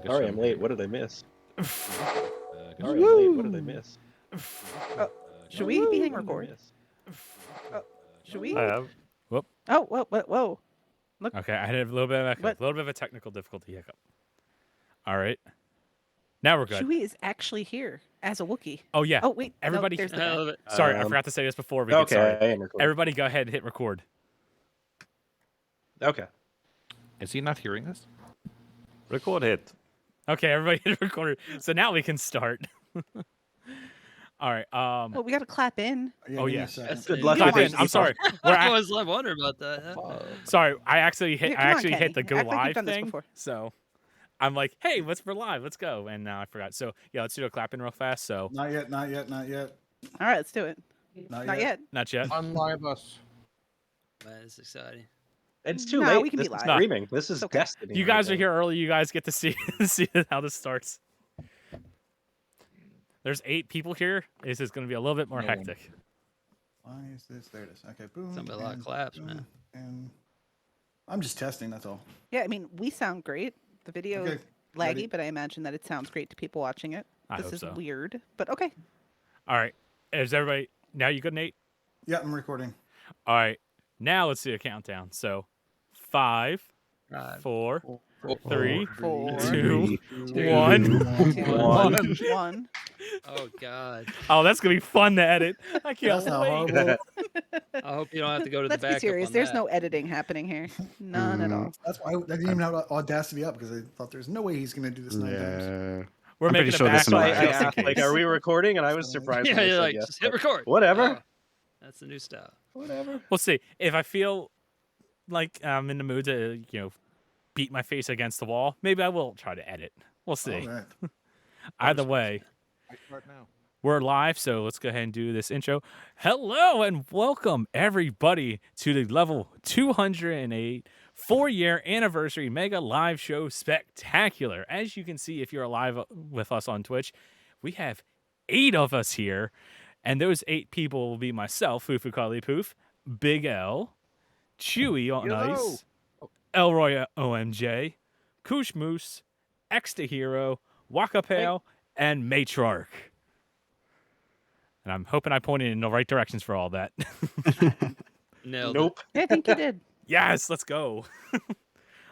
Sorry, I'm late. What did I miss? Sorry, I'm late. What did I miss? Should we be hitting What did I record? miss? Should we? I have. Whoop. Oh, whoa. Okay, I had a little bit of echo, What? a little bit of a technical difficulty hiccup. All right. Now we're good. Chewie is actually here as a Wookiee. Oh yeah. Oh wait, Everybody- No, there's the I guy. love it. Sorry, I forgot to say this before we get Okay, started. I am recording. Everybody go ahead and hit record. Okay. Is he not hearing us? Record it. Okay, everybody hit record. So now we can start. All right. Well, we got to clap in. Oh, yeah. Good luck Clap with in. I'm sorry. We're I ac- was wondering about that. sorry. I actually hit. Yeah, I come on, actually hit the Kenny. go Act like you've live done this thing. before. So I'm like, hey, what's for live? Let's go. And now I forgot. So yeah, let's do a clap in real fast. So Not yet. All right, let's do it. Not yet. not yet. Unlive us. Man, it's exciting. It's too No, late. we can this be is live. streaming. This is It's okay. destiny. You right guys are now. here early. You guys get to see see how this starts. There's 8 people here. This is going to be a little bit more No. hectic. Why is this? There it is. Okay, boom. It's gonna be a lot of and claps, boom, man. And I'm just testing. That's all. Yeah, I mean, we sound great. The video Okay, is laggy, ready? but I imagine that it sounds great to people watching it. I This hope is so. weird, but okay. All right. Is everybody now? You good, Nate? Yeah, I'm recording. All right. Now let's do a countdown. So 5, 4, 3, 4, 2, 3, 1. one. Oh God. Oh, that's gonna be fun to edit. I can't That's not wait. horrible. I hope you don't have to go to Let's the be backup. serious. on There's that. no editing happening here. None at all. That's why I didn't even have Audacity up because I thought there's no way he's gonna do this 9 times. We're I'm making pretty a sure there's backup some So I Yeah, just in asked, like, case. are we recording? And I was surprised. Yeah, when they you're said like, yes, just hit but record. Whatever. Oh, that's the new style. Whatever. We'll see. If I feel like I'm in the mood to, beat my face against the wall, maybe I will try to edit. We'll see. All right. Either way, I start now. we're live, so let's go ahead and do this intro. Hello and welcome everybody to the level 208 4-year anniversary mega live show spectacular. As you can see, if you're live with us on Twitch, we have 8 of us here, and those 8 people will be myself, Fufu Kali Poof, Big L, Chewy on Ice, Elroy OMJ, Koosh Moose, X to Hero, Wakapale, and Matriarch. And I'm hoping I pointed in the right directions for all that. Nailed Nope. Yeah, I think you did. Yes, let's go. Oh,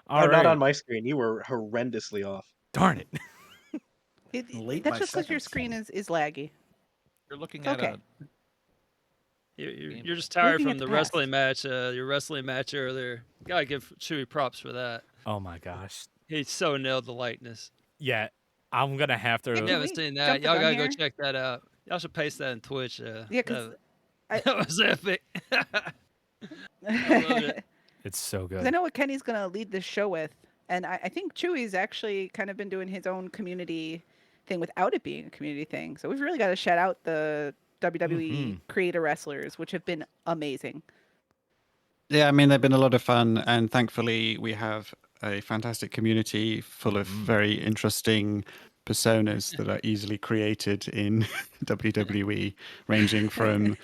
All not right. on my screen. You were horrendously off. Darn it. Late That's by just because your seconds. screen is laggy. You're looking It's at okay. You're just tired Looking from at the the past. wrestling match. Your wrestling match earlier. Gotta give Chewy props for that. Oh my gosh. He so nailed the likeness. Yeah, I'm going to have to. If Can you haven't we seen jump that, the y'all gun gotta go here? check that out. Y'all should paste that in Twitch. Yeah, 'cause that, that was epic. I love it. It's so 'Cause I good. know what Kenny's going to lead this show with. And I think Chewy's actually kind of been doing his own community thing without it being a community thing. So we've really got to shout out the WWE creator wrestlers, which have been amazing. Yeah, I mean, they've been a lot of fun, and thankfully, we have a fantastic community full of very interesting personas that are easily created in WWE, ranging from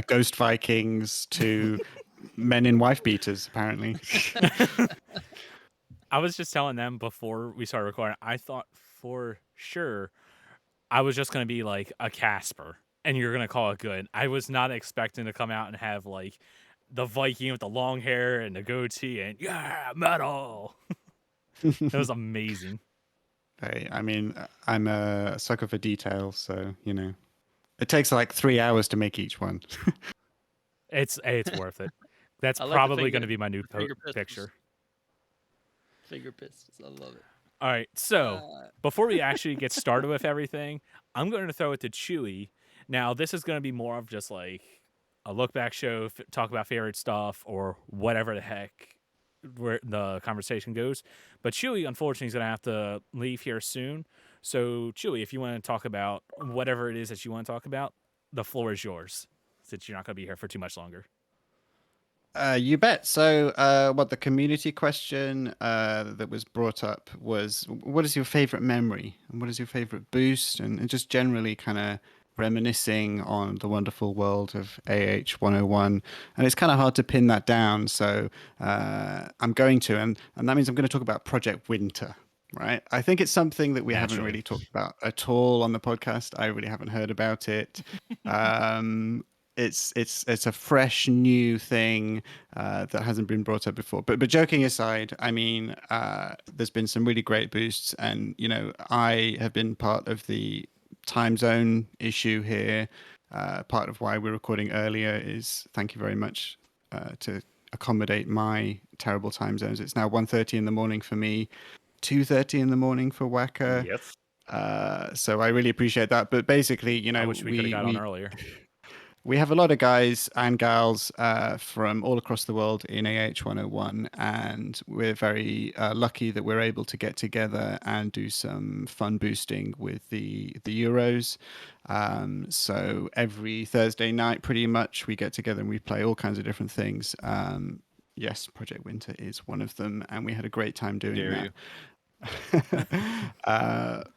ghost Vikings to men in wife beaters, apparently. I was just telling them before we started recording, I thought for sure I was just going to be like a Casper and you're going to call it good. I was not expecting to come out and have like the Viking with the long hair and the goatee and yeah, metal. It was amazing. I mean, I'm a sucker for detail, so, it takes like 3 hours to make each one. It's worth it. That's I like the probably going to finger- be my new finger pistols. picture. Finger pistols. I love it. All right, so before we actually get started with everything, I'm going to throw it to Chewy. Now, this is going to be more of just like a look back show, talk about favorite stuff or whatever the heck where the conversation goes. But Chewy, unfortunately, is going to have to leave here soon. So, Chewy, if you want to talk about whatever it is that you want to talk about, the floor is yours, since you're not going to be here for too much longer. You bet. So, what the community question that was brought up was, what is your favorite memory and what is your favorite boost, and just generally kind of reminiscing on the wonderful world of AH 101. And it's kind of hard to pin that down. So, I'm going to, and that means I'm going to talk about Project Winter. right? I think it's something that we haven't Naturally. really talked about at all on the podcast. I really haven't heard about it. It's a fresh new thing that hasn't been brought up before. But joking aside, I mean, there's been some really great boosts, and I have been part of the time zone issue here. Part of why we're recording earlier is thank you very much to accommodate my terrible time zones. It's now 1:30 in the morning for me, 2:30 in the morning for Waka. Yes. So I really appreciate that. But basically, I wish we could have got on earlier. we have a lot of guys and gals from all across the world in AH 101, and we're very lucky that we're able to get together and do some fun boosting with the Euros. So every Thursday night, pretty much, we get together and we play all kinds of different things. Yes, Project Winter is one of them, and we had a great time doing Dare that. you.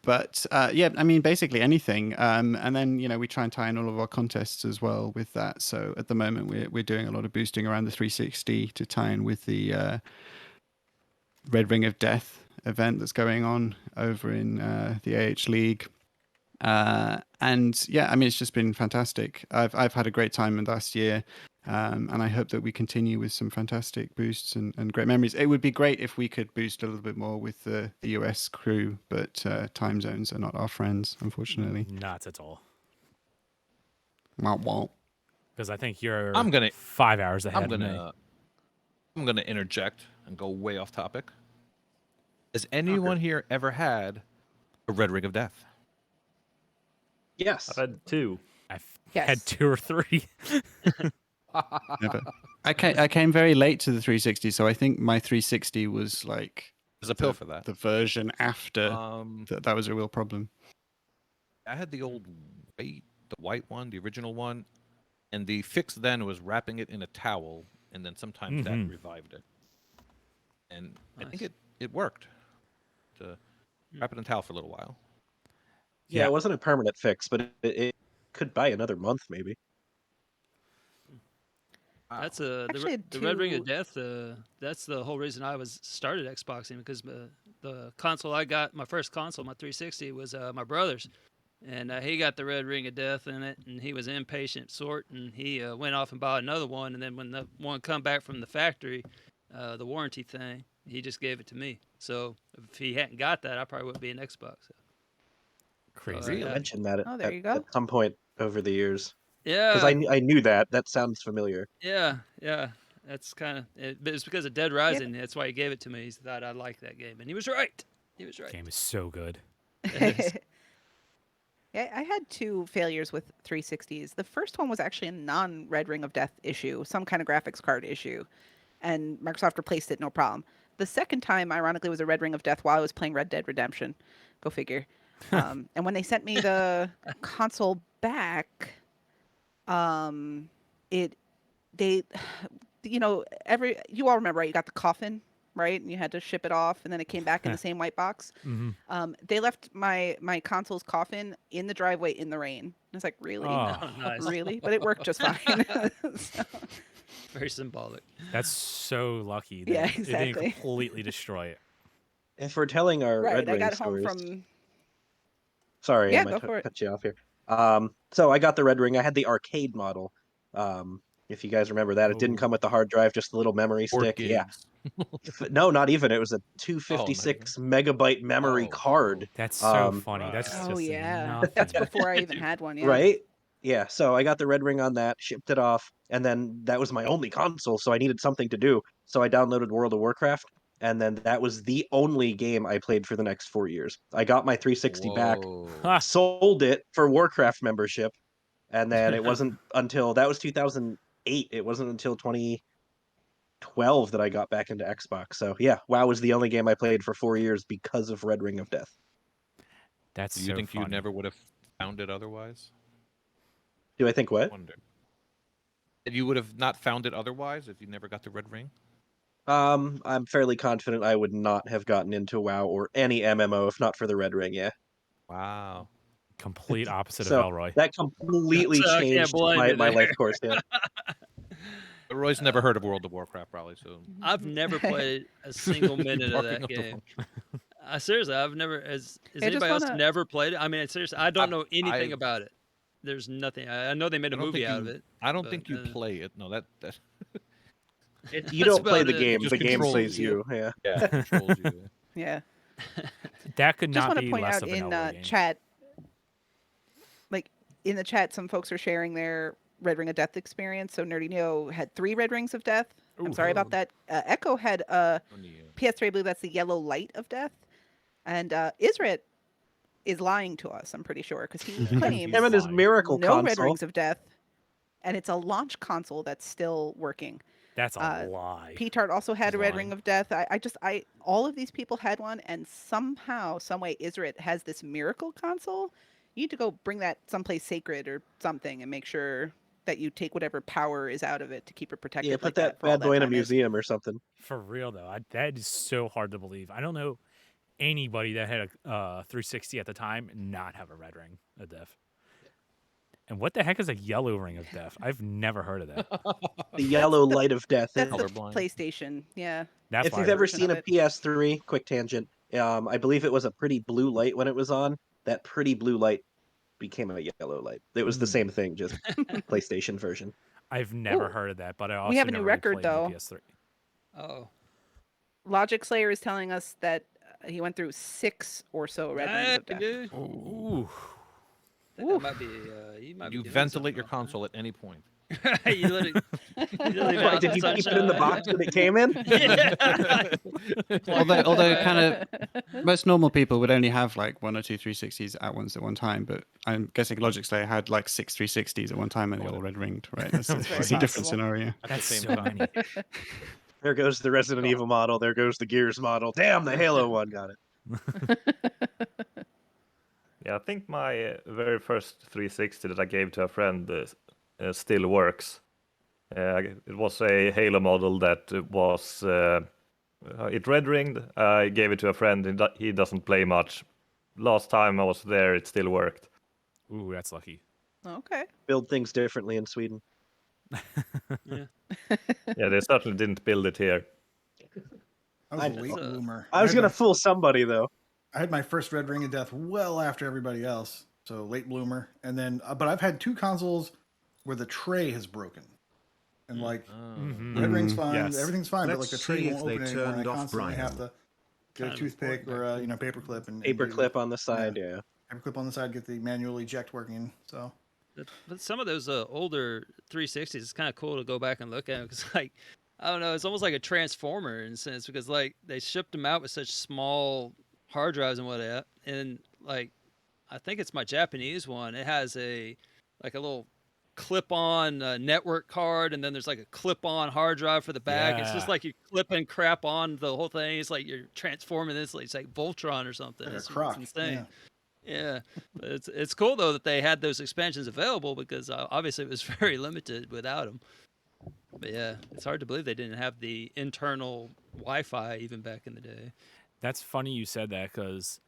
But yeah, I mean, basically anything. And then we try and tie in all of our contests as well with that. So at the moment, we're doing a lot of boosting around the 360 to tie in with the Red Ring of Death event that's going on over in the AH League. And yeah, I mean, it's just been fantastic. I've had a great time in last year. And I hope that we continue with some fantastic boosts and great memories. It would be great if we could boost a little bit more with the US crew, but time zones are not our friends, unfortunately. Not at all. Womp womp. Because I think you're I'm gonna- 5 hours ahead I'm of me. gonna interject and go way off topic. Has anyone here ever had a Red Ring of Death? Yes. I've had 2. I've Yes. had 2 or 3. Never. I came very late to the 360, so I think my 360 was like There's a pill for that. the version after Um, that was a real problem. I had the white one, the original one, and the fix then was wrapping it in a towel, and then sometimes that revived it. And I think it worked to wrap it in a towel for a little while. Yeah, it wasn't a permanent fix, but it could buy another month maybe. That's Actually, the Red Ring of two- Death. That's the whole reason I was started Xboxing, because the console I got, my first console, my 360, was my brother's, and he got the Red Ring of Death in it, and he was an impatient sort, and he went off and bought another one, and then when the one come back from the factory, the warranty thing, he just gave it to me. So if he hadn't got that, I probably wouldn't be an Xbox. Crazy. You Yeah. mentioned that Oh, there at, you go. at some point over the years. Yeah. Because I knew that. That sounds familiar. Yeah. That's kind of it. But it's because of Dead Rising. That's why he gave it to me. He thought I'd like that game, and he was right. He was right. Game is so good. Yeah, I had 2 failures with 360s. The first one was actually a non-Red Ring of Death issue, some kind of graphics card issue, and Microsoft replaced it, no problem. The second time, ironically, was a Red Ring of Death while I was playing Red Dead Redemption. Go figure. And when they sent me the console back, you all remember, right? You got the coffin, right? And you had to ship it off, and then it came back in the same white box. They left my console's coffin in the driveway in the rain. I was like, really? Oh. Nice. Really? But it worked just fine. So, Very symbolic. That's so lucky. That Yeah, It exactly. didn't completely destroy it. If we're telling our right. Red I Ring got home stories, from. sorry, Yeah, I might go for it. cut you off here. So I got the Red Ring. I had the arcade model. If you guys remember that, it didn't Oh. come with the hard drive, just the little memory Board stick. Yeah. games. No, not even. It was a 256 megabyte memory Oh. card. That's so Um, funny. That's Oh just yeah, nothing. that's before I even had one. Yeah. Right? Yeah, so I got the Red Ring on that, shipped it off, and then that was my only console, so I needed something to do. So I downloaded World of Warcraft, and then that was the only game I played for the next 4 years. I got my 360 back, Whoa. Ha. sold it for Warcraft membership, and then it wasn't until that was 2008. It wasn't until 2012 that I got back into Xbox. So yeah, WoW was the only game I played for 4 years because of Red Ring of Death. That's Do you so think funny. you never would have found it otherwise? Do I think what? Wonder. That you would have not found it otherwise if you never got the Red Ring? I'm fairly confident I would not have gotten into WoW or any MMO if not for the Red Ring. Yeah. Wow. Complete opposite So of Elroy. that completely So I can't changed blame my you there. life course. Yeah. But Roy's never heard of World of Warcraft, probably, so I've never played a single minute of barking that up the game. Seriously, I've never. Has I just anybody else wanna- never played it? I mean, seriously, I don't know anything I've- about it. There's nothing. I know they made a I don't movie think out of you- it. I don't but, think you play it. No, that You That's don't play about the it. game. Just The game controls plays you. you. Yeah. yeah controls you. Yeah. That could Just not want to be point less out of a in vanilla game. chat, like in the chat, some folks are sharing their Red Ring of Death experience. So Nerdy Neo had 3 Red Rings of Death. I'm sorry about that. Echo had PS3. I believe that's the Yellow Light of Death, and Isret is lying to us. I'm pretty sure because he claims Him and his lying. miracle no Red console. Rings of Death, and it's a launch console that's still working. That's a lie. P-Tart also had a Red Lying. Ring of Death. All of these people had one, and somehow, some way, Isret has this miracle console. You need to go bring that someplace sacred or something, and make sure that you take whatever power is out of it to keep it protected. Yeah, put like that for all bad boy in a time is. museum or something. For real though, that is so hard to believe. I don't know anybody that had a 360 at the time not have a red ring of death. And what the heck is a yellow ring of death? I've never heard of that. The yellow light of death. That's the Colorblind. PlayStation. Yeah. That's If why you've I- ever version seen of a it. PS3, quick tangent. I believe it was a pretty blue light when it was on. That pretty blue light became a yellow light. It was the same thing, just PlayStation version. I've never Ooh. heard of that, but I also We have a new never record, replayed the though. PS3. Oh, Logic Slayer is telling us that he went through 6 or so Red Rings of Death. dude. Ooh. That might be. You might You be doing ventilate your something console at any point. off that. You let it. You leave it Why, out did the you keep it in the sunshine. box when it came in? Yeah. Although kind of most normal people would only have like 1 or 2 360s at once at one time, but I'm guessing Logic Slayer had like 6 360s at one time and they all red ringed, right? That's That's a very different possible. scenario. At That's the so same time. many. There goes the Resident Evil model. There goes the Gears model. Damn, the Halo one got it. Yeah, I think my very first 360 that I gave to a friend still works. It was a Halo model that was it red ringed. I gave it to a friend, and he doesn't play much. Last time I was there, it still worked. Ooh, that's lucky. Okay. Build things differently in Sweden. Yeah, they certainly didn't build it here. I was I a know. late bloomer. I was had gonna my- fool somebody though. I had my first Red Ring of Death well after everybody else, so late bloomer. And then, but I've had 2 consoles where the tray has broken, and like Mhm. Red Ring's fine, Yes. everything's fine, but like Let's the tray see won't if they open anymore. And I turned off constantly have Brian. to get a Kind of toothpick or important a paper clip and Paper do- clip on the side, yeah. paper clip on the side, get the manual eject working. So But some of those older 360s, it's kind of cool to go back and look at because, like, I don't know, it's almost like a transformer in a sense because, like, they shipped them out with such small hard drives and whatnot, and like, I think it's my Japanese one. It has a little clip-on network card, and then there's like a clip-on hard drive for the back. It's just Yeah. like you clip and crap on the whole thing. It's like you're transforming this. Like, it's like Voltron or something. like a It's crock. insane. Yeah. Yeah, but it's cool though that they had those expansions available because obviously it was very limited without them. But yeah, it's hard to believe they didn't have the internal Wi-Fi even back in the day. That's funny you said that because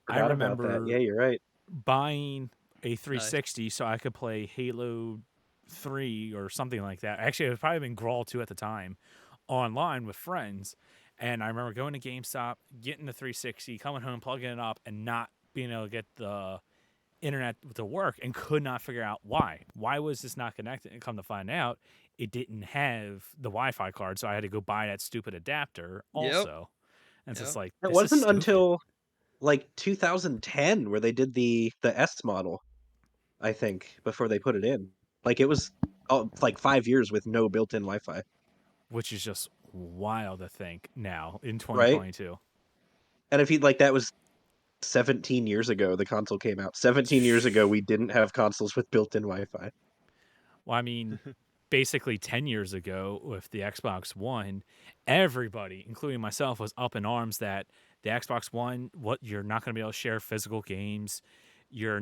I Forgot about remember that. Yeah, you're right. buying a 360 so I could play Halo 3 or something like that. Actually, it would probably been Grawl 2 at the time online with friends. And I remember going to GameStop, getting the 360, coming home, plugging it up, and not being able to get the internet to work and could not figure out why. Why was this not connected? And come to find out, it didn't have the Wi-Fi card, so I had to go buy that stupid adapter Yep. also. And it's just Yep. like, It this is wasn't stupid. until like 2010 where they did the S model, I think, before they put it in. Like it was like 5 years with no built-in Wi-Fi. Which is just wild to think now in Right? 2022. And if you like, that was 17 years ago the console came out. 17 years ago we didn't have consoles with built-in Wi-Fi. Well, I mean, basically 10 years ago with the Xbox One, everybody, including myself, was up in arms that the Xbox One, you're not going to be able to share physical games. Your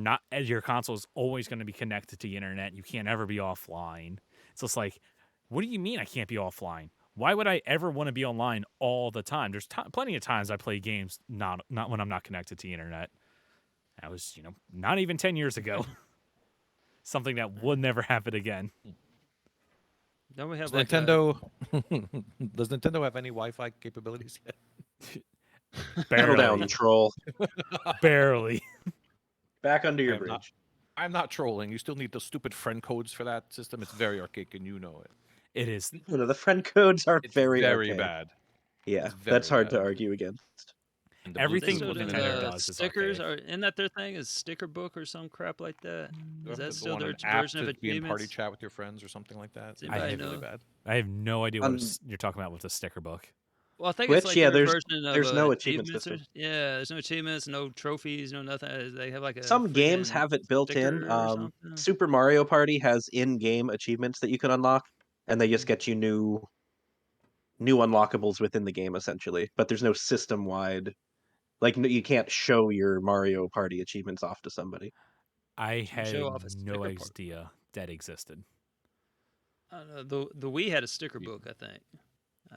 console is always going to be connected to the internet. You can't ever be offline. So it's like, what do you mean I can't be offline? Why would I ever want to be online all the time? There's plenty of times I play games not when I'm not connected to the internet. That was, not even 10 years ago. Something that would never happen again. Don't we have Does like a- Nintendo does Nintendo have any Wi-Fi capabilities yet? Settle down, Barely. troll. Barely. Back under your I'm not- bridge. I'm not trolling. You still need those stupid friend codes for that system. It's very archaic, and you know it. It is. You know, the friend codes are It's very very archaic. bad. Yeah, It's that's very hard to bad. argue against. And the Everything Bluetooth They one still Nintendo in there, does is stickers, archaic. isn't that their thing? Is sticker book or some crap like that? you Is have that to still go on their an app version of to be in party achievements? chat with your friends or something like that. Does anybody It's really know? bad. I have no idea what On you're talking about with the sticker book. Well, I think Twitch, it's like yeah, their there's- version of there's no achievement achievements system. Yeah, there's no achievements, no trophies, no nothing. They have like a Some games freaking have it built in. sticker or something. Super Mario Party has in-game achievements that you can unlock, and they just get you new unlockables within the game essentially. But there's no system-wide. Like you can't show your Mario Party achievements off to somebody. I can had show off a no sticker book. idea that existed. I don't know, the Wii had a sticker book, I think.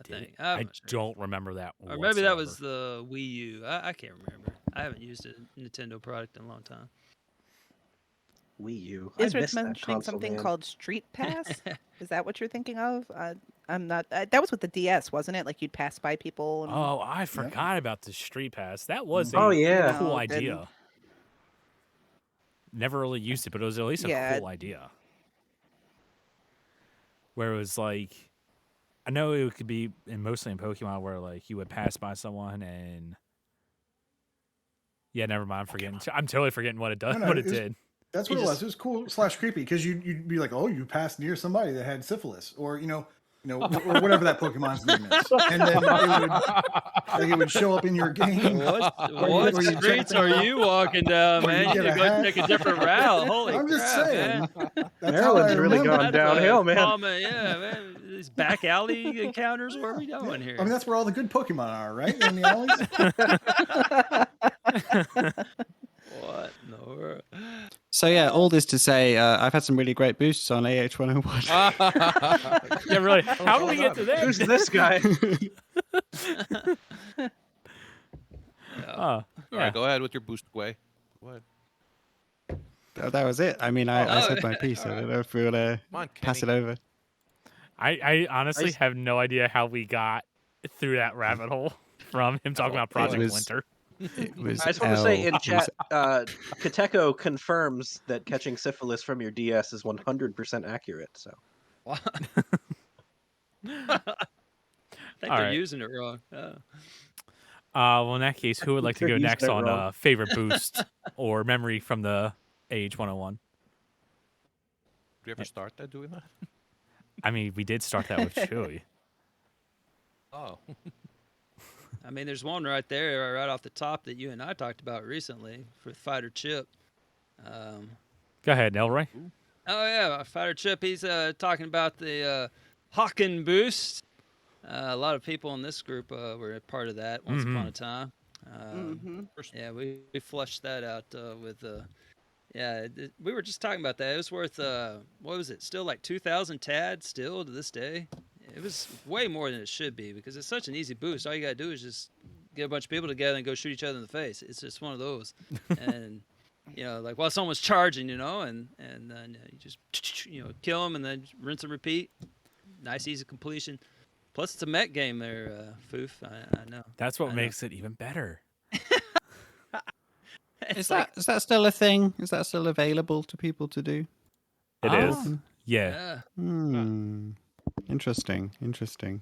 Did it? I'm I not sure. don't remember that. Or maybe that was whatsoever. the Wii U. I can't remember. I haven't used a Nintendo product in a long time. Wii U. I Israel's miss that mentioning console, something man. called Street Pass. Is that what you're thinking of? I'm not. That was with the DS, wasn't it? Like you'd pass by people. And... Oh, I forgot about the Street Pass. That was a Oh, yeah. cool No, didn't. idea. Never really used it, but it was at least a Yeah. cool idea. Where it was like, I know it could be mostly in Pokemon where like you would pass by someone and yeah, never mind. I'm forgetting. I'm totally forgetting what it does. No, no, what it it's- did. That's You what it was. just- It was cool / creepy because you'd be like, oh, you passed near somebody that had syphilis, or or whatever that Pokemon's name is, and then it would show up in your game. What or you check streets them are out, you walking down, or you man? You get need a to go hat. take a different route. Holy I'm just crap, saying. man. That's how I Maryland's really remember. gone downhill, man. Yeah, man. These back alley encounters. Where are we going here? I mean, that's where all the good Pokemon are, right? In the alleys. What in the world? So yeah, all this to say, I've had some really great boosts on AH101. Yeah, really. How did we get to that? Who's this guy? Oh, All yeah. right, go ahead with your boost way. Go ahead. That was it. I mean, I Oh, said my piece. I don't know if we want to Come on, pass it Kenny. over. I honestly s- have no idea how we got through that rabbit hole from him talking about Project was- Winter. It was I just want to say in L. chat, Kateko confirms that catching syphilis from your DS is 100% accurate. So I think All they're right. using it wrong. Oh. Well, in that case, who would like to They're go using next it on wrong. favorite boost or memory from the AH101? Did we ever start that doing that? I mean, we did start that with Chewy. Oh. I mean, there's one right there, right off the top, that you and I talked about recently for Fighter Chip. Go ahead, Elroy. Oh yeah, Fighter Chip. He's talking about the Hawken boost. A lot of people in this group were a part of that once upon a time. Yeah, we flushed that out with. We were just talking about that. It was worth what was it? Still like 2,000 TAD still to this day. It was way more than it should be because it's such an easy boost. All you gotta do is just get a bunch of people together and go shoot each other in the face. It's just one of those, and like while someone's charging, and then you just kill them and then rinse and repeat. Nice easy completion. Plus it's a mech game there, Foof. I know. That's what I know. makes it even better. Is that still a thing? Is that still available to people to do? It Ah. is. Yeah. Yeah. Hmm. Interesting.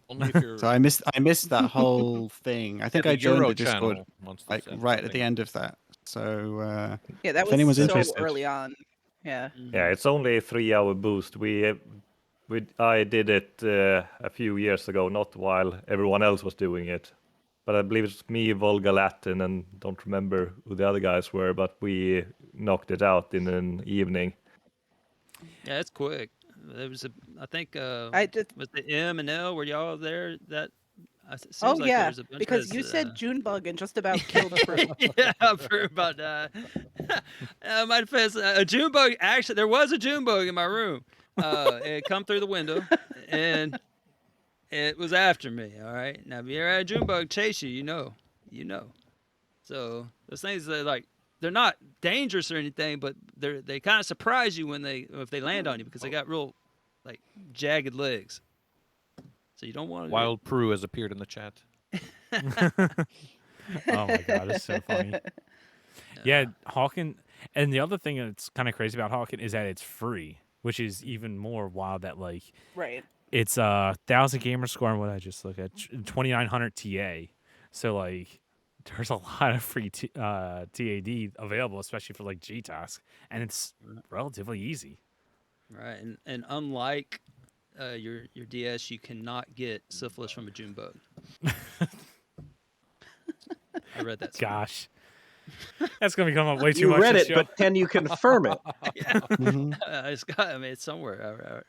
Only if you're So I missed that whole thing. I think the I joined Euro the Discord channel once like that's right at the something. end of that. So Yeah, that If was anyone's so interested. early on. Yeah. Yeah, it's only a 3-hour boost. I did it a few years ago, not while everyone else was doing it. But I believe it's me, Volga Latin, and don't remember who the other guys were, but we knocked it out in an evening. Yeah, it's quick. There was I think I just. was the M and L, were y'all there? That seems Oh like yeah, there's a bunch because of you us, said Junebug and just about killed Prue. yeah, I've heard about that. My defense, a Junebug. Actually, there was a Junebug in my room. It come through the window, and it was after me. All right. Now, if you ever had a Junebug chase you, you know. So those things they're not dangerous or anything, but they kind of surprise you if they land on you because they got real like jagged legs. So you don't want to. Wild Prue has appeared in the chat. Oh my god, it's so funny. Yeah, Hawken. And the other thing that's kind of crazy about Hawken is that it's free, which is even more wild. That like Right. it's 1,000 gamer score and what I just look at 2,900 TA. So like there's a lot of free TAD available, especially for like GTask, and it's relatively easy. Right, and unlike your DS, you cannot get syphilis from a June bug. I read that. somewhere. Gosh, that's gonna become up way too You much. read this it, show. but can you confirm it? Yeah, Mhm. it's got. I mean, it's somewhere.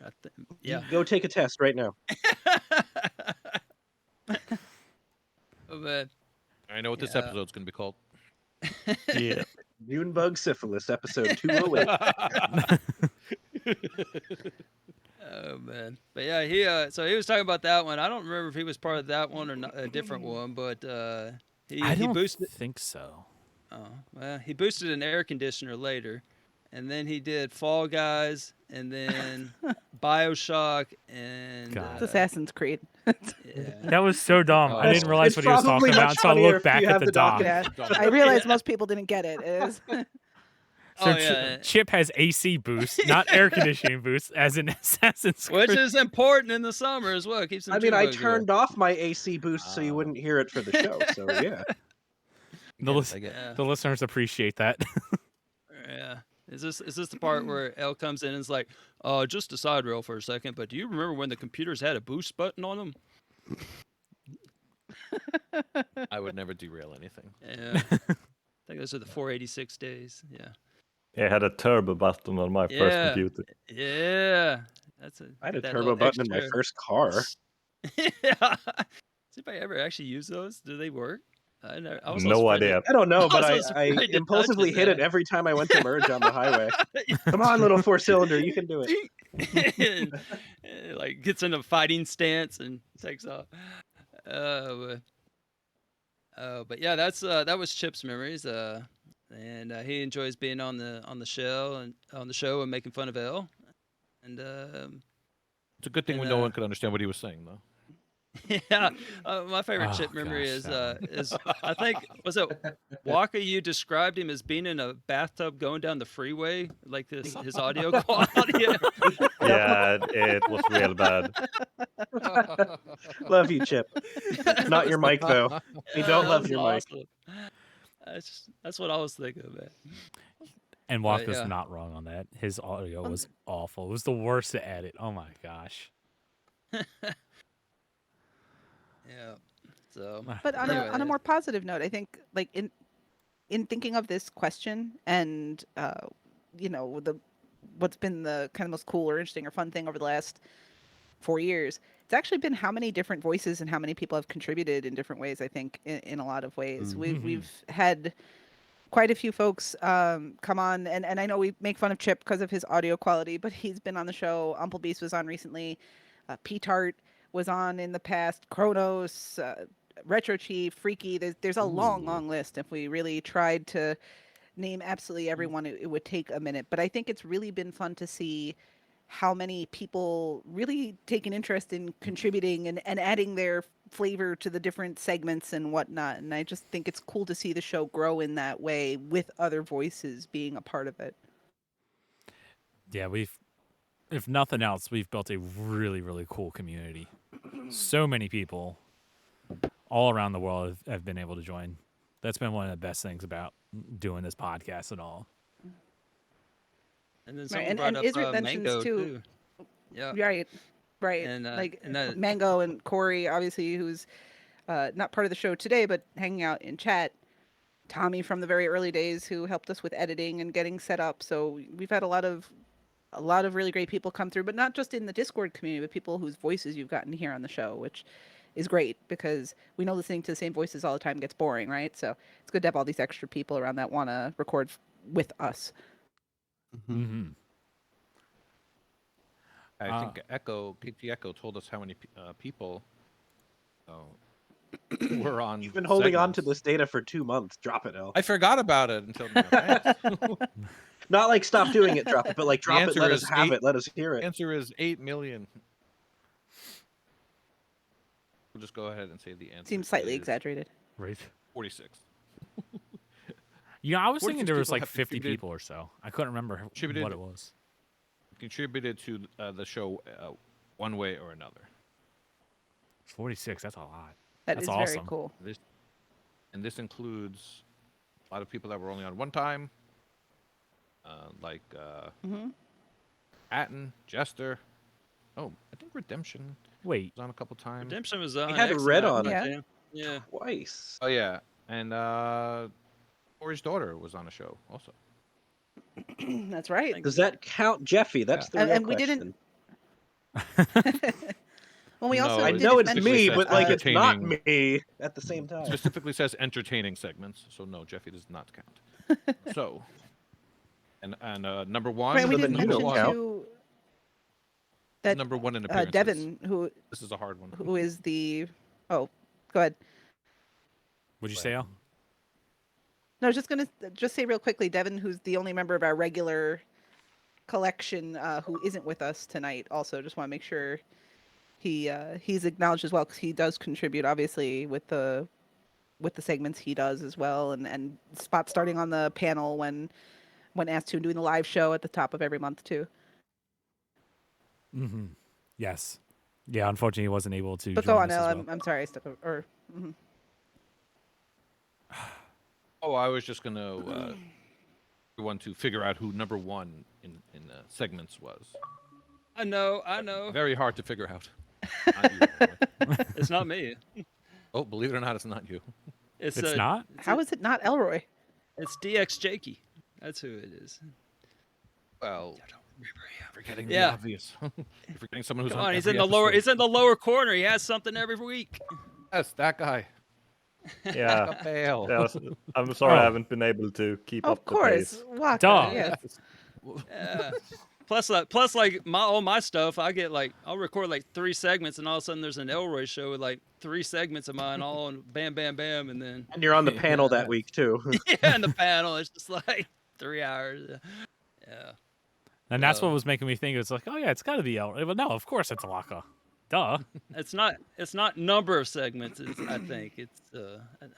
Yeah. Go take a test right now. But I know what this Yeah. episode's going to be called. Yeah. Junebug syphilis, episode 208. oh man, but yeah, he so he was talking about that one. I don't remember if he was part of that one or not, a different one, but he I don't boosted. think so. Oh, well, he boosted an air conditioner later, and then he did Fall Guys, and then BioShock, and God. It's Assassin's Creed. yeah. That was so dumb. I didn't Oh. realize It's what he was probably talking about much until I funnier looked if back you at have the the doc. document. Yeah, I realize most people didn't get it. It is So Oh, yeah. Chip has AC boost, not air conditioning boost, as in Assassin's Creed. Which is important in the summer as well. Keeps them I mean, I June bugs away. turned off my AC boost so you wouldn't hear it for the show. So yeah, The, lis- Yeah. the listeners appreciate that. Yeah. Is this the part where L comes in and is like, just a side rail for a second, but do you remember when the computers had a boost button on them? I would never derail anything. Yeah. I think those are the 486 days. Yeah. I had a turbo button on my Yeah. first computer. Yeah. That's a I had a that turbo little button in my extra- first car. yeah. Does anybody ever actually use those? Do they work? I know. I was No always afraid idea. I don't know, but I I, was I afraid to touch impulsively it, hit it man. every time I went to merge on the highway. Come on, little four-cylinder, you can do it. And, like gets in a fighting stance and takes off. But yeah, that was Chip's memories. And he enjoys being on the show and making fun of L. And It's a good thing And, no one could understand what he was saying, though. yeah, my favorite Oh, Chip memory gosh, is I think was it Waka. You described him as being in a bathtub going down the freeway, like his audio quality. Yeah, it was real bad. Love you, Chip. Not your mic though. We don't that love was your mic. awesome. That's what I was thinking of, man. And But, Waka's yeah. not wrong on that. His audio was awful. It was the worst to edit. Oh my gosh. Yeah. So, But on Anyway, a more positive note, I think like in thinking of this question and what's been the kind of most cool or interesting or fun thing over the last 4 years, it's actually been how many different voices and how many people have contributed in different ways. I think in a lot of ways we've had quite a few folks come on, and I know we make fun of Chip because of his audio quality, but he's been on the show. Umple Beast was on recently. P-Tart was on in the past. Kronos, Retro Chief, Freaky. There's a long list. If we really tried to name absolutely everyone, it would take a minute. But I think it's really been fun to see how many people really take an interest in contributing and adding their flavor to the different segments and whatnot. And I just think it's cool to see the show grow in that way with other voices being a part of it. Yeah, if nothing else, we've built a really, really cool community. So many people all around the world have been able to join. That's been one of the best things about doing this podcast and all. and then Right, someone and brought up Isrit mentions Mango too- Yeah. Right. And, like and that- Mango and Corey, obviously, who's not part of the show today, but hanging out in chat. Tommy from the very early days, who helped us with editing and getting set up. So we've had a lot of really great people come through, but not just in the Discord community, but people whose voices you've gotten to hear on the show, which is great because we know listening to the same voices all the time gets boring, right? So it's good to have all these extra people around that want to record with us. Mm-hmm. I think KT Echo told us how many people were on. You've been holding on to segments. this data for 2 months. Drop it, L. I forgot about it until now. Not like stop doing it, drop it, but like drop it, answer let us is have 8 it, let us hear The it. answer is 8 million. We'll just go ahead and say the answer. Seems slightly is exaggerated. Right. 46. I was 46 thinking there was people like have 50 contributed- people or so. I couldn't remember what Contributed- it was. Contributed to the show one way or another. 46. That's a lot. That That's is very awesome. cool. This includes a lot of people that were only on one time, like Hmm. Atten, Jester. Oh, I think Redemption Wait. was on a couple times. Redemption was on. had X Red back on in it. the day. Yeah. Twice. Oh yeah, and Corey's daughter was on a show also. That's right. Thank Does that count Jeffy? That's the And- real and we question. didn't- Well, we No, also I it didn't know it's mention, me, says but like it's not entertaining. me at the same time. Specifically says entertaining segments, so no, Jeffy does not count. So, and number one, Right, we So didn't then you mention don't count. too that number one in appearances. Devin, who This is a hard one. is the go ahead. What'd you say, Al? No, I was just gonna say real quickly, Devin, who's the only member of our regular collection who isn't with us tonight. Also, just want to make sure he's acknowledged as well, because he does contribute obviously with the segments he does as well, and spot starting on the panel when asked to, and doing the live show at the top of every month too. Mm-hmm. Yes. Yeah, unfortunately, he wasn't able to But join go on, us as El. well. I'm sorry, I stepped over. Or, mhm. Oh, I was just gonna want to figure out who number one in segments was. I know. Very hard to figure out. Not you, anyway. It's not me. Oh, believe it or not, it's not you. It's It's not? How is it not Elroy? It's DX Jakey. That's who it is. Well, forgetting Yeah. the obvious. You're forgetting someone who's Come on on, he's every in the lower. episode. He's in the lower corner. He has something every week. Yes, that guy. Yeah. Fail. Yeah, I'm sorry Oh. I haven't been able to keep Of up the course, pace. Waka. Duh. Yes. Yeah. Plus, like all my stuff, I get like I'll record like 3 segments, and all of a sudden there's an Elroy show with like 3 segments of mine, all on bam, bam, bam, and then And you're on the panel that week too. yeah, in the panel, it's just like 3 hours. Yeah. And that's what was making me think it's like, oh yeah, it's got to be El. But no, of course it's Waka. Duh. It's not number of segments. I think it's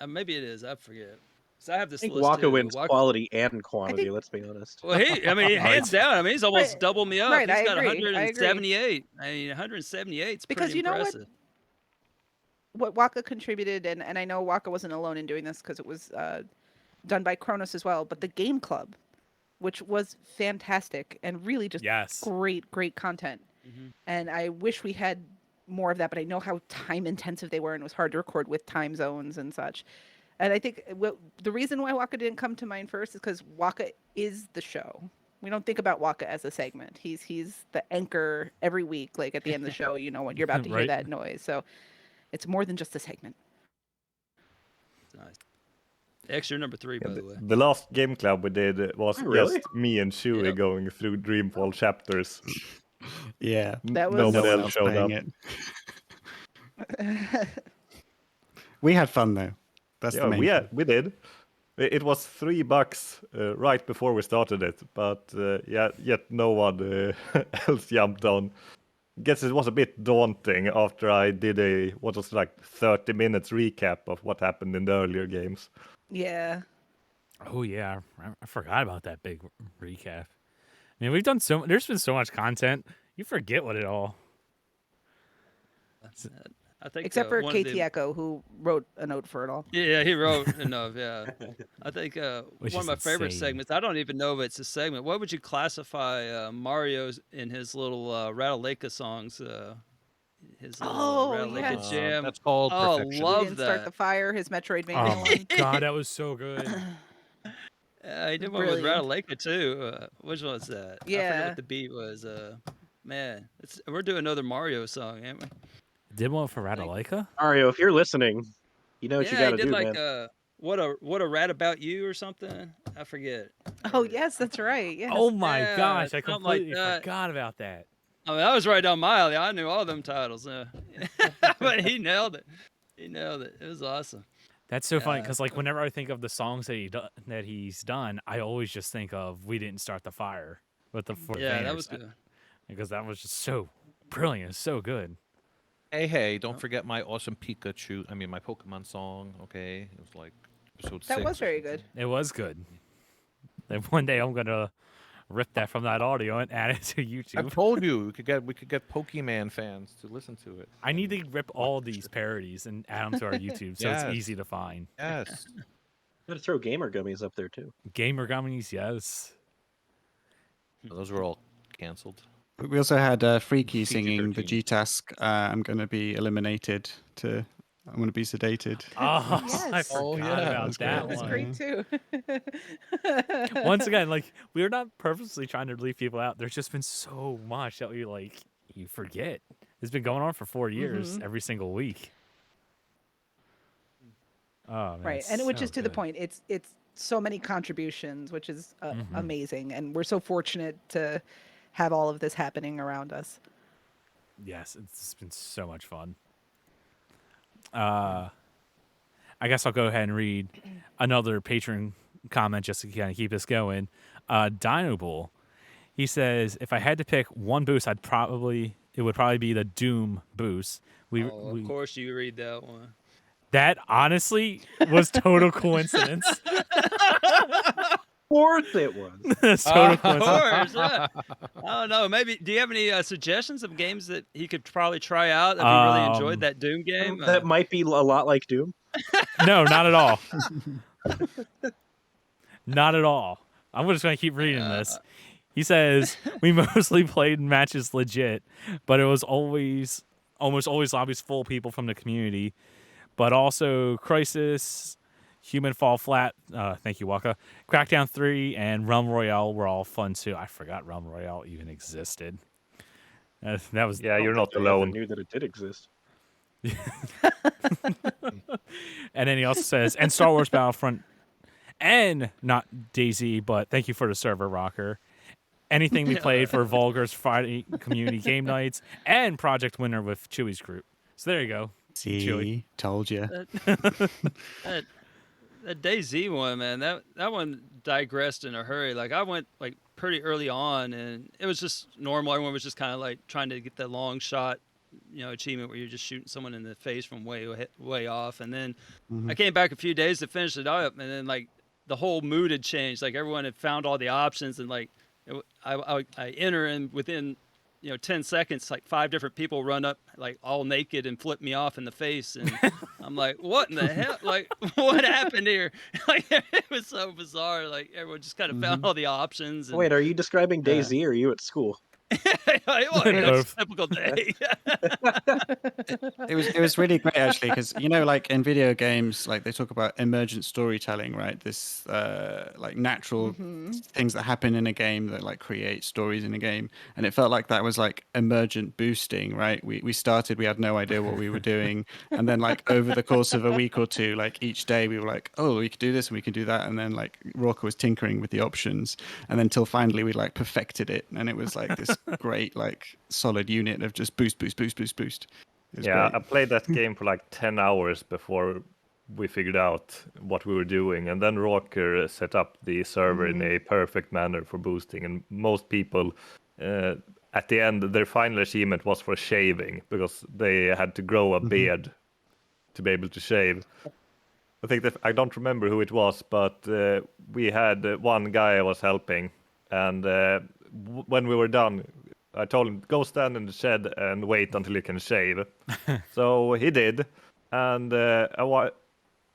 maybe it is. I forget. So I have I this think list Waka too. wins quality and quantity. think- Let's be honest. Well, hands down. I mean, he's almost Right. doubled me up. Right, He's I got agree. I agree. 178. I mean, 178 is Because pretty you know what? impressive. What Waka contributed, and I know Waka wasn't alone in doing this because it was done by Kronos as well, but the Game Club, which was fantastic and really just Yes. great content. Mhm. And I wish we had more of that, but I know how time intensive they were, and it was hard to record with time zones and such. And I think the reason why Waka didn't come to mind first is because Waka is the show. We don't think about Waka as a segment. He's the anchor every week, like at the end of the show, when you're about to hear Right. that noise. So it's more than just a segment. Nice. Extra number 3, by the way. The last game club we did was Oh, really? just me and Chewy Yep. going through Dreamfall chapters. Yeah. That was Nobody No one else else showed up. playing it. We had fun though. That's the Yeah, main thing. we did. It was $3 right before we started it, but yet no one else jumped on. Guess it was a bit daunting after I did what was like 30 minutes recap of what happened in the earlier games. Yeah. Oh yeah, I forgot about that big recap. I mean, there's been so much content. You forget what it all. I think Except for one of KT the- Echo, who wrote a note for it all. Yeah, he wrote enough. Yeah, I think Which one of is my favorite insane. segments. I don't even know if it's a segment. What would you classify Mario's in his little Ratalaika songs? His little Oh, Ratalaika yes. jam. That's called Oh, perfection. love He didn't start that. the fire, his Oh Metroidvania my one. god, that was so good. He did one with Brilliant. Ratalaika too. Which one was that? I Yeah. forget what the beat was. Man, we're doing another Mario song, ain't we? Did one for Ratalaika? Mario, if you're listening, you know what you Yeah, gotta he did do, like man. what a rat about you or something. I forget. Oh, yes, that's right. Yes. Oh my Yeah, gosh, I something like completely that. forgot about that. I mean, that was right down my alley. I knew all them titles. But he nailed it. It was awesome. That's so funny Yeah. because like whenever I think of the songs that he's done, I always just think of "We Didn't Start the Fire" with the four Yeah, that banners, was good. because that was just so brilliant, so good. Hey, don't forget my awesome Pikachu. I mean, my Pokemon song. Okay, it was like episode That 6 was or very something. good. It was good. And one day I'm gonna rip that from that audio and add it to I've YouTube. told you we could get Pokemon fans to listen to it. I need to rip all these parodies and add them to our YouTube so Yes. it's easy to find. Yes. Gotta throw gamer gummies up there too. Gamer gummies, yes. Those were all canceled. We also had Freaky singing the PG-13. G-Task. I'm going to be eliminated to. I'm going to be sedated. Oh, I Yes. forgot Oh, yeah, about that's that great. That's one. great too. Once again, like we're not purposely trying to leave people out. There's just been so much that you forget. It's been going on for 4 years, every single week. Oh, man, Right, it's and which so is to the good. point. It's so many contributions, which is Mhm. amazing, and we're so fortunate to have all of this happening around us. Yes, it's been so much fun. I guess I'll go ahead and read another patron comment just to kind of keep this going. Dino Bull, he says, if I had to pick one boost, it would probably be the Doom boost. Of course you read that one. That honestly was total coincidence. Of course it was. It's total Of coincidence. course, yeah. I don't know. Maybe. Do you have any suggestions of games that he could probably try out if he really enjoyed that Doom game? That might be a lot like Doom. No, not at all. Not at all. I'm just going to keep reading this. He says, we mostly played matches legit, but it was almost always lobbies full of people from the community. But also Crisis, Human Fall Flat, thank you, Waka, Crackdown 3, and Realm Royale were all fun too. I forgot Realm Royale even existed. That was Yeah, you're I don't not think I ever alone. knew that it did exist. And then he also says, and Star Wars Battlefront, and not DayZ, but thank you for the server, Rocker. Anything we played for Vulgar's Friday community game nights, and Project Winter with Chewy's group. So there you go. See, Chewy. told you. That DayZ one, man, that one digressed in a hurry. Like I went like pretty early on, and it was just normal. Everyone was just kind of like trying to get that long shot, achievement where you're just shooting someone in the face from way off. And then I came back a few days to finish it up, and then like the whole mood had changed. Like everyone had found all the options, and like I enter, and within 10 seconds, like 5 different people run up, like all naked, and flip me off in the face, and I'm like, what in the hell? Like, what happened here? Like, it was so bizarre. Like, everyone just kind of found all the options. And, Wait, are you describing DayZ or are you at school? it was Both. a typical day. It was really great actually because like in video games, like they talk about emergent storytelling, right? This like natural things that happen in a game that like create stories in a game, and it felt like that was like emergent boosting, right? We started, we had no idea what we were doing, and then like over the course of a week or two, like each day we were like, oh, we could do this and we can do that, and then like Rorka was tinkering with the options, and then till finally we like perfected it, and it was like this great like solid unit of just boost. It was Yeah, great. I played that game for like 10 hours before we figured out what we were doing, and then Rocker set up the server in a perfect manner for boosting, and most people at the end, their final achievement was for shaving because they had to grow a beard to be able to shave. I think that I don't remember who it was, but we had one guy I was helping, and when we were done, I told him, go stand in the shed and wait until you can shave. So he did, and a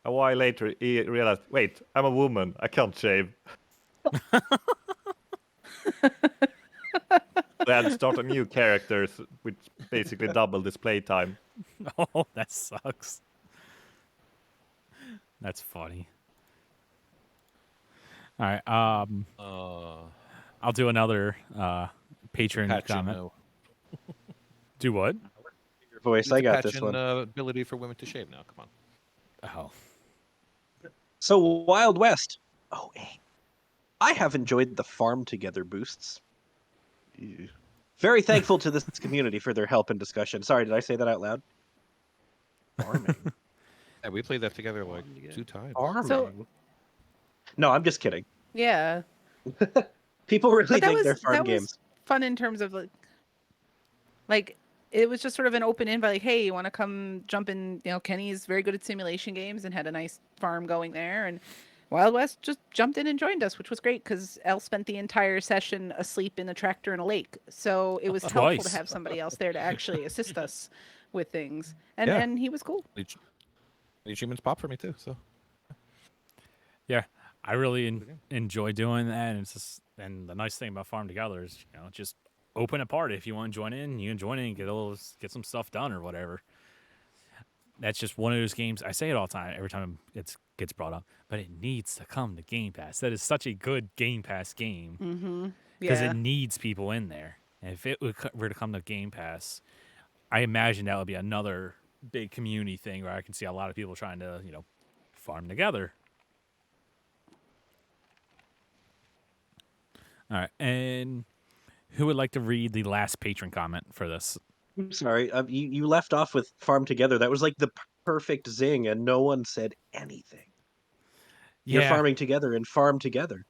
while later he realized, wait, I'm a woman, I can't shave. We had to start a new character, which basically doubled his playtime. Oh, that sucks. That's funny. All right. I'll do another patron comment. Do what? Your voice, I got this one. Ability for women to shave now. Come on. Oh. So Wild West. Oh, hey. I have enjoyed the farm together boosts. Ew. Very thankful to this community for their help and discussion. Sorry, did I say that out loud? Farming. Yeah, we played that together like 2 times. Farming. So- No, I'm just kidding. Yeah. People really But think they're farm that games. was fun in terms of like it was just sort of an open invite, like, hey, you want to come jump in? You know, Kenny's very good at simulation games and had a nice farm going there, and Wild West just jumped in and joined us, which was great because Elle spent the entire session asleep in a tractor in a lake. So it was helpful Twice. to have somebody else there to actually assist us with things, and Yeah. and he was cool. The achievements pop for me too. So Yeah, I really enjoy doing that, and and the nice thing about Farm Together is, just open a party if you want to join in. You can join in and get some stuff done or whatever. That's just one of those games. I say it all the time, every time it gets brought up, but it needs to come to Game Pass. That is such a good Game Pass game Mm-hmm. because Yeah. it needs people in there. And if it were to come to Game Pass, I imagine that would be another big community thing where I can see a lot of people trying to, farm together. All right, and who would like to read the last patron comment for this? I'm sorry. You left off with Farm Together. That was like the perfect zing, and no one said anything. You're Yeah, farming together and farm together.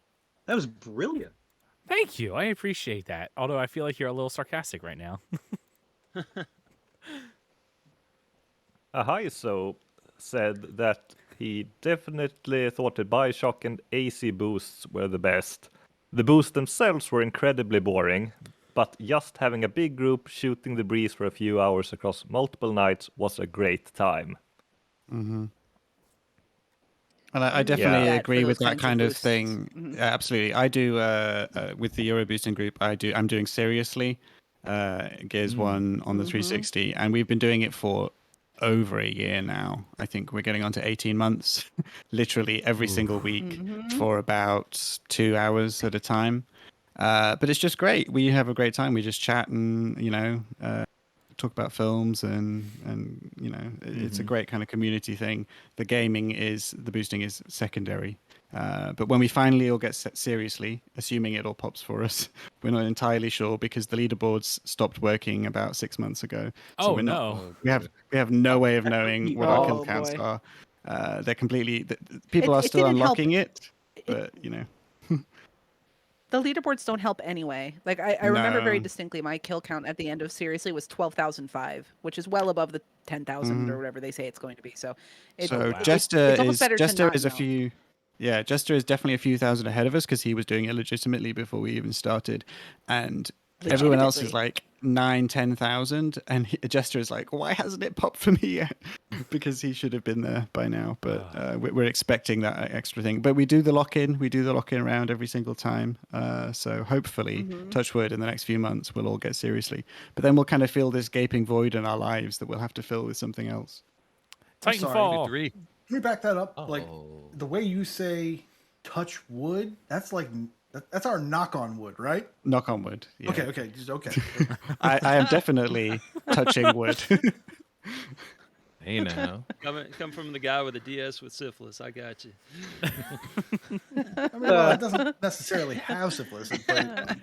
That was brilliant. thank you. I appreciate that. Although I feel like you're a little sarcastic right now. Ahaiso said that he definitely thought the Bioshock and AC boosts were the best. The boosts themselves were incredibly boring, but just having a big group shooting the breeze for a few hours across multiple nights was a great time. And I definitely Yeah. agree For with those that kinds of kind of boosts. thing. Mhm. Absolutely, I do. With the Euro boosting group, I'm doing seriously Gears 1 on the Mhm. 360, and we've been doing it for over a year now. I think we're getting on to 18 months, literally every single week Mhm. for about 2 hours at a time. But it's just great. We have a great time. We just chat and talk about films and it's a great kind of community thing. The boosting is secondary. But when we finally all get set seriously, assuming it all pops for us, we're not entirely sure because the leaderboards stopped working about 6 months ago. So Oh we're not, no! we have no way of knowing what our kill Oh, counts boy. are. They're completely people are It still didn't help. unlocking it, It- but The leaderboards don't help anyway. Like I remember very No. distinctly my kill count at the end of Seriously was 12,005, which is well above the 10,000 or whatever they say it's going to be. So, So wow. Jester it's almost better to Jester not is a know. few. Yeah, Jester is definitely a few thousand ahead of us because he was doing it legitimately before we even started, and everyone else is Legitimately. like 9,000-10,000, and Jester is like, why hasn't it popped for me yet? Because he should have been there by now. But we're expecting that extra thing. But we do the lock-in. We do the lock-in round every single time. So hopefully, touch wood, in the next few months, we'll all get seriously. But then we'll kind of feel this gaping void in our lives that we'll have to fill with something else. I'm sorry, Titanfall. 3. Can we back that up? Like Oh. the way you say touch wood, that's like that's our knock on wood, right? Knock on wood. Yeah. Okay, just okay. I am definitely touching wood. Hey now. Come from the guy with a DS with syphilis. I got you. I mean, well, it doesn't necessarily have syphilis, but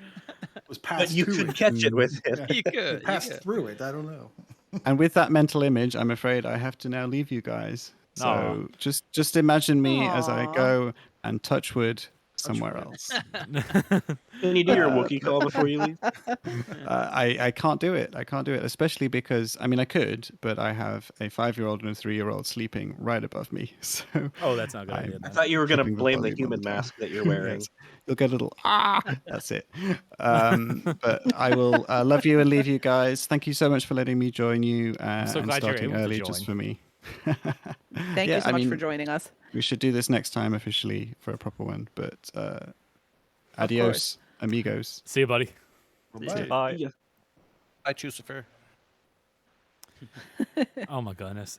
it was passed But you to could it. catch it with it. Yeah. You could. It You passed could. through it. I don't know. And with that mental image, I'm afraid I have to now leave you guys. So just imagine me as I Aw. go and touch wood somewhere wood. else. Can you do your Wookiee call before you leave? I can't do it. I can't do it, especially because I mean I could, but I have a 5-year-old and a 3-year-old sleeping right above me. So Oh, that's not a good I'm idea. I then. thought you were going to keeping blame the volume on human top. mask that you're wearing. Yes. You'll get a little that's it. But I will love you and leave you guys. Thank you so much for letting me join you I'm so and glad you're starting able to early just join. for me. Thank Yeah, you so I much for mean, joining us. we should do this next time officially for a proper one. But adios, amigos. See you, buddy. Bye. Bye. Yeah. I choose a fair. Oh my goodness.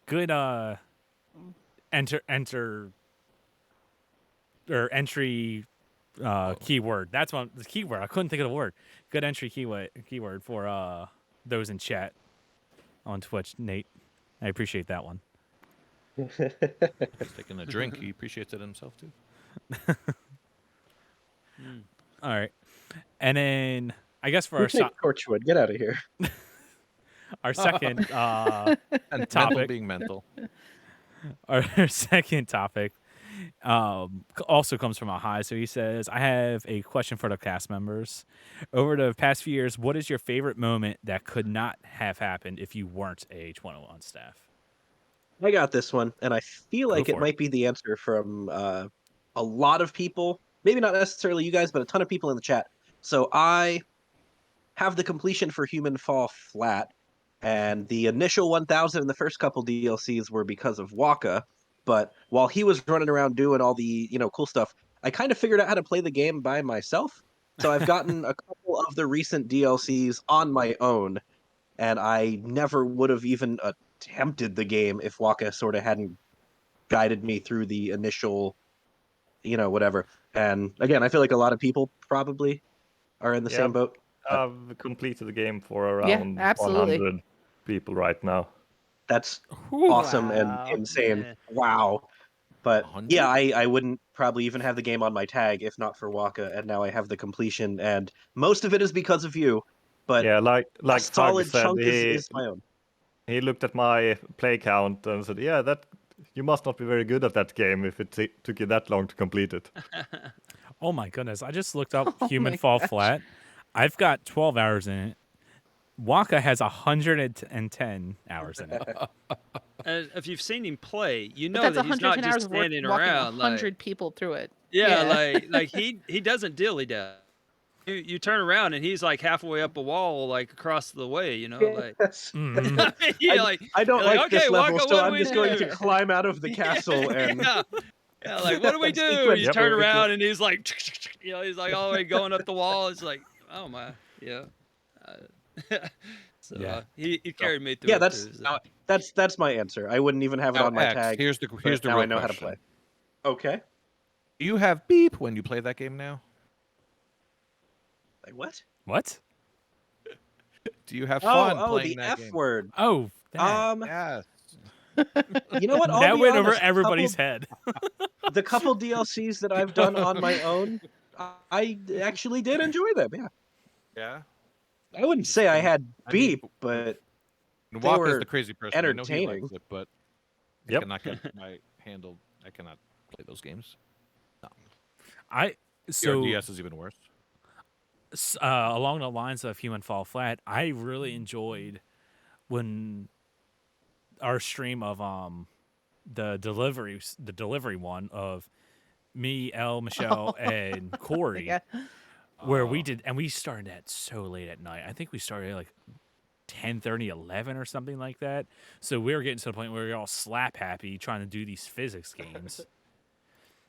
Good enter or entry keyword. That's one the keyword. I couldn't think of the word. Good entry keyword for those in chat on Twitch, Nate. I appreciate that one. He's taking a drink. He appreciates it himself too. All right. And then I guess for our Torchwood, get out of here. our second And mental Topic. being mental. our second topic Also comes from a high. So he says, I have a question for the cast members. Over the past few years, what is your favorite moment that could not have happened if you weren't AH101 on staff? I got this one, and I feel Go like it for it. might be the answer from a lot of people. Maybe not necessarily you guys, but a ton of people in the chat. So I have the completion for Human Fall Flat, and the initial 1,000 and the first couple DLCs were because of Waka. But while he was running around doing all the cool stuff, I kind of figured out how to play the game by myself. So I've gotten a couple of the recent DLCs on my own, and I never would have even attempted the game if Waka sort of hadn't guided me through the initial, whatever. And again, I feel like a lot of people probably are in the Yeah, same boat. I've completed the game for Yeah, around absolutely. 100 people right now. That's Whew. awesome and Wow. insane. Yeah. Wow. But 100? yeah, I wouldn't probably even have the game on my tag if not for Waka, and now I have the completion, and most of it is because of you. But Yeah, like a Thug solid said, chunk is my own. he looked at my play count and said, "Yeah, that you must not be very good at that game if it took you that long to complete it." Oh my goodness. I just looked up Oh Human my Fall gosh. Flat. I've got 12 hours in it. Waka has 110 hours in it. And if you've seen him play, you But know that's that he's not 110 hours just of work standing walking around. 100 people through it. Yeah, Yeah. like he doesn't dilly dally. You turn around and he's like halfway up a wall, like across the way. Like Yes. Mhm. yeah, like I don't you're like this okay, level, Waka, so what do I'm we just going to do? climb out of the castle and yeah, yeah, like what do we do? Sequence You turn break it. around and he's like, he's like all the way going up the wall. It's like, oh my, yeah. So Yeah. he carried me through Yeah, it that's too. So. that's my answer. I wouldn't even have it Now, on my X, tag. here's the But now real I know how to question. play. Okay. Do you have beep when you play that game now? Like what? What? Do you have fun Oh, playing the that F game? word. Oh, that, Yes. You know what? I'll that be went over honest, everybody's head. the couple DLCs that I've done on my own, I actually did enjoy them. Yeah, Yeah. I wouldn't say I had I mean, beep, but And they Waka's were the crazy person. I know he entertaining. likes it, but Yep. I cannot get my handle. I cannot play those games. So DS is even worse. along the lines of Human Fall Flat, I really enjoyed when our stream of the delivery one of me, Elle, Michelle, and Corey, Yeah. where we started at so late at night. I think we started at like 10:30, 11 or something like that. So we were getting to the point where we were all slap happy trying to do these physics games.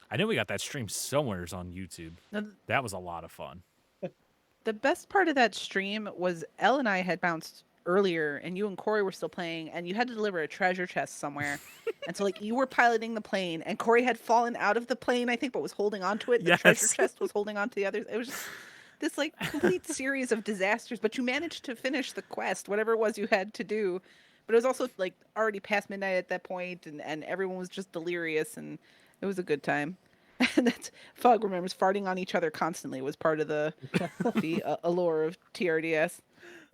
I know we got that stream somewheres on YouTube. Now, That was a lot of fun. the best part of that stream was Elle and I had bounced earlier, and you and Corey were still playing, and you had to deliver a treasure chest somewhere. And so, like, you were piloting the plane, and Corey had fallen out of the plane, I think, but was holding on to it. The treasure Yes. chest was holding on to the others. It was just this, like, complete series of disasters, but you managed to finish the quest, whatever it was you had to do. But it was also, like, already past midnight at that point, and everyone was just delirious, and it was a good time. And that's Fug remembers farting on each other constantly was part of the allure of TRDS.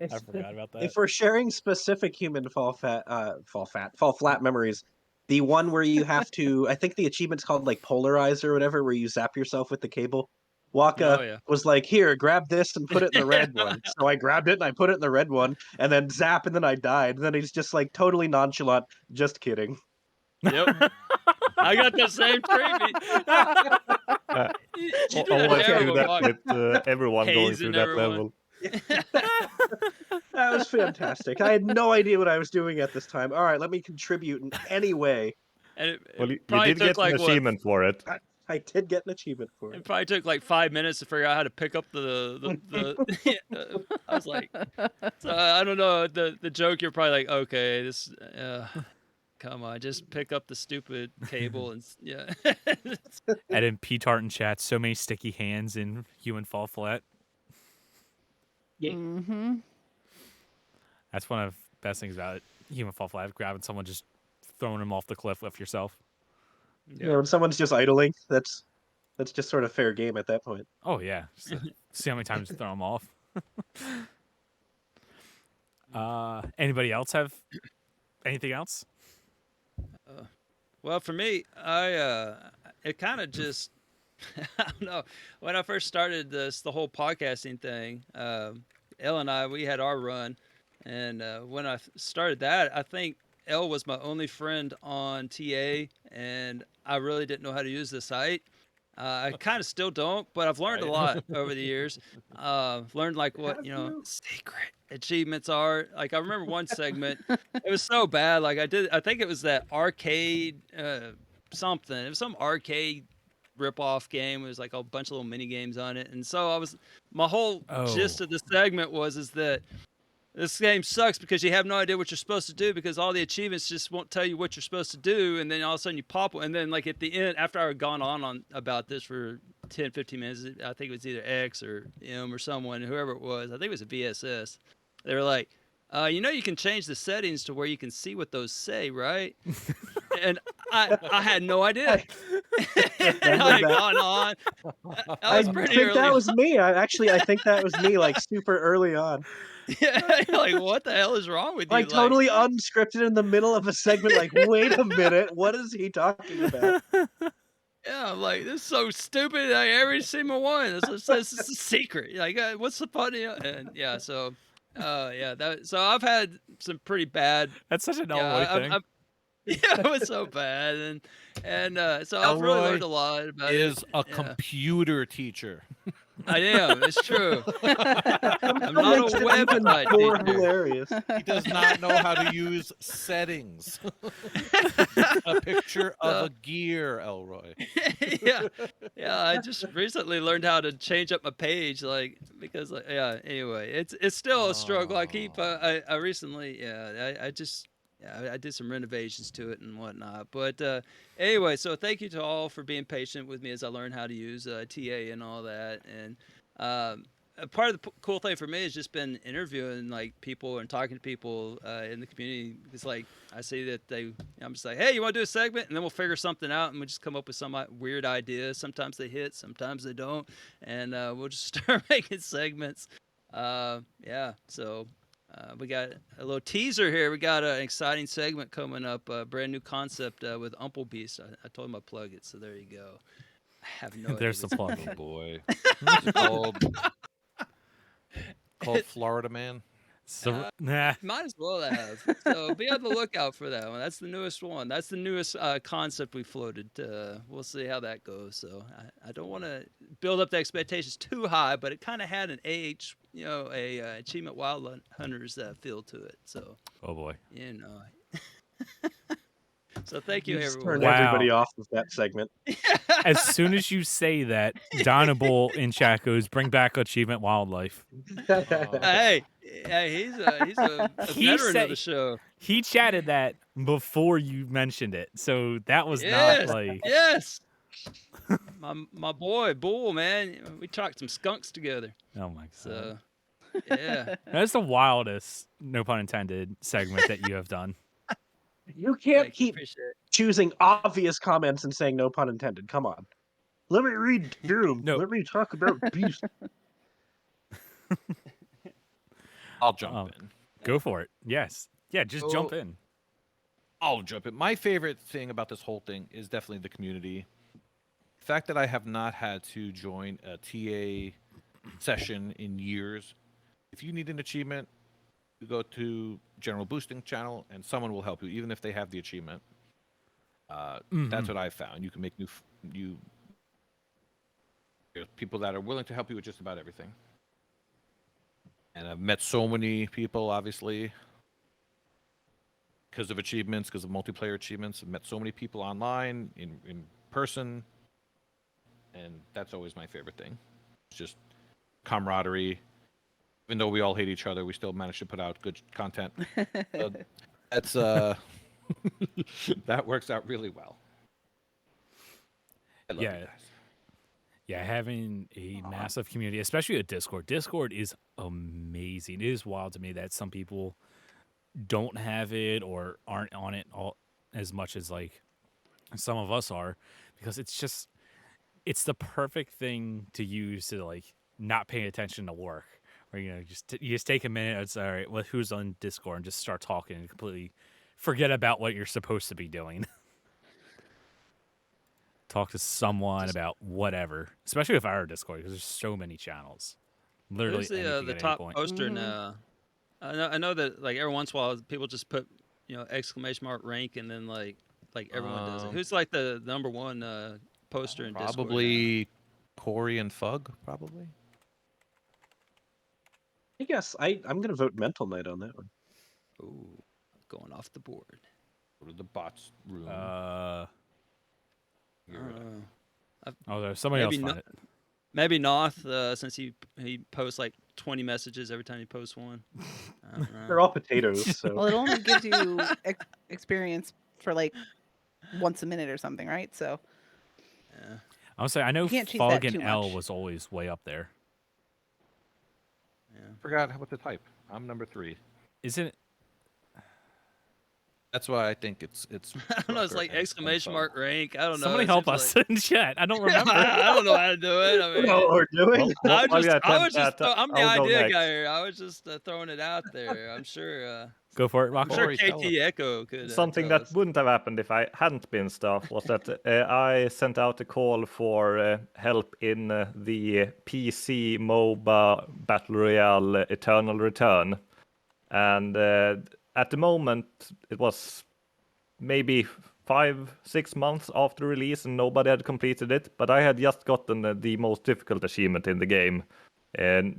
I forgot about that. If we're sharing specific Human Fall Flat memories, the one where you have to, I think the achievement's called like polarize or whatever, where you zap yourself with the cable. Waka Oh, yeah. was like, "Here, grab this and put it in the red one." So I grabbed it and I put it in the red one, and then zap, and then I died. And then he's just like totally nonchalant, just kidding. Yep. I got the same freebie. You do that Always to do everyone, Waka. that with everyone going through Hazing that everyone. level. That was fantastic. I had no idea what I was doing at this time. All right, let me contribute in any way. And it Well, you probably did took get like an what? achievement for it. I did get an achievement for It it. probably took like 5 minutes to figure out how to pick up the I was like, so I don't know the joke. You're probably like, okay, this, come on, just pick up the stupid cable and yeah. And in P Tartan chat, so many sticky hands in Human Fall Flat. Yeah. Mm-hmm. That's one of the best things about it. Human Fall Flat, grabbing someone, just throwing them off the cliff with yourself. You know, when someone's just idling, that's just sort of fair game at that point. Oh yeah, just to see how many times you throw them off. Anybody else have anything else? Well, for me, I it kind of just I don't know. When I first started the whole podcasting thing, Elle and I, we had our run, and when I started that, I think Elle was my only friend on TA, and I really didn't know how to use the site. I kind of still don't, but I've learned a lot over the years. Learned like what secret achievements are. Like I remember one segment, it was so bad. Like I think it was that arcade something. It was some arcade rip-off game. It was like a bunch of little mini games on it, and so my whole gist of the segment is that this game sucks because you have no idea what you're supposed to do because all the achievements just won't tell you what you're supposed to do, and then all of a sudden you pop one, and then like at the end, after I had gone on about this for 10, 15 minutes, I think it was either X or M or someone, whoever it was, I think it was a VSS. They were like, you can change the settings to where you can see what those say, right? And I had no idea. And I had gone on. I think that was me. I think that was me, like super early on. Yeah, like what the hell is wrong with you? Like totally unscripted in the middle of a segment. Like, wait a minute, what is he talking about? Yeah, I'm like, this is so stupid. Like every single one. This is a secret. Like, what's the funny? And yeah, so, so I've had some pretty bad. That's such an Elroy thing. Yeah, it was so bad, and so I've really learned a lot about it. Is a computer teacher. I am. It's true. I'm not a website teacher. Hilarious. He does not know how to use settings. A picture of a gear, Elroy. Yeah. I just recently leared how to change up my page, because Anyway, it's still a struggle. I keep. I recently. I did some renovations to it and whatnot. But anyway, so thank you to all for being patient with me as I learned how to use TA and all that. And part of the cool thing for me has just been interviewing like people and talking to people in the community. It's like I see that I'm just like, hey, you want to do a segment? And then we'll figure something out and we'll just come up with some weird idea. Sometimes they hit, sometimes they don't. And we'll just start making segments. So... we got a little teaser here. We got an exciting segment coming up, a brand new concept with Umple Beast. I told him I'd plug it, so there you go. I have no There's the idea. plug. Oh boy. Called Florida Man. So, nah. Might as well have. So be on the lookout for that one. That's the newest one. That's the newest concept we floated. We'll see how that goes. So I don't want to build up the expectations too high, but it kind of had an Achievement Wild Hunters feel to it. So. Oh boy. So thank you, everyone. Turn everybody off of that segment. As soon as you say that, Donable in chat goes, "Bring back Achievement Wildlife." Hey, he's a veteran of the show. He chatted that before you mentioned it, so that was not like my boy Bull, man. We talked some skunks together. Oh my god. So yeah, that's the wildest, no pun intended, segment that you have done. You can't keep choosing obvious comments and saying no pun intended. Come on. Let me read Doom. No. Let me talk about Beast. I'll jump in. Go for it. Yes. Yeah, just jump in. I'll jump in. My favorite thing about this whole thing is definitely the community. The fact that I have not had to join a TA session in years. If you need an achievement, you go to General Boosting channel and someone will help you, even if they have the achievement. That's what I've found. You can make there's people that are willing to help you with just about everything. And I've met so many people, obviously, because of achievements, because of multiplayer achievements. I've met so many people online, in person, and that's always my favorite thing. It's just camaraderie. Even though we all hate each other, we still manage to put out good content. That's that works out really well. I love you guys. Yeah, having a massive community, especially at Discord. Discord is amazing. It is wild to me that some people don't have it or aren't on it all as much as like some of us are, because it's the perfect thing to use to like not pay attention to work. Or you just take a minute. It's all right. Well, who's on Discord and just start talking and completely forget about what you're supposed to be doing. talk to someone about whatever, especially with our Discord, because there's so many channels. Literally Who's anything the at any top point. poster Mhm. now? I know that like every once in a while people just put exclamation mark rank and then like everyone does it. Who's like the number one poster in Discord now? Probably Corey and Fug, probably. I guess I'm gonna vote Mental Knight on that one. Ooh, going off the board. Go to the bots room. There's somebody else maybe find it. Maybe Noth, since he posts like 20 messages every time he posts one. I don't know. They're all potatoes, so Well, it only gives you experience for like once a minute or something, right? So Yeah. I would say I know You can't cheese Fog that and too L much. was always way up there. Forgot what to type. I'm number 3. Isn't it? That's why I think it's. I don't know. It's Rucker like and exclamation Fug. mark rank. I don't know. Somebody it help seems us like- in chat. I don't remember. I don't know how to do it. I you mean, know what we're doing. Well, while you I attempt was just, that, I'm the I'll go idea next. guy here. I was just throwing it out there. I'm sure. Go for it, I'm Rock. sure Corey, tell KT Echo could. Something tell that us. wouldn't have happened if I hadn't been staff was that I sent out a call for help in the PC MOBA Battle Royale Eternal Return. And at the moment, it was maybe 5-6 months after release and nobody had completed it. But I had just gotten the most difficult achievement in the game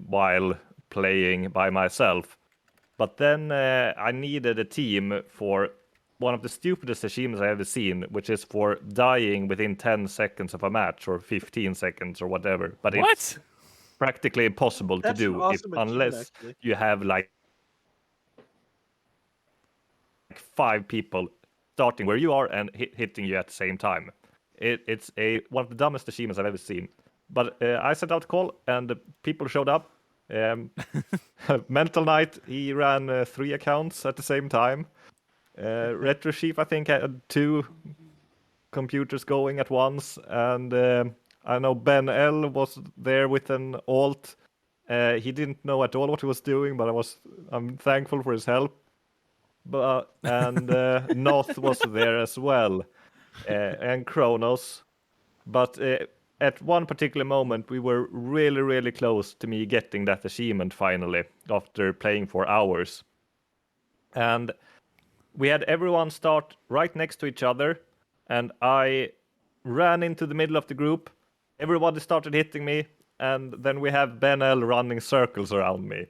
while playing by myself. But then I needed a team for one of the stupidest achievements I ever seen, which is for dying within 10 seconds of a match or 15 seconds or whatever. But What? it's practically impossible That's to an do awesome achievement, unless actually. you have like 5 people starting where you are and hitting you at the same time. It's one of the dumbest achievements I've ever seen. But I sent out a call and the people showed up. Mental Knight, he ran 3 accounts at the same time. Retro Chief, I think, had 2 computers going at once. And I know Ben L was there with an alt. He didn't know at all what he was doing, but I'm thankful for his help. And Noth was there as well, and Kronos. But at one particular moment, we were really, really close to me getting that achievement finally, after playing for hours. And we had everyone start right next to each other, and I ran into the middle of the group. Everybody started hitting me, and then we have Ben L running circles around me.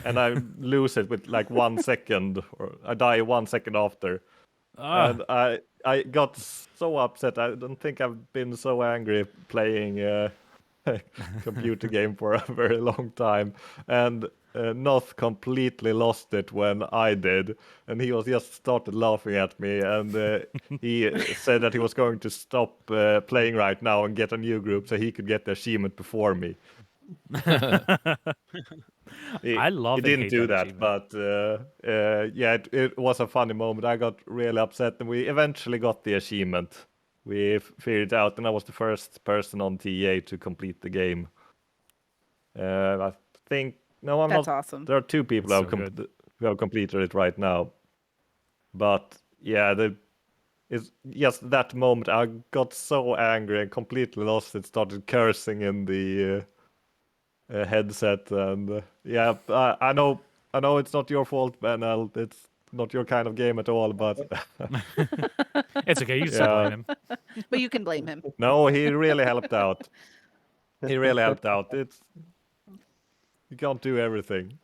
And I lose it with like 1 second, or I die 1 second after. And I got so upset. I don't think I've been so angry playing a computer game for a very long time. And Noth completely lost it when I did, and he was just started laughing at me. And he said that he was going to stop playing right now and get a new group so he could get the achievement before me. I love He and didn't hate do that that, but yeah, it was a funny moment. I got really upset, and we eventually got the achievement. We figured it out, and I was the first person on TA to complete the game. I think no, I'm that's not. awesome. There are 2 people That's who so have who have completed it right now. But yeah, it's just that moment. I got so angry and completely lost it. Started cursing in the headset, and yeah, I know it's not your fault, Benel. It's not your kind of game at all, but It's okay. You can still blame him. But you can blame him. no, he really helped out. He really helped out. You can't do everything.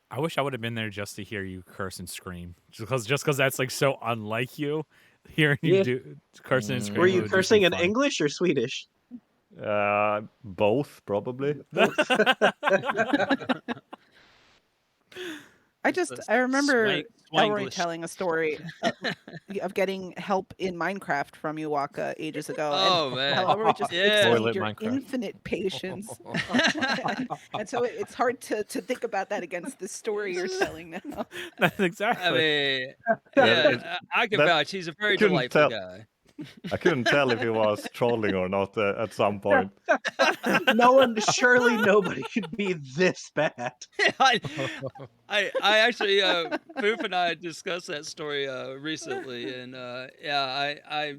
I wish I would have been there just to hear you curse and scream. Just because that's like so unlike you. Hearing you Yeah. do cursing and screaming. Were you would just be cursing in fun. English or Swedish? Both probably. I remember Elroy Swanglish. telling a story of getting help in Minecraft from you, Waka, ages ago. Oh, and man. how Elroy just Yeah. explained Toilet your Minecraft. infinite patience. and so it's hard to think about that against the story you're telling now. That's exactly. I mean, Yeah, yeah, I can that- vouch. He's a very couldn't delightful tell. guy. I couldn't tell if he was trolling or not at some point. Surely nobody could be this bad. I actually, Boop and I discussed that story recently, and yeah,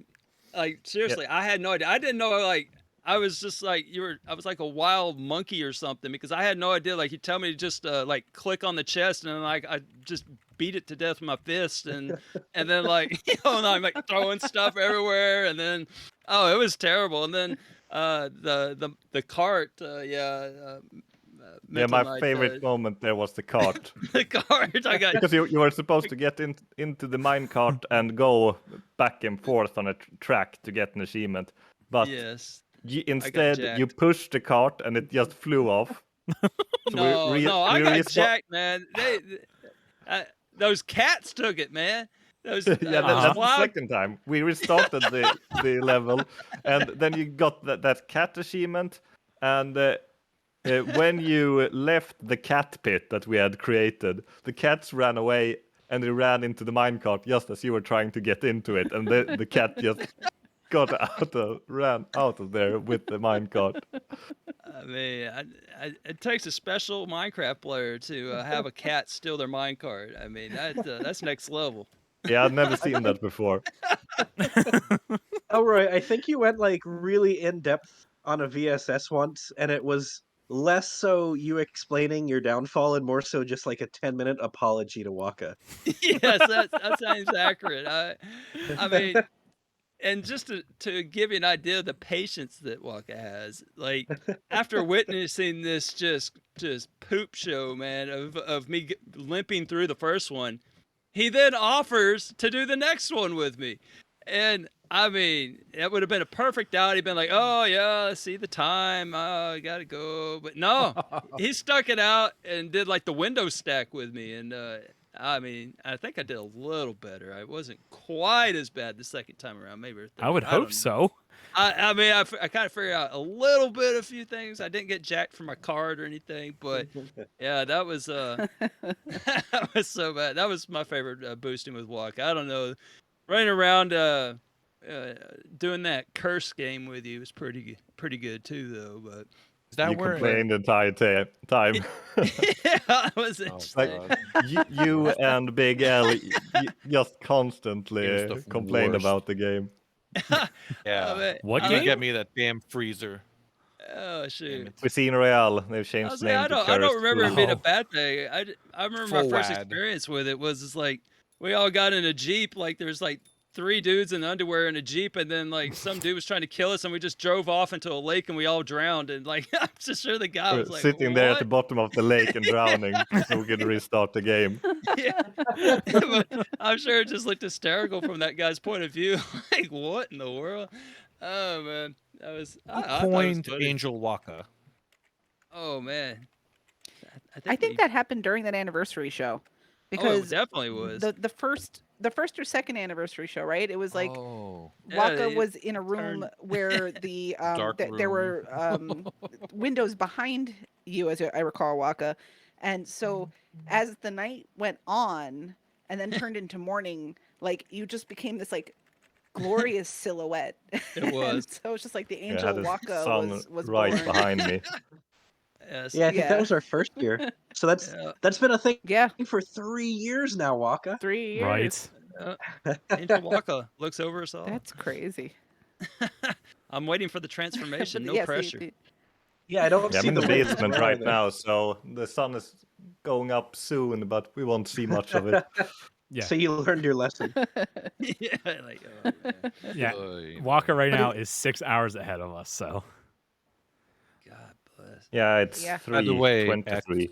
like seriously, I had no idea. I didn't know like I was just like I was like a wild monkey or something because I had no idea. Like you tell me to just like click on the chest and then like I just beat it to death with my fist and then like and I'm like throwing stuff everywhere and then it was terrible. And then the cart, Yeah, Mental my Knight, favorite moment there was the cart. the cart I got. Because you were supposed to get into the minecart and go back and forth on a track to get an achievement. But Yes. instead, you jacked. pushed the cart and it just flew off. So No, I we got restart- jacked, man. Those cats took it, man. Those Yeah, that's the wild- second time. We restarted the level, and then you got that cat achievement. And when you left the cat pit that we had created, the cats ran away and they ran into the minecart just as you were trying to get into it, and the cat just ran out of there with the minecart. I mean, it takes a special Minecraft player to have a cat steal their minecart. I mean, that's next level. Yeah, I'd never seen that before. Oh, Roy, I think you went like really in depth on a VSS once, and it was less so you explaining your downfall and more so just like a 10-minute apology to Waka. Yes, that sounds accurate. I mean, and just to give you an idea of the patience that Waka has, like after witnessing this just poop show, man, of me limping through the first one, he then offers to do the next one with me. And I mean, that would have been a perfect out. He'd been like, "Oh yeah, let's see the time. Oh, I gotta go." But no, he stuck it out and did like the window stack with me. And I mean, I think I did a little better. I wasn't quite as bad the second time around. Maybe I would don't hope know. so. I mean, I kind of figured out a little bit, a few things. I didn't get jacked for my card or anything, but yeah, that was that was so bad. That was my favorite boosting with Walk. I don't know, running around doing that curse game with you was pretty good too, though. But Is that You where complained the entire time. yeah, it was Like interesting. you and Big L just constantly It was the complain worst. about the game. Yeah. Oh, man. What I You game? get me that damn freezer. Oh shoot. Cuisine Royale, they've I changed was the like, name I to don't Cursed remember it being a Oh. bad thing. I remember my first FOAD. experience with it was just like we all got in a Jeep, like there's like 3 dudes in underwear in a Jeep, and then like some dude was trying to kill us and we just drove off into a lake and we all drowned, and like I'm just sure the guy was like sitting there at the "What?" bottom of the lake and drowning, so we could restart the game. Yeah. But I'm sure it just looked hysterical from that guy's point of view. Like, what in the world? Oh man. That was I thought it was Coined funny. Angel Waka. Oh man. I think that happened during that anniversary show, oh, it because definitely was. the first or second anniversary show, right? It was like Oh. Yeah, Waka it was in a room turned- where the Dark there were windows behind you, as I recall, Waka, and so as the night went on and then turned into morning, like you just became this like glorious silhouette. It And was. so it's just like the Yeah, I angel had the Waka sun was right born. behind me. Yes. Yeah, I think Yeah. that was our first year. So Yeah. that's been a thing Yeah, for 3 years now, Waka. 3 years. Right. Angel Waka looks over us all. That's crazy. I'm waiting for the transformation. But No yeah, see, pressure. Yeah, I don't Yeah, I'm see in the wings basement where are right they? now, so the sun is going up soon, but we won't see much of it. Yeah. So you learned your lesson. Yeah. Like, oh, man. Yeah. Oy. Walker right But now is 6 hours ahead of us, so God bless. Yeah, it's Yeah. By the way, 3:23.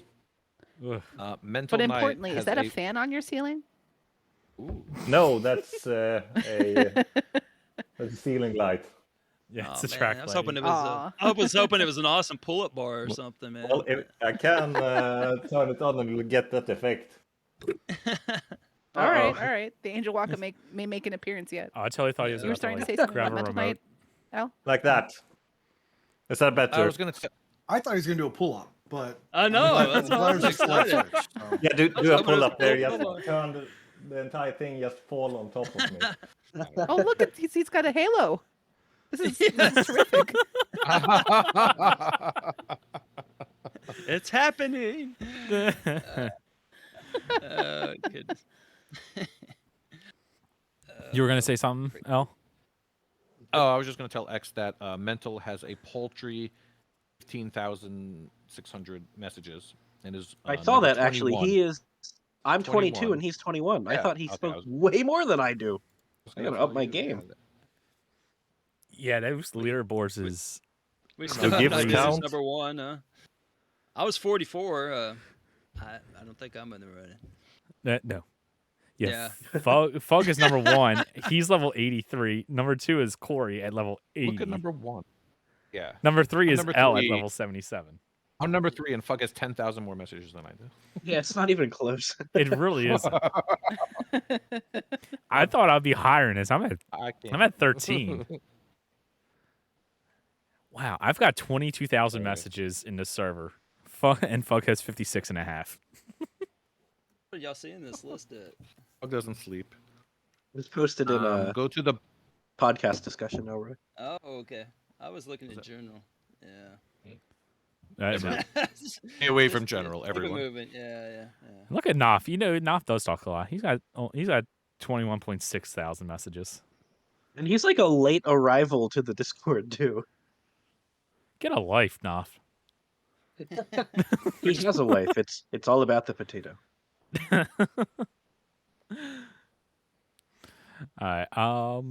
ugh. Mental But Knight importantly, is has that a fan on your ceiling? Ooh. No, that's a ceiling light. Yeah, Oh, it's a man, track. I was hoping it was. Aw. I was hoping it was an awesome pull-up bar or something, man. Well, I can turn it on and you'll get that effect. All right, Uh-oh. all right. The angel Waka may make an appearance yet. Oh, I totally thought he was You were about starting to to say like, something grab about a Mental remote. Knight, Al? Like that. Is that better? I was gonna say, I thought he was gonna do a pull up, but I know. I'm That's glad all it was I'm just left excited. switch, so. Yeah, do was a hoping it pull was up there. a Just pull-up. turn the entire thing just fall on top of me. Oh, look, he's got a halo. This is terrific. It's happening. Oh goodness. You were gonna say something, El? Oh, I was just going to tell X that Mental has a paltry 15,600 messages and is. I saw number that actually. 21. He is. I'm 22 21. and he's 21. I Yeah, thought he okay, spoke I was- way more than I do. was I gonna gotta up tell my you, game. Yeah, those leaderboards is We So still have give no us idea who's count. number one. I was 44. I don't think I'm in the running. no. Yeah. Fug is number 1. He's level 83. Number 2 is Corey at level 80. Look at number 1. Yeah. Number 3 I'm is number L at 3. level 77. I'm number 3, and Fug has 10,000 more messages than I do. Yeah, it's not even close. It really isn't. I thought I'd be higher in this. I'm I can't. at 13. Wow, I've got 22,000 Okay. messages in this server. Fug has 56 and a half. What are y'all seeing this list at? Fug doesn't sleep. It's posted in a Go to the. podcast discussion now, right? Oh, okay. I was looking at general. Yeah. No. Stay away from Just general, keep it everyone. moving. Yeah. Look at Knopf. You know, Knopf does talk a lot. He's got 21.6 thousand messages. And he's like a late arrival to the Discord too. Get a life, Knopf. He has a wife. It's all about the potato. All right.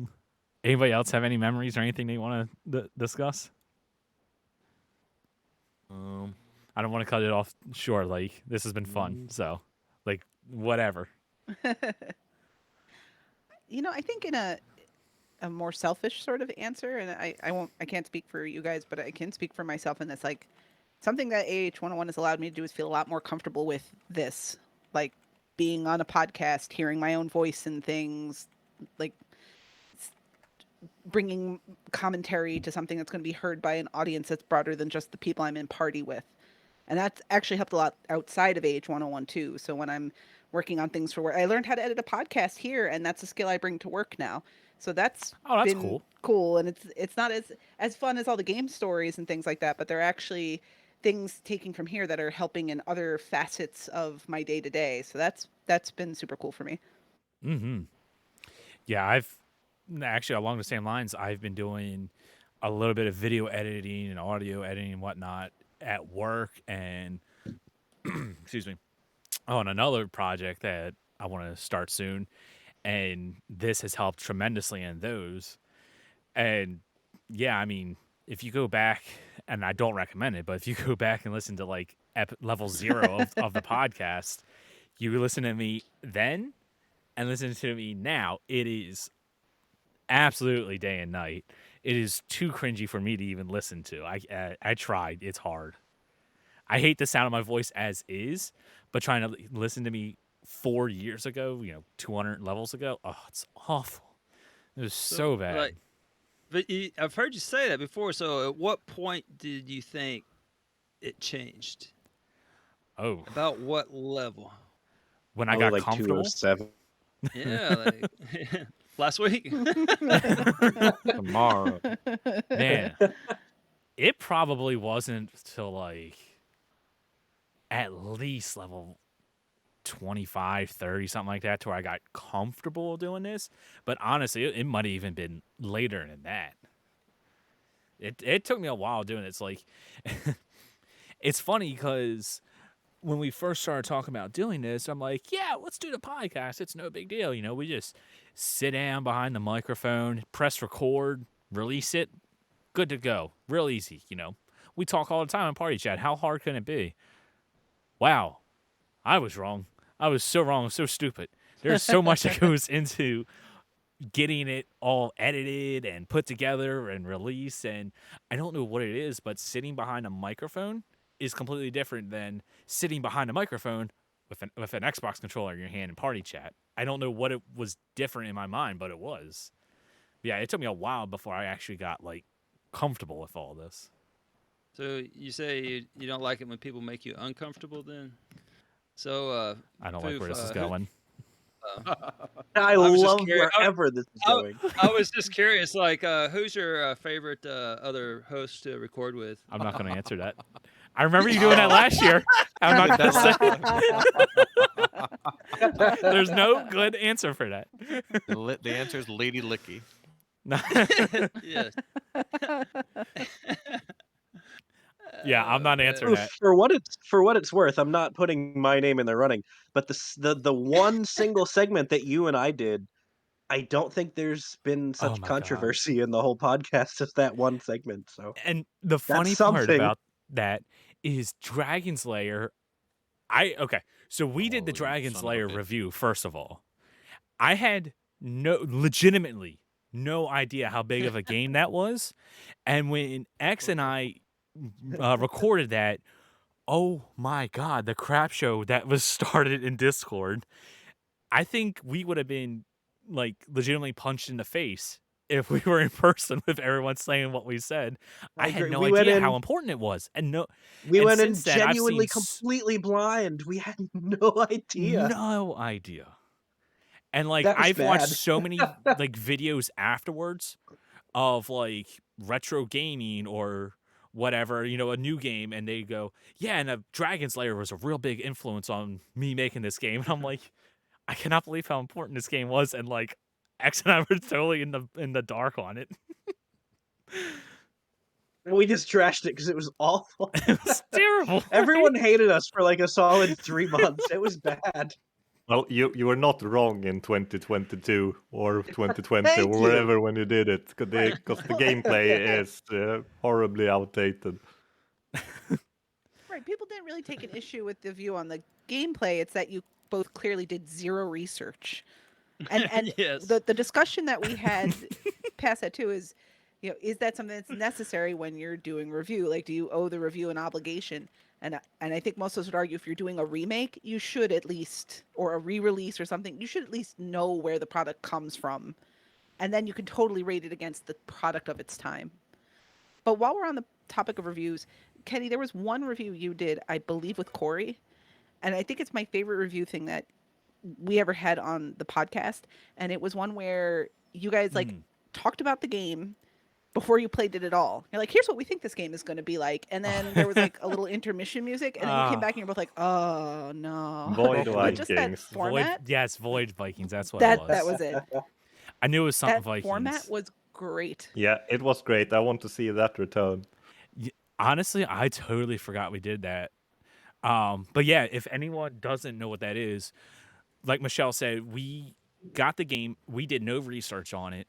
Anybody else have any memories or anything they want to discuss? I don't want to cut it off short. Like, this has been fun. So, like, whatever. I think in a more selfish sort of answer, and I can't speak for you guys, but I can speak for myself, and it's like something that AH101 has allowed me to do is feel a lot more comfortable with this, like being on a podcast, hearing my own voice and things, like bringing commentary to something that's going to be heard by an audience that's broader than just the people I'm in party with. And that's actually helped a lot outside of AH101 too. So when I'm working on things for work, I learned how to edit a podcast here, and that's a skill I bring to work now. So that's been cool. And it's not as fun as all the game stories and things like that, but they're actually things taken from here that are helping in other facets of my day to day. So that's been super cool for me. Mm-hmm. Yeah, I've actually, along the same lines, I've been doing a little bit of video editing and audio editing and whatnot at work, and excuse me, on another project that I want to start soon. And this has helped tremendously in those. And yeah, I mean, if you go back, and I don't recommend it, but if you go back and listen to like level 0 of the podcast, you listen to me then and listen to me now, it is absolutely day and night. It is too cringy for me to even listen to. I tried. It's hard. I hate the sound of my voice as is, but trying to listen to me 4 years ago, 200 levels ago, oh, it's awful. It was so bad. Like, but I've heard you say that before. So at what point did you think it changed? Oh, About what level? when I got like comfortable. 207. Yeah, like last week. Tomorrow. Man, it probably wasn't till like at least level 25, 30, something like that, to where I got comfortable doing this. But honestly, it might have even been later than that. It took me a while doing it. It's like, it's funny because when we first started talking about doing this, I'm like, yeah, let's do the podcast. It's no big deal. We just sit down behind the microphone, press record, release it, good to go. Real easy, We talk all the time in Party Chat. How hard can it be? Wow. I was wrong. I was so wrong, so stupid. There's so much that goes into getting it all edited and put together and released, and I don't know what it is, but sitting behind a microphone is completely different than sitting behind a microphone with an Xbox controller in your hand in Party Chat. I don't know what it was different in my mind, but it was. Yeah, it took me a while before I actually got like comfortable with all this. So you say you don't like it when people make you uncomfortable then? So I don't like where this is Foof, going. I was just love curious- wherever this is going. I was just curious, like, who's your favorite other host to record with? I'm not going to answer that. I remember you doing that last year. I'm not going to say. There's no good answer for that. The answer is Lady Licky. Yes. Yeah, I'm not answering Oof, that. for what it's worth, I'm not putting my name in the running. But the one single segment that you and I did, I don't think there's been Oh such my God. controversy in the whole podcast as that one segment. So And the funny part something. about that is Dragon's Lair. Okay, so we did the Oh, you Dragon's son of a Lair bitch. review. First of all, I had legitimately no idea how big of a game that was, and when X and I recorded that, oh my God, the crap show that was started in Discord. I think we would have been like legitimately punched in the face if we were in person with everyone saying what we said. I had agree. no We went idea how in- important it was, and We and went in since then, I've genuinely seen completely blind. We had no idea. no idea. And like That was I've watched bad. so many like videos afterwards of like retro gaming or whatever, a new game, and they go, yeah, and Dragon's Lair was a real big influence on me making this game. And I'm like, I cannot believe how important this game was, and like X and I were totally in the dark on it. We just trashed it because it was awful. It was terrible. Everyone hated us for like a solid 3 months. It was bad. Well, you were not wrong in 2022 or 2020 Thank or you. wherever when you did it, because the gameplay is horribly outdated. Right. People didn't really take an issue with the view on the gameplay. It's that you both clearly did zero research. And Yes. the discussion that we had past that too is, is that something that's necessary when you're doing review? Like, do you owe the review an obligation? And I think most of us would argue if you're doing a remake, you should at least, or a re-release or something, you should at least know where the product comes from. And then you can totally rate it against the product of its time. But while we're on the topic of reviews, Kenny, there was one review you did, I believe, with Corey. And I think it's my favorite review thing that we ever had on the podcast. And it was one where you guys talked about the game before you played it at all. You're like, here's what we think this game is going to be like. And then there was like a little intermission music. And then you came back and you're both like, oh, no. Void But just that Vikings. format, Void Vikings. That's what that it was. that was it. I knew it was something That Vikings. format was great. Yeah, it was great. I want to see that return. Honestly, I totally forgot we did that. But yeah, if anyone doesn't know what that is, like Michelle said, we got the game. We did no research on it.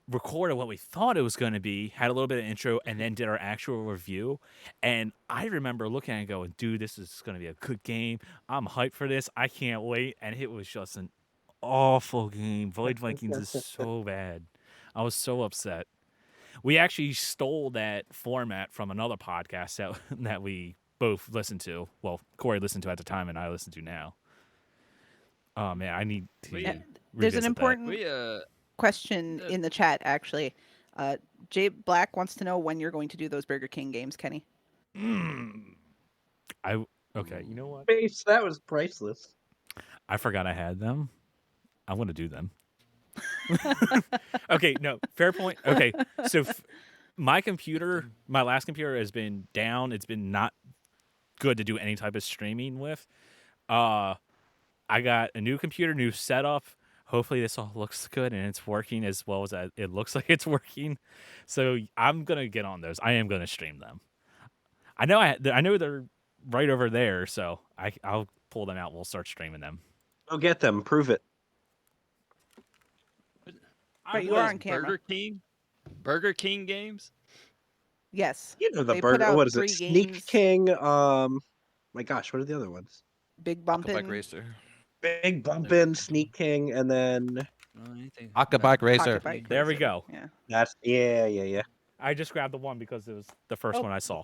Recorded what we thought it was going to be, had a little bit of intro, and then did our actual review. And I remember looking at it and going, dude, this is going to be a good game. I'm hyped for this. I can't wait. And it was just an awful game. Void Vikings is so bad. I was so upset. We actually stole that format from another podcast that we both listened to. Well, Corey listened to at the time, and I listen to now. Oh, man, I need to We- There's an revisit that. important We question in the chat, actually. Jay Black wants to know when you're going to do those Burger King games, Kenny. Okay, you know what? Face, that was priceless. I forgot I had them. I'm going to do them. Okay, no, fair point. Okay, so my last computer has been down. It's been not good to do any type of streaming with. I got a new computer, new setup. Hopefully this all looks good and it's working as well as it looks like it's working. So I'm going to get on those. I am going to stream them. I know they're right over there, so I'll pull them out. We'll start streaming them. Go get them. Prove it. Right, you was are on camera. Burger King games. Yes. You know the They put burger. out What is it? 3 Sneak games. King. My gosh, what are the other ones? Big Bike Bumpin'. Racer. Big Bumpin', Sneak King, and then Anything. Bike Racer. Pocket Bike There we Racer. go. Yeah. that's yeah. I just grabbed the one because it was the first one I saw.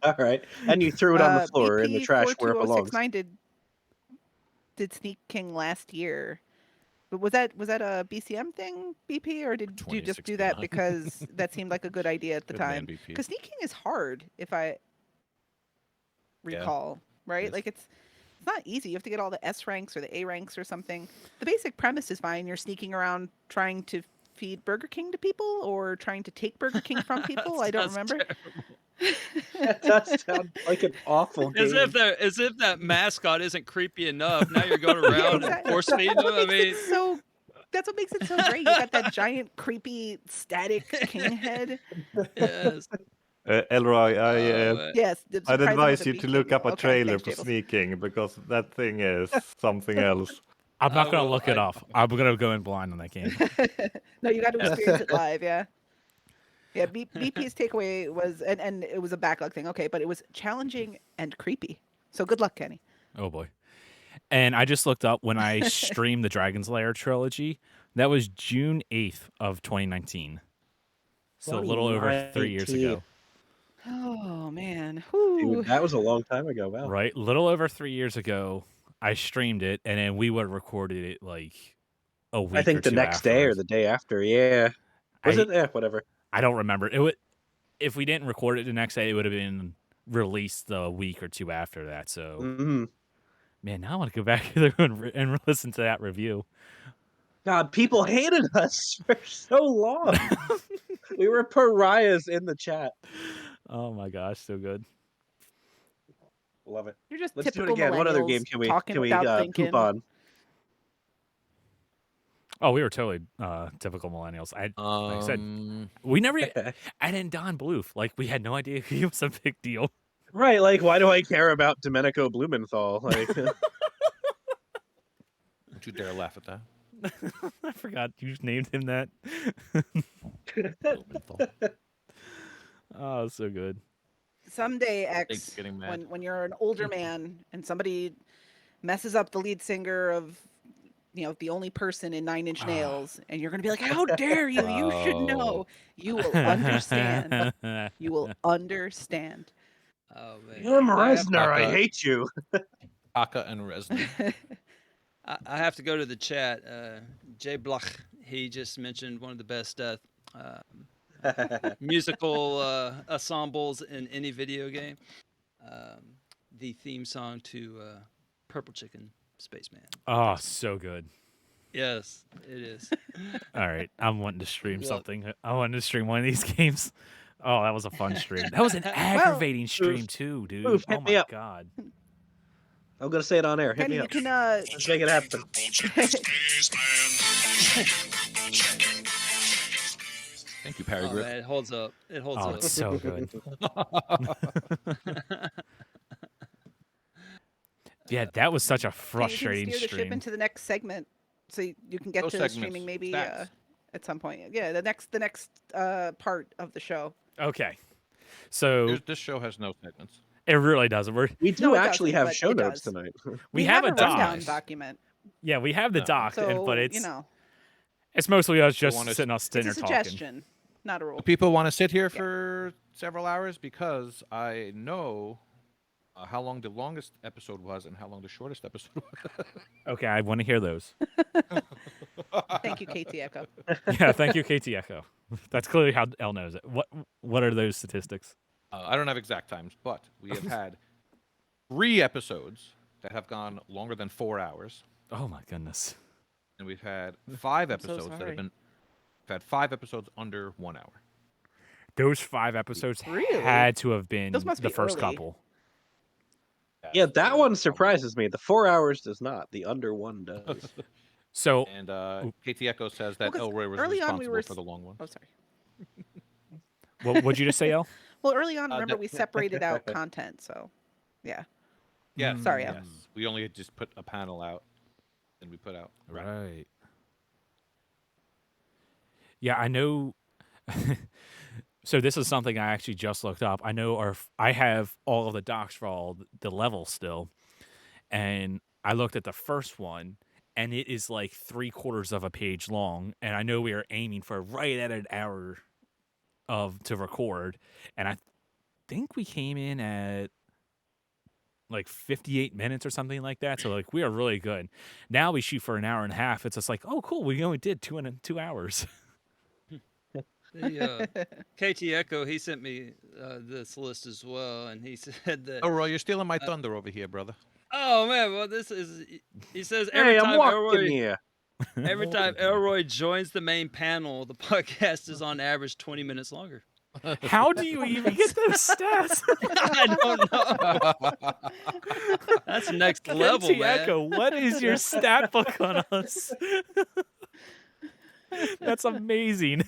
All right, and you threw it on the floor in the trash where it belongs. BP42069 did Sneak King last year. But was that a BCM thing, BP, or did you just do that 2069. because that seemed like a good idea at the Good man, time? BP. Because Sneak King is hard, if I Yeah. recall, right? Yes. Like it's not easy. You have to get all the S ranks or the A ranks or something. The basic premise is fine. You're sneaking around trying to feed Burger King to people or trying to take Burger King from people. I don't Sounds remember. That does sound like an awful game. As if that mascot isn't creepy enough. Now you're going around and Exactly. force feeding them. I What makes mean, it so That's what makes it so great. You got that giant, creepy, static king head. Yes. Elroy, Yes. I'd surprise him with advise a you to look beacon. up a Okay, trailer thanks, for Jables. sneaking because that thing is something else. I'm not gonna will- look it I- up. I'm gonna go in blind on that game. No, you got to experience it live. Yeah. Yeah. BP's takeaway was, and it was a backlog thing. Okay, but it was challenging and creepy. So good luck, Kenny. Oh boy. And I just looked up when I streamed the Dragon's Lair trilogy. That was June 8th of 2019. So a little over 3 years ago. Oh man. Dude, Whew. that was a long time ago. Wow. Right? Little over 3 years ago, I streamed it, and then we would have recorded it like a week I think or the two next day or afterwards. the day after. Yeah. Was it? Yeah, whatever. I don't remember. It would, if we didn't record it the next day, it would have been released the week or two after that. So, Hmm. man, now I want to go back there and listen to that review. God, people hated us for so long. We were pariahs in the chat. Oh my gosh, so good. Love it. You're just Let's do it typical again. What other millennials game can we talking without thinking. poop on? Oh, we were totally typical millennials. Like I said, we never. And then Don Bluth, like we had no idea he was a big deal. Right, like why do I care about Domenico Blumenthal? Like Don't you dare laugh at that. I forgot you named him that. Oh, so good. Someday, Thanks X, for getting mad. when you're an older man and somebody messes up the lead singer of, the only person in Nine Inch Nails, and you're gonna be like, "How dare you? You should know." You will understand. You will understand. Oh man. Jim I have- Reznor, I Papa. hate you. Taka and Reznor. I have to go to the chat. Jay Bloch, he just mentioned one of the best musical ensembles in any video game. The theme song to Purple Chicken Spaceman. Oh, so good. Yes, it is. All right, I'm wanting to stream Look. something. I wanted to stream one of these games. Oh, that was a fun stream. That was an aggravating stream too, dude. Oof, Oh hit me my up. god. I'm gonna say it on air. Hit Kenny, me you up. can Let's make it happen. Thank you, Parry Oh, Griff. man, it holds up. It holds Oh, up. it's so good. Yeah, that was such a Kenny, you can frustrating steer the ship stream. into the next segment, so you can get Those to segments, streaming maybe stats. at some point. Yeah, the next part of the show. Okay, so This show has no segments. it really doesn't. We do No, it actually doesn't, have but show it notes does. tonight. we have a doc. rundown document. Yeah, we have the Oh. doc, So but it's you know, it's mostly us just wanna- sitting us it's dinner a talking. suggestion, not a rule. People want to sit here for several hours because I know how long the longest episode was and how long the shortest episode was. Okay, I want to hear those. Thank you, KT Echo. Yeah, thank you, KT Echo. That's clearly how Elle knows it. What are those statistics? I don't have exact times, but we have had 3 episodes that have gone longer than 4 hours, Oh my goodness. and we've had 5 so episodes that sorry. have been. We've had 5 episodes under 1 hour. Those 5 episodes Really? had to have been Those must the be first early. couple. Yeah, that one surprises me. The 4 hours does not. The under one does. So And KT Echo says that 'cause Elroy was early on we responsible were for the long one. Oh, sorry. what'd you just say, Elle? Well, early on, remember that- we separated out content, so yeah. Yes. Sorry, yes. Al. We only had just put a panel out, and we put out. Right. Yeah, I know. So this is something I actually just looked up. I know I have all of the docs for all the levels still, and I looked at the first one, and it is like 3/4 of a page long. And I know we are aiming for right at an hour to record, and I think we came in at like 58 minutes or something like that. So like we are really good. Now we shoot for an hour and a half. It's just like, oh cool, we only did 2 hours. The KT Echo, he sent me this list as well, and he said that. Elroy, you're stealing my thunder over here, brother. Oh man, well this is. He says every Hey, I'm time walking Elroy, here. every time Elroy joins the main panel, the podcast is on average 20 minutes longer. How do you even get those stats? I don't know. That's next level, KT man. Echo, what is your stat book on us? That's amazing.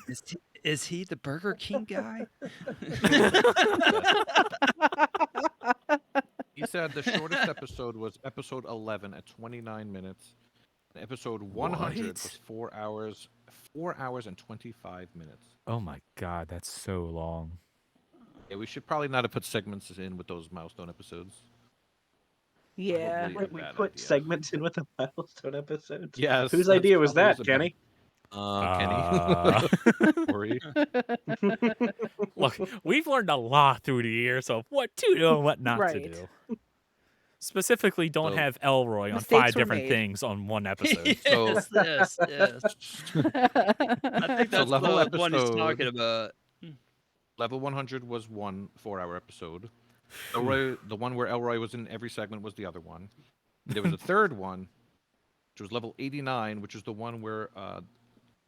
Is he the Burger King guy? He said the shortest episode was episode 11 at 29 minutes. And episode 100 What? was 4 hours and 25 minutes. Oh my god, that's so long. Yeah, we should probably not have put segments in with those milestone episodes. Yeah. Probably a We bad put idea. segments in with the milestone episodes. Yes. Whose that's idea was probably that, a Kenny? Kenny. Sorry. Look, we've learned a lot through the years of what to do and what not to Right. do. Specifically, don't So- have Elroy on Mistakes 5 were different made. things on one episode. So- yes. I think that's level the one he's episode- talking about. Level 100 was one 4-hour episode. Elroy, the one where Elroy was in every segment, was the other one. There was a third one, which was level 89, which is the one where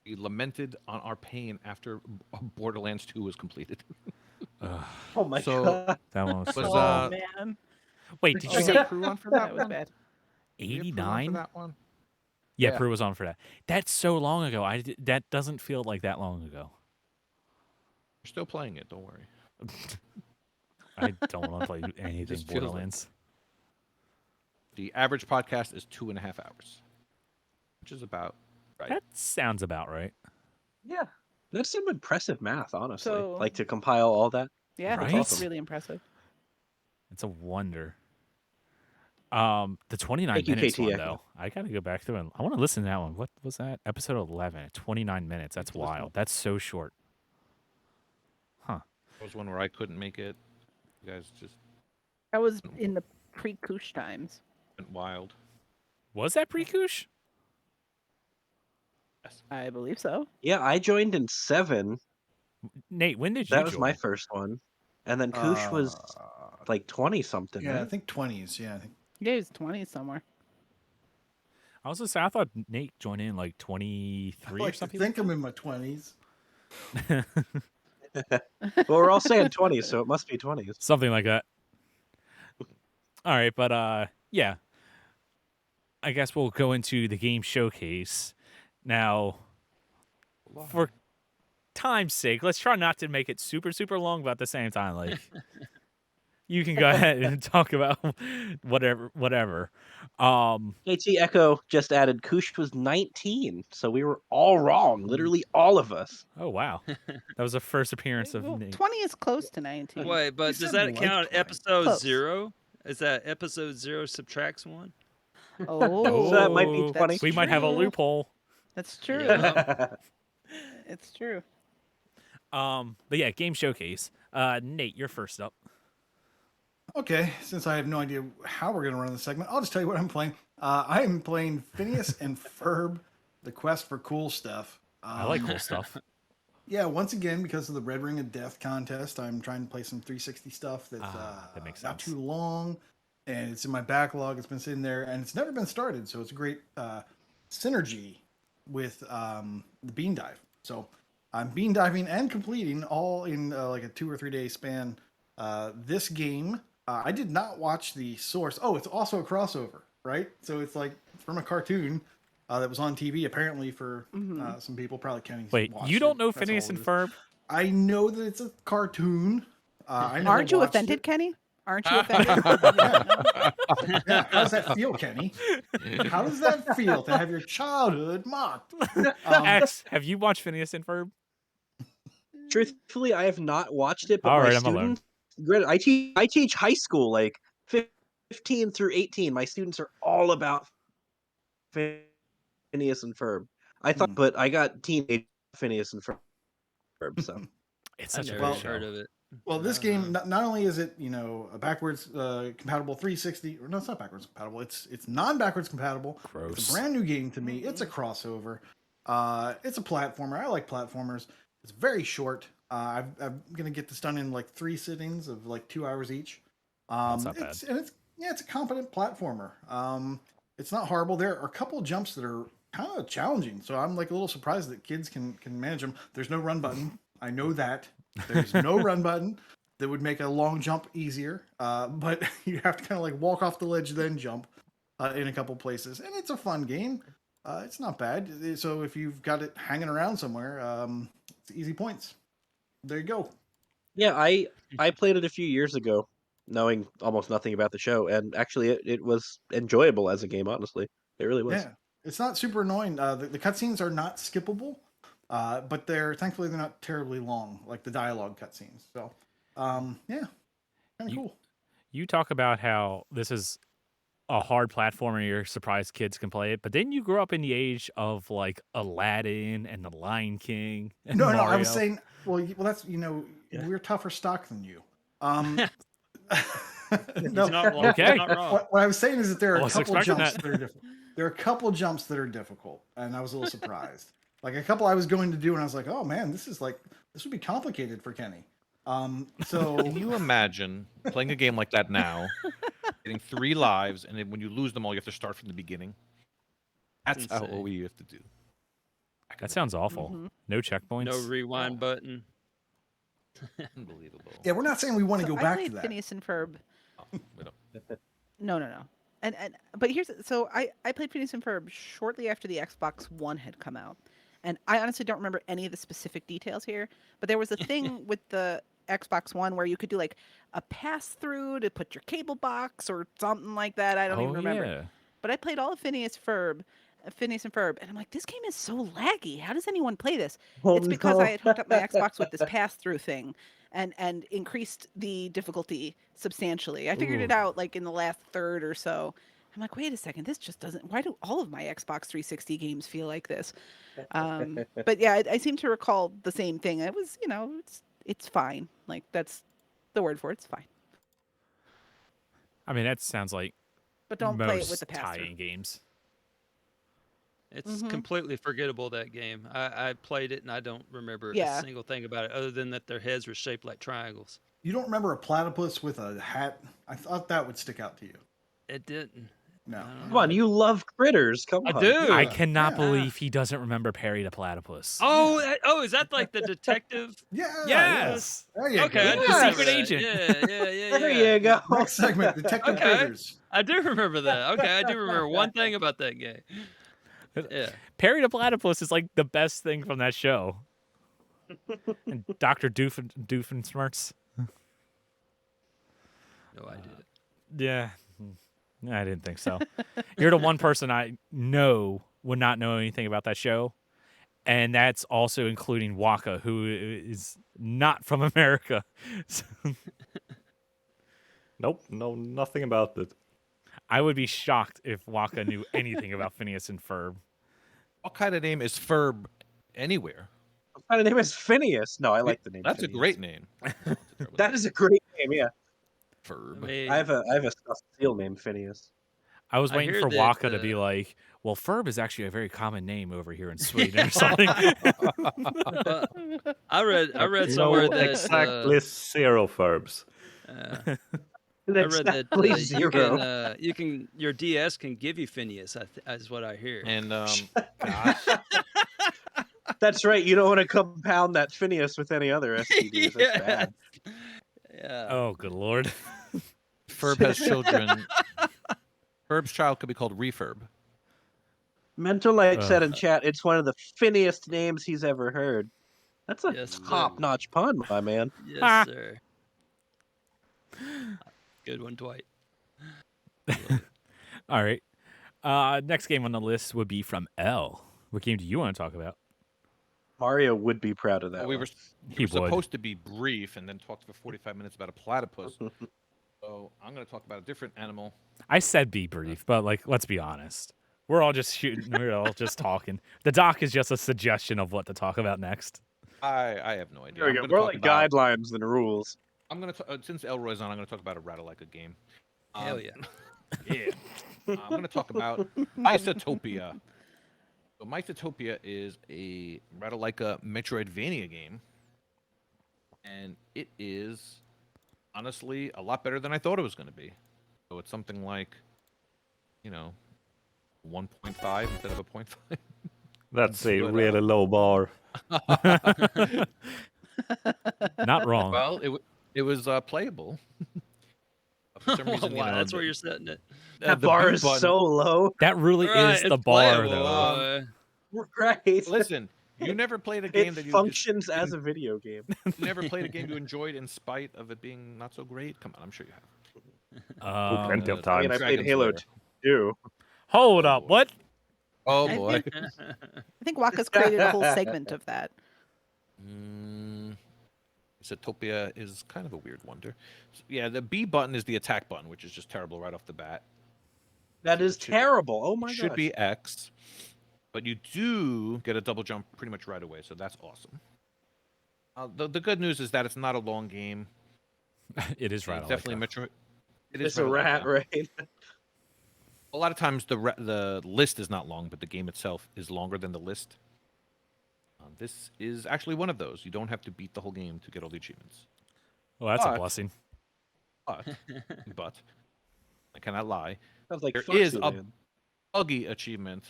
we lamented on our pain after Borderlands 2 was completed. Ugh, Oh my So- god. that one was Was, so Oh long. man, Wait, did you Was say there Prue on for that that was one? bad. Was there Prue on 89? for that one? Yeah, Yeah. Prue was on for that. That's so long ago. That doesn't feel like that long ago. We're still playing it, don't worry. I don't want to play anything Just feels like- Borderlands. The average podcast is 2.5 hours, which is about right. That sounds about right. Yeah. That's some impressive math, honestly. So- Like to compile all that. Yeah, Right? that's really impressive. It's a wonder. The 29 Thank you, minutes KT one Echo. though. I gotta go back through and I want to listen to that one. What was that? Episode 11, 29 minutes. That's Listen. wild. That's so short. There was one where I couldn't make it. You guys just I was in the pre-Koosh times. went wild. Was that pre-Koosh? I believe so. Yeah, I joined in 7. Nate, when did you That was my join? first one. And then Koosh was like 20 something. Yeah, I right? think 20s. Yeah, I think. Yeah, he was 20 somewhere. I was gonna say I thought Nate joined in like 23 I or like to something. think I'm in my 20s. Well, we're all saying 20, so it must be 20s. Something like that. All right, but yeah. I guess we'll go into the game showcase. Now, for time's sake, let's try not to make it super, super long, but at the same time, like, you can go ahead and talk about whatever. KT Echo just added Koosh was 19, so we were all wrong. Literally all of us. Oh, wow. That was the first appearance of Well, Nate. 20 is close to 19. Wait, but He does said that like count 20. episode Close. 0? Is that episode 0 subtracts 1? Oh, So that might be that's 20. We might have a true. loophole. That's true. Yeah. It's true. But yeah, game showcase. Nate, you're first up. Okay, since I have no idea how we're going to run the segment, I'll just tell you what I'm playing. I am playing Phineas and Ferb, The Quest for Cool Stuff. I like cool stuff. Yeah, once again, because of the Red Ring of Death contest, I'm trying to play some 360 stuff that's that makes not sense. too long, and it's in my backlog. It's been sitting there, and it's never been started, so it's a great synergy with the Bean Dive. So I'm bean diving and completing all in like a 2 or 3 day span. This game, I did not watch the source. Oh, it's also a crossover, right? So it's like from a cartoon that was on TV, apparently for some people. Probably Kenny. Wait, watched you don't it. know That's Phineas all and it is. Ferb? I know that it's a cartoon. I never Aren't you watched offended, it. Kenny? Aren't you offended? Yeah, how does that feel, Kenny? How does that feel to have your childhood mocked? X, have you watched Phineas and Ferb? Truthfully, I have not watched it, but All my right, I'm alone. students, granted, I teach high school, like 15 through 18. My students are all about Phineas and Ferb. I thought, but I got teenage Phineas and Ferb, so. It's I've such a never good show. heard of it. Well, this game not only is it a backwards compatible 360, or no, it's not backwards compatible. It's non-backwards compatible. It's Gross. a brand new game to me. It's a crossover. It's a platformer. I like platformers. It's very short. I'm gonna get this done in like 3 sittings of like 2 hours each. That's not bad. It's a competent platformer. It's not horrible. There are a couple of jumps that are kind of challenging, so I'm like a little surprised that kids can manage them. There's no run button. I know that. There's no run button that would make a long jump easier, but you have to kind of like walk off the ledge then jump in a couple places, and it's a fun game. It's not bad. So if you've got it hanging around somewhere, it's easy points. There you go. Yeah, I played it a few years ago, knowing almost nothing about the show, and actually it was enjoyable as a game. Honestly, it really was. Yeah, it's not super annoying. The cutscenes are not skippable, but thankfully they're not terribly long, like the dialogue cutscenes. So, yeah, kind of cool. You talk about how this is a hard platform and you're surprised kids can play it, but then you grew up in the age of like Aladdin and the Lion King. And No, Mario. I was saying, well, that's Yeah. we're tougher stock than you. He's No, not wrong. Okay. He's not wrong. what I was saying is that there are I a was couple expecting jumps that. that are different. There are a couple jumps that are difficult, and I was a little surprised. Like a couple I was going to do, and I was like, "Oh man, this would be complicated for Kenny." So Can you imagine playing a game like that now, getting 3 lives, and then when you lose them all, you have to start from the beginning? That's how insane. OE you have to do. That sounds awful. Mhm. No checkpoints. No rewind button. Unbelievable. yeah, we're not saying we want to So go I back played to that. Phineas and Ferb. Oh, we don't- No. And but I played Phineas and Ferb shortly after the Xbox One had come out. And I honestly don't remember any of the specific details here, but there was a thing with the Xbox One where you could do like a pass through to put your cable box or something like that. I don't even remember. Yeah. But I played all of Phineas and Ferb, and I'm like, this game is so laggy. How does anyone play this? Oh, It's because no. I had hooked up my Xbox with this pass-through thing, and increased the difficulty substantially. I figured it Ooh. out like in the last third or so. I'm like, wait a second, this just doesn't. Why do all of my Xbox 360 games feel like this? But yeah, I seem to recall the same thing. It was, it's fine. Like that's the word for it. It's fine. I mean, that sounds like But don't most play it with the pass-through. tie-in games. It's Mhm. completely forgettable, that game. I played it and I don't remember Yeah. a single thing about it other than that their heads were shaped like triangles. You don't remember a platypus with a hat? I thought that would stick out to you. It didn't. No. I don't Come on, you love critters. Come I on. do. I Yeah. cannot Yeah. believe he doesn't remember Perry the Platypus. Oh, is that like the detective? Yeah. yes. There you Okay, I go. do The remember secret that. agent. Yeah. There you go. Next segment, Detective Okay. Critters. I do remember that. Okay, I do remember one thing about that game. Yeah. Perry the Platypus is like the best thing from that show. And Dr. Doofenshmirtz. No idea. Yeah. I didn't think so. You're the one person I know would not know anything about that show. And that's also including Waka, who is not from America. So Nope, no, nothing about it. I would be shocked if Waka knew anything about Phineas and Ferb. What kind of name is Ferb anywhere? What kind of name is Phineas? No, I like the name. That's Phineas. a great name. That is a great name. Yeah, Ferb. I mean, I have a stuffed seal named Phineas. I was I waiting hear for that, Waka to be like, well, Ferb is actually a very common name over here in Sweden or something. I read somewhere No, that exactly 0 verbs. I read that Exactly you zero. can your DS can give you Phineas. Is what I hear. And gosh, That's right. You don't want to compound that Phineas with any other STDs. That's Yes. bad. Yeah. Oh, good lord. Ferb has children. Ferb's child could be called Refurb. Mental Light said in chat, it's one of the finniest names he's ever heard. That's a Yes, sir. top-notch pun, my man. Yes, Ah. sir. Good one, Dwight. All right. Next game on the list would be from L. What game do you want to talk about? Mario would be proud of that. we one. were, He we were would. supposed to be brief and then talk for 45 minutes about a platypus. So I'm going to talk about a different animal. I said be brief, but like, let's be honest. We're all just shooting. We're all just talking. The doc is just a suggestion of what to talk about next. I have no idea. There we I'm go. gonna More talk like about- guidelines than rules. I'm going to since Elroy's on, I'm going to talk about a Ratalaika game. Hell yeah. Yeah. I'm going to talk about Isotopia. So Isotopia is a Ratalaika Metroidvania game, and it is honestly a lot better than I thought it was going to be. So it's something like, 1.5 instead of a 0.5. That's a But, really low bar. Not wrong. Well, it was playable. For some reason, Wow, that's where you're setting it. That the bar B is button- so low. That really Right, is the it's bar, playable, though. Right. Listen, you never played a It game that you functions as a video game. you never played a game you enjoyed in spite of it being not so great. Come on, I'm sure you have. Oh, plenty of I times. I mean, I played Dragon's Halo Lair. 2. Hold Oh, up, boy. what? Oh I boy. I think Waka's created a whole segment of that. Zootopia is kind of a weird wonder. Yeah, the B button is the attack button, which is just terrible right off the bat. That is Should- terrible. Oh my Should gosh. be X, but you do get a double jump pretty much right away, so that's awesome. The good news is that it's not a long game. It is right. It's I like definitely that. Metro. It It's right a alike, rat, yeah. right? A lot of times the list is not long, but the game itself is longer than the list. This is actually one of those. You don't have to beat the whole game to get all the achievements. Well, that's a But- blessing. But I cannot lie. Sounds like There Foxy is a- Land. Buggy achievement,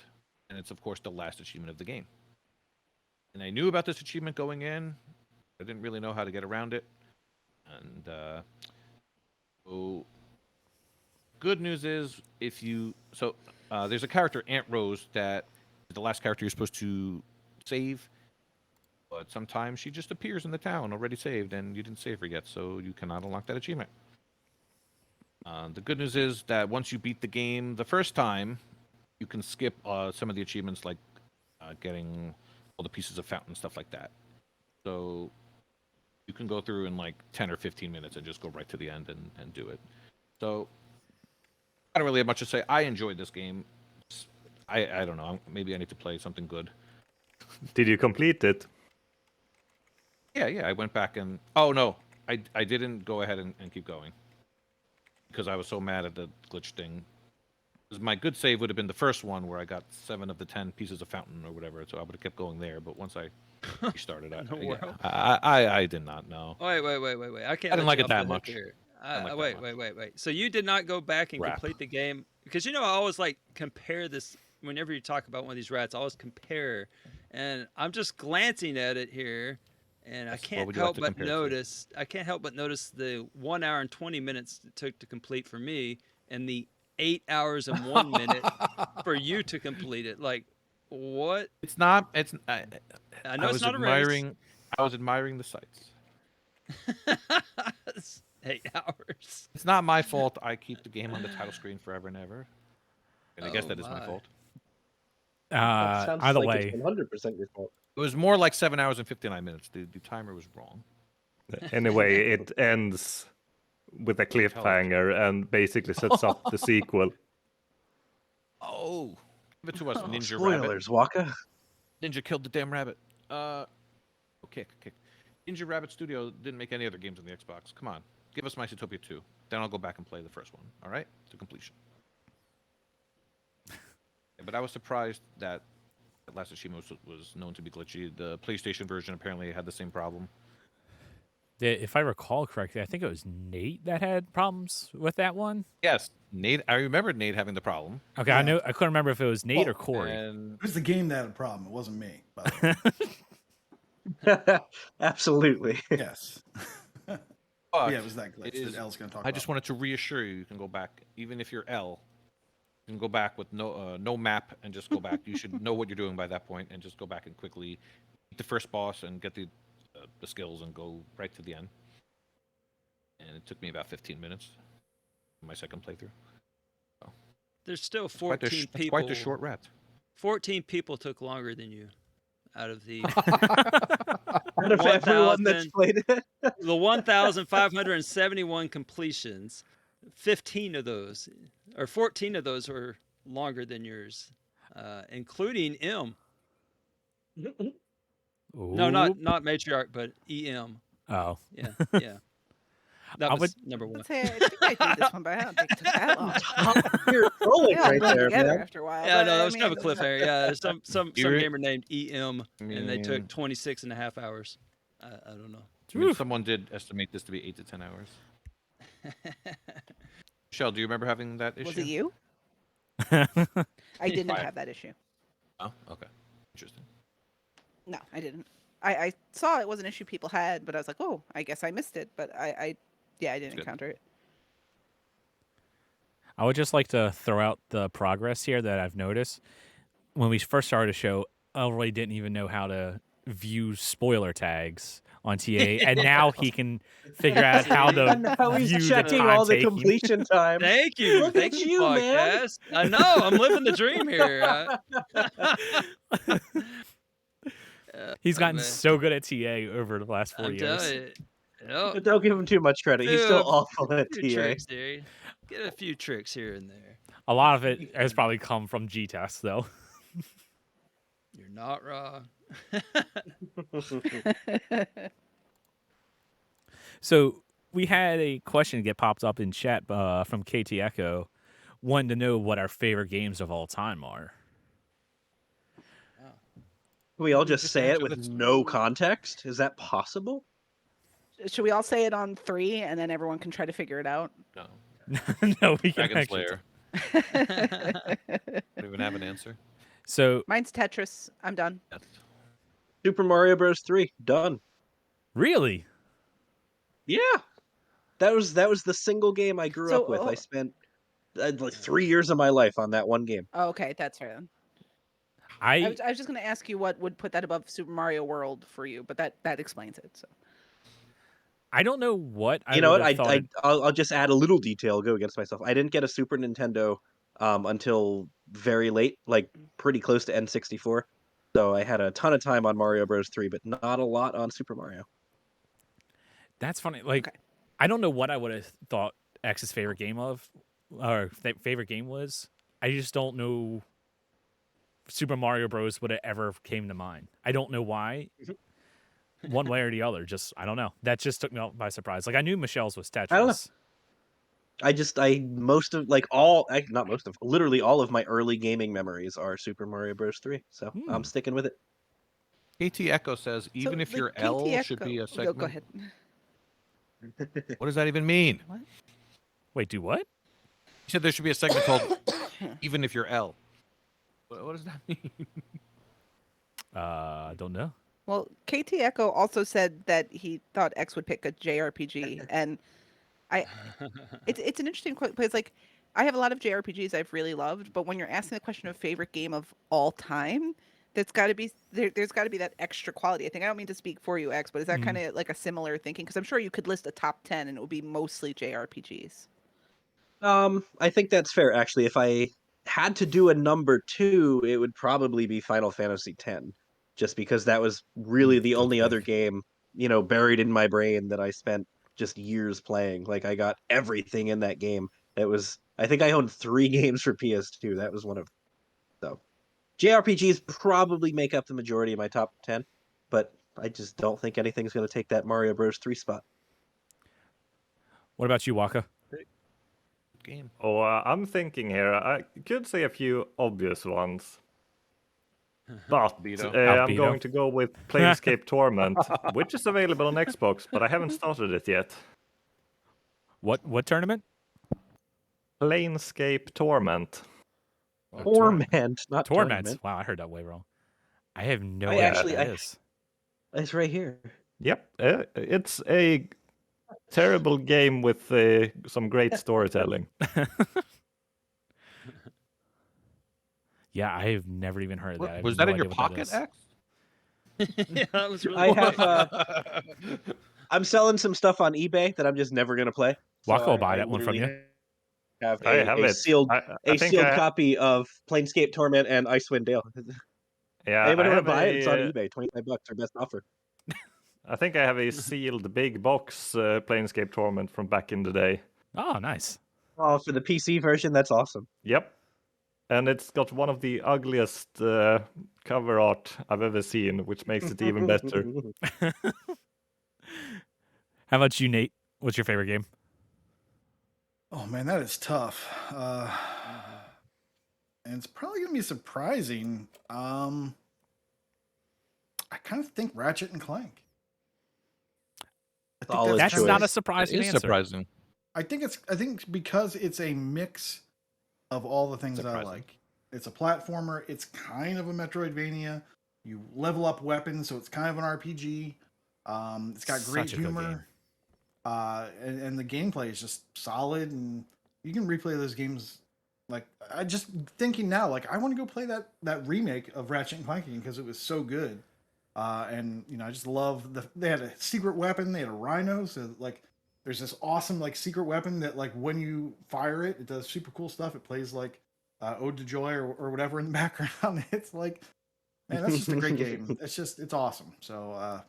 and it's of course the last achievement of the game. And I knew about this achievement going in. I didn't really know how to get around it. And so good news is there's a character, Aunt Rose, that is the last character you're supposed to save. But sometimes she just appears in the town already saved, and you didn't save her yet, so you cannot unlock that achievement. The good news is that once you beat the game the first time, you can skip some of the achievements, like getting all the pieces of fountain, stuff like that. So you can go through in like 10 or 15 minutes and just go right to the end and do it. So I don't really have much to say. I enjoyed this game. I don't know. Maybe I need to play something good. Did you complete it? Yeah. I went back and... Oh, no. I didn't go ahead and keep going. Because I was so mad at the glitch thing. 'Cause my good save would have been the first one where I got 7 of the 10 pieces of fountain or whatever. So I would have kept going there. But once I restarted, I did not know. Wait. I can't. I didn't let like you it that off the hook much. here. Didn't like that much. Wait. So you did not go back and Rap. complete the game because I always like compare this. Whenever you talk about one of these rats, I always compare, and I'm just glancing at it here, and I Yes, what can't would you like help to but compare it to? notice. I can't help but notice the 1 hour and 20 minutes it took to complete for me, and the 8 hours and 1 minute for you to complete it. Like, what? It's not. It's. I I know was it's not admiring. I was admiring the sights. a race. It's 8 hours. It's not my fault. I keep the game on the title screen forever and ever. And I guess Oh that is my my. fault. That sounds Either like way, it's 100% your fault. It was more like 7 hours and 59 minutes. The timer was wrong. Anyway, it ends with a cliffhanger and basically sets up the sequel. Oh, give it to us, Oh, Ninja Rabbit. spoilers, Waka. Ninja killed the damn rabbit. Kick. Ninja Rabbit Studio didn't make any other games on the Xbox. Come on, give us Mycetopia 2. Then I'll go back and play the first one. All right, to completion. Yeah, but I was surprised that Last Achievement was known to be glitchy. The PlayStation version apparently had the same problem. if I recall correctly, I think it was Nate that had problems with that one. Yes, Nate. I remember Nate having the problem. Okay, I couldn't remember if it was Nate or Corey. And It was the game that had a problem. It wasn't me. By the way. Absolutely. Yes. but Yeah, it was that glitch it is- that L's going to talk I about. just wanted to reassure you, you can go back, even if you're L, you can go back with no map and just go back. You should know what you're doing by that point and just go back and quickly beat the first boss and get the skills and go right to the end. And it took me about 15 minutes in my second playthrough. There's still It's quite 14 it's people. quite a short rat. 14 people took longer than you out of the Out of everyone that's 1,000 played it. the 1,571 completions. 15 of those, or 14 of those, were longer than yours, including M. No, Ooh. not matriarch, but EM. Oh, Yeah. That I was number one. Let's say I think I did this one, but I don't think it took that long. You're trolling They all right blend there, together man. after a while. Yeah, but no, I that was kind of a mean, cliffhanger. Yeah, there's some You're- gamer named EM, and they took Mm. 26 and a half hours. I don't know. I mean, someone did estimate this to be 8 to 10 hours. Michelle, do you remember having that issue? Was it you? I didn't Fine. have that issue. Oh, okay. Interesting. No, I didn't. I saw it was an issue people had, but I was like, oh, I guess I missed it. But I didn't Good. encounter it. I would just like to throw out the progress here that I've noticed. When we first started the show, Elroy didn't even know how to view spoiler tags on TA, and now he can figure out how And to now he's view the checking time all the taking. completion time. Thank you. Look Thank at you, you, man. podcast. I know. I'm living the dream here. He's gotten man. so good at TA over the last 4 I'm years. telling you. Yep. Don't give him too much credit. He's still awful at few TA. tricks here. Get a few tricks here and there. A lot of it has probably come from G-Test, though. You're not wrong. So we had a question get popped up in chat from KT Echo, wanting to know what our favorite games of all time are. We all just Just say it answer with this. no context. Is that possible? Should we all say it on 3 and then everyone can try to figure it out? No. No, we can Dragon actually. Slayer. Don't even have an answer. So Mine's Tetris. I'm done. Yes. Super Mario Bros. 3 done. really, Yeah, that was the single game I grew So, up with. oh- I spent like 3 years of my life on that one game. Oh, okay, that's fair then. I was just going to ask you what would put that above Super Mario World for you, but that explains it. So I don't know what I You know what? would have thought. I'll just add a little detail. Go against myself. I didn't get a Super Nintendo until very late, like pretty close to N64. So I had a ton of time on Mario Bros. 3, but not a lot on Super Mario. That's funny. Like, Okay. I don't know what I would have thought X's favorite game favorite game was. I just don't know. Super Mario Bros. Would have ever came to mind. I don't know why. One way or the other. Just I don't know. That just took me by surprise. Like I knew Michelle's was Tetris. I don't know. Literally all of my early gaming memories are Super Mario Bros. 3. So I'm sticking with it. KT Echo says even if the your KT L should Echo- be a Go segment. ahead. What does that even mean? Wait, do what? He said there should be a segment called even if you're L. What does that mean? I don't know. Well, KT Echo also said that he thought X would pick a JRPG, and it's an interesting question because like I have a lot of JRPGs I've really loved, but when you're asking the question of favorite game of all time, there's got to be that extra quality. I think I don't mean to speak for you, X, but is that kind of like a similar thinking? Because I'm sure you could list a top 10 and it would be mostly JRPGs. I think that's fair actually. If I had to do a number 2, it would probably be Final Fantasy X, just because that was really the only other game, buried in my brain that I spent just years playing. Like I got everything in that game. I think I owned 3 games for PS2. That was one of so JRPGs probably make up the majority of my top 10, but I just don't think anything's going to take that Mario Bros. 3 spot. What about you, Waka? Game. Oh, I'm thinking here. I could say a few obvious ones, but Albedo. I'm Albedo. going to go with Planescape Torment, which is available on Xbox, but I haven't started it yet. What tournament? Planescape Torment. Torment, not Torment. Tournament. Wow, I heard that way wrong. I have no I idea actually- what that I- is. It's right here. Yep, it's a terrible game with some great storytelling. Yeah, I have never even heard of that. I have Was no that in your idea what that pocket, is. X? Yeah, that was really I funny. have. I'm selling some stuff on eBay that I'm just never gonna play. Waka will I buy that one from literally you. Have I have a it. sealed I think I- copy of Planescape Torment and Icewind Dale. Yeah, Anybody I want to have buy it? It's on a- eBay. $25 our best offer. I think I have a sealed big box Planescape Torment from back in the day. Oh, nice. Oh, for the PC version, that's awesome. Yep. And it's got one of the ugliest cover art I've ever seen, which makes it even better. How about you, Nate? What's your favorite game? Oh man, that is tough. And it's probably gonna be surprising. I kind of think Ratchet and Clank. I think Solid That's choice. not a That surprising is answer. surprising. I think because it's a mix of all the things I Surprising. like. It's a platformer. It's kind of a Metroidvania. You level up weapons, so it's kind of an RPG. It's got great Such a good humor. game. And the gameplay is just solid, and you can replay those games. Like I just thinking now, like I want to go play that remake of Ratchet and Clank because it was so good. And you know, I just love they had a secret weapon, they had a rhino, so like there's this awesome like secret weapon that like when you fire it, it does super cool stuff. It plays like Ode to Joy or whatever in the background. It's like, man, that's just a great game. It's awesome. So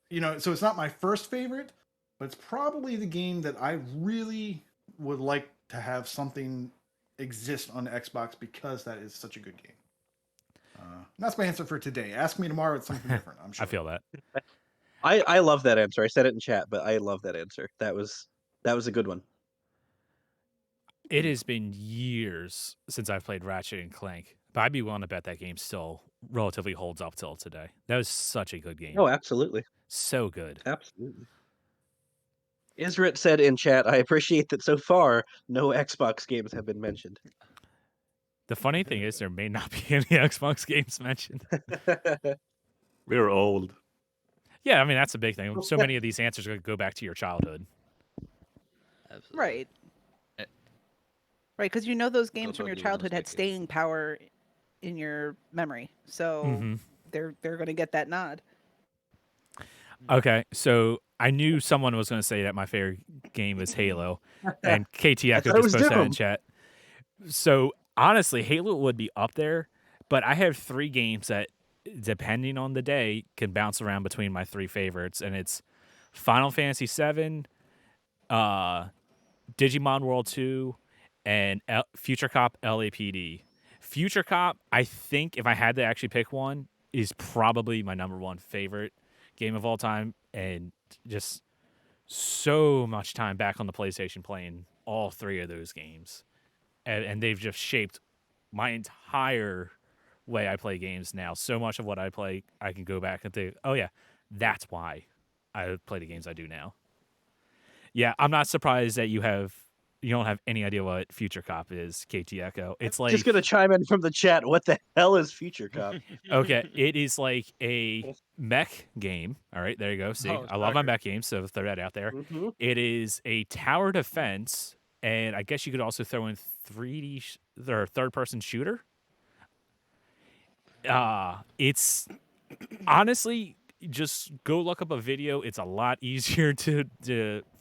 you know, so it's not my first favorite, but it's probably the game that I really would like to have something exist on the Xbox because that is such a good game. That's my answer for today. Ask me tomorrow, it's something different. I'm sure. I feel that. I love that answer. I said it in chat, but I love that answer. That was a good one. It has been years since I've played Ratchet and Clank, but I'd be willing to bet that game still relatively holds up till today. That was such a good game. Oh, absolutely. So good. Absolutely. Isrit said in chat, I appreciate that so far no Xbox games have been mentioned. The funny thing is there may not be any Xbox games mentioned. We're old. Yeah, I mean, that's a big thing. So many of these answers go back to your childhood. Absolutely. Right. Right, because you know those games Those from are your the ones childhood had that get- staying power in your memory, so Mhm. they're going to get that nod. Okay, so I knew someone was going to say that my favorite game was Halo, and KT I Echo thought it just was posted that in Doom. chat. So honestly, Halo would be up there, but I have 3 games that, depending on the day, can bounce around between my 3 favorites, and it's Final Fantasy VII, Digimon World 2, and Future Cop LAPD. Future Cop, I think if I had to actually pick one, is probably my number 1 favorite game of all time, and just so much time back on the PlayStation playing all 3 of those games. And they've just shaped my entire way I play games now. So much of what I play, I can go back and think, oh yeah, that's why I play the games I do now. Yeah, I'm not surprised that you don't have any idea what Future Cop is, KT Echo. It's like, Just gonna chime in from the chat. What the hell is Future Cop? okay, it is like a mech game. All right, there you go. See, Oh, I love my shocker. mech games, so throw that out there. Mhm. It is a tower defense, and I guess you could also throw in 3D or third-person shooter. It's honestly, just go look up a video. It's a lot easier to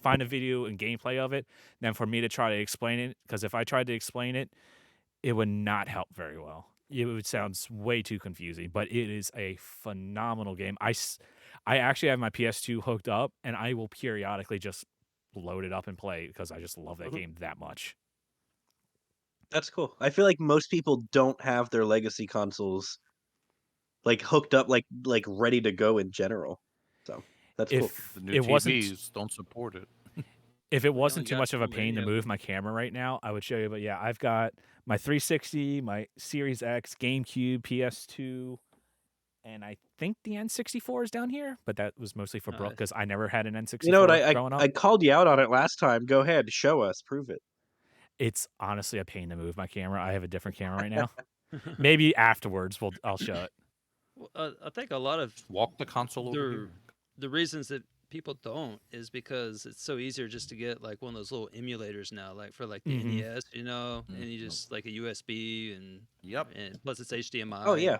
find a video and gameplay of it than for me to try to explain it. Because if I tried to explain it, it would not help very well. It would sound way too confusing. But it is a phenomenal game. I actually have my PS2 hooked up, and I will periodically just load it up and play because I just love that game that much. That's cool. I feel like most people don't have their legacy consoles like hooked up, like ready to go in general. So that's cool. If The new it TVs wasn't don't support it. if it wasn't too got much of a so pain to many of move my camera right now, I would show you. But yeah, I've got my 360, my Series X, GameCube, PS2, and I think the N64 is down here. But that was mostly for Brooke Nice. because I never had an N64 You know what? growing up. I called you out on it last time. Go ahead, show us, prove it. It's honestly a pain to move my camera. I have a different camera right now. Maybe afterwards I'll show it. Well, I think a lot of Walk the console over here. the reasons that people don't is because it's so easier just to get like one of those little emulators now, like for like the Mhm. NES, you know, and you just like a USB and Yep. plus it's HDMI. Oh yeah,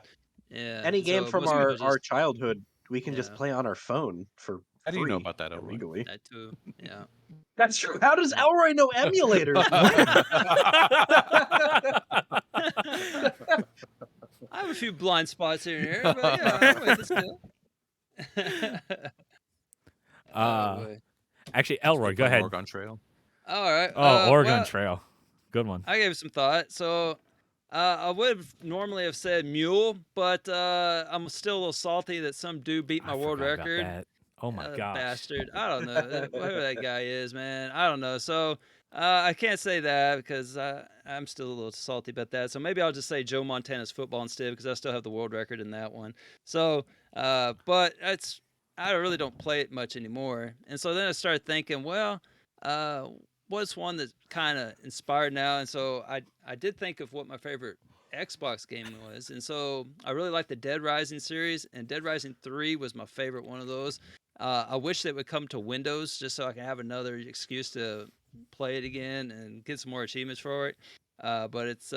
yeah. any and game so from most people our just- childhood, we can just Yeah. play on our phone for How do you know free, about that, Elroy? illegally. that too. Yeah. That's true. How does Elroy know emulators? I have a few blind spots here and here, but yeah, wait, that's good. Boy. Actually, Elroy, Keep go on ahead. Oregon Trail. All right. Oh, Oregon well, Trail. Good one. I gave it some thought. So I would have normally have said mule, but I'm still a little salty that some dude beat my I world forgot about record. that. Oh my gosh. Bastard. I don't know whoever that guy is, man. I don't know. So I can't say that because I'm still a little salty about that. So maybe I'll just say Joe Montana's football instead because I still have the world record in that one. So, but I really don't play it much anymore. And so then I started thinking, well, what's one that kind of inspired now? And so I did think of what my favorite Xbox game was. And so I really like the Dead Rising series, and Dead Rising 3 was my favorite one of those. I wish they would come to Windows just so I can have another excuse to play it again and get some more achievements for it. But it's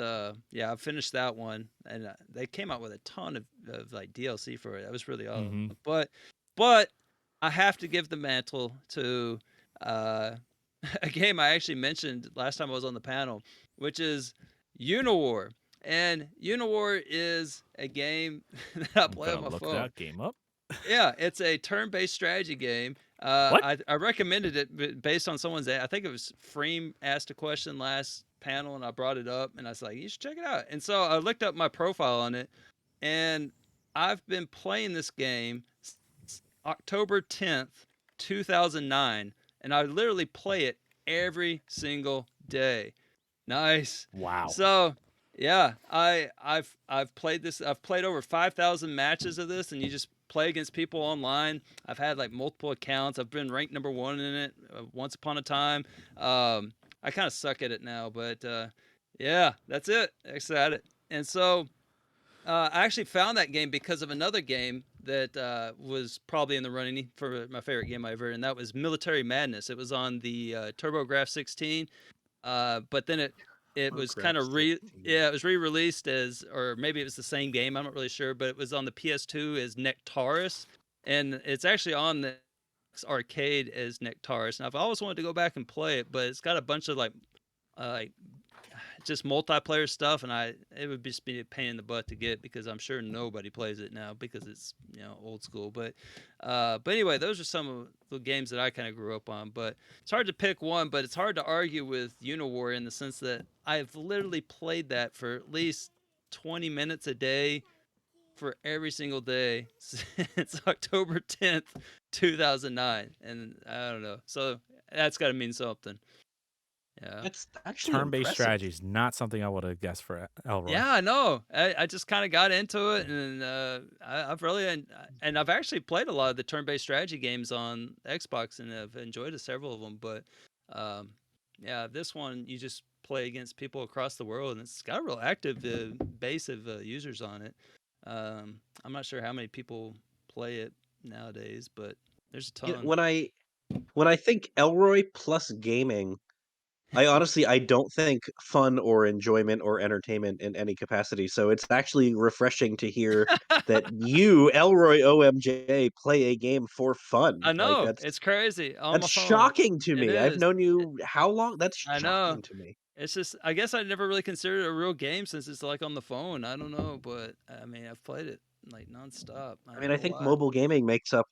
yeah, I finished that one, and they came out with a ton of like DLC for it. That was really awesome. But I have to give the mantle to a game I actually mentioned last time I was on the panel, which is Unowar. And Unowar is a game that I play on my Look phone. that game up. Yeah, it's a turn-based strategy game. What? I recommended it based on someone's. I think it was Freem asked a question last panel, and I brought it up, and I was like, "You should check it out." And so I looked up my profile on it, and I've been playing this game since October 10th, 2009, and I literally play it every single day. Nice. Wow. So yeah, I've played this. I've played over 5,000 matches of this, and you just play against people online. I've had like multiple accounts. I've been ranked number 1 in it once upon a time. I kind of suck at it now, but yeah, that's it. Excited. And so I actually found that game because of another game that was probably in the running for my favorite game ever, and that was Military Madness. It was on the TurboGrafx 16, but then it was kind of it was re-released as, or maybe it was the same game, I'm not really sure, but it was on the PS2 as Nectaris, and it's actually on the arcade as Nectaris. And I've always wanted to go back and play it, but it's got a bunch of like just multiplayer stuff, and it would just be a pain in the butt to get, because I'm sure nobody plays it now because it's, you know, old school. But anyway, those are some of the games that I kind of grew up on. But it's hard to pick one, but it's hard to argue with Unowar in the sense that I've literally played that for at least 20 minutes a day for every single day since October 10th, 2009, and I don't know. So that's got to mean something. Yeah. That's actually Turn-based impressive. strategy is not something I would have guessed for Elroy. Yeah, I know. I just kind of got into it, and I've really and I've actually played a lot of the turn-based strategy games on Xbox, and I've enjoyed several of them. But yeah, this one you just play against people across the world, and it's got a real active base of users on it. I'm not sure how many people play it nowadays, but there's a ton. You know, when I think Elroy plus gaming, I don't think fun or enjoyment or entertainment in any capacity. So it's actually refreshing to hear that you, Elroy OMJ, play a game for fun. I know, Like, it's crazy. On that's my phone. shocking to It me. I've is. known you how long? That's I know. shocking to me. It's just, I guess I never really considered it a real game since it's like on the phone. I don't know, but I mean, I've played it like nonstop. I mean, I think mobile gaming makes up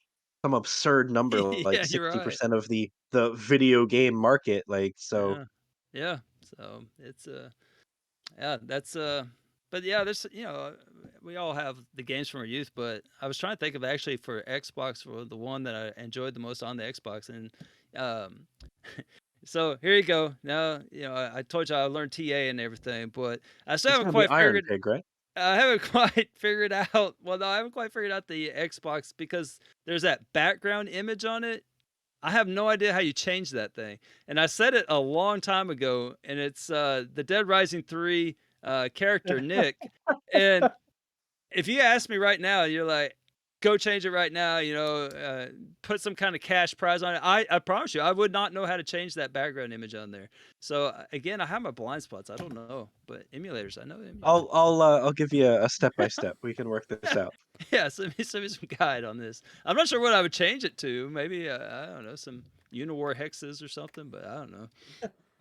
some absurd number, like Yeah, you're right. 60% of the video game market. Like, so Yeah. So it's yeah, that's but yeah, there's, you know, we all have the games from our youth, but I was trying to think of actually for Xbox, for the one that I enjoyed the most on the Xbox, and so here you go. Now, you know, I told you I learned TA and everything, but I still it's haven't gonna be quite Iron figured. Pig, right? I haven't quite figured out. Well, no, I haven't quite figured out the Xbox, because there's that background image on it. I have no idea how you change that thing. And I said it a long time ago, and it's the Dead Rising 3 character Nick. And if you ask me right now, you're like, go change it right now, you know, put some kind of cash prize on it. I promise you, I would not know how to change that background image on there. So again, I have my blind spots. I don't know, but emulators, I know emulators. I'll give you a step by step. We can work this out. Yeah, send me some guide on this. I'm not sure what I would change it to. Maybe I don't know, some Unowar hexes or something, but I don't know.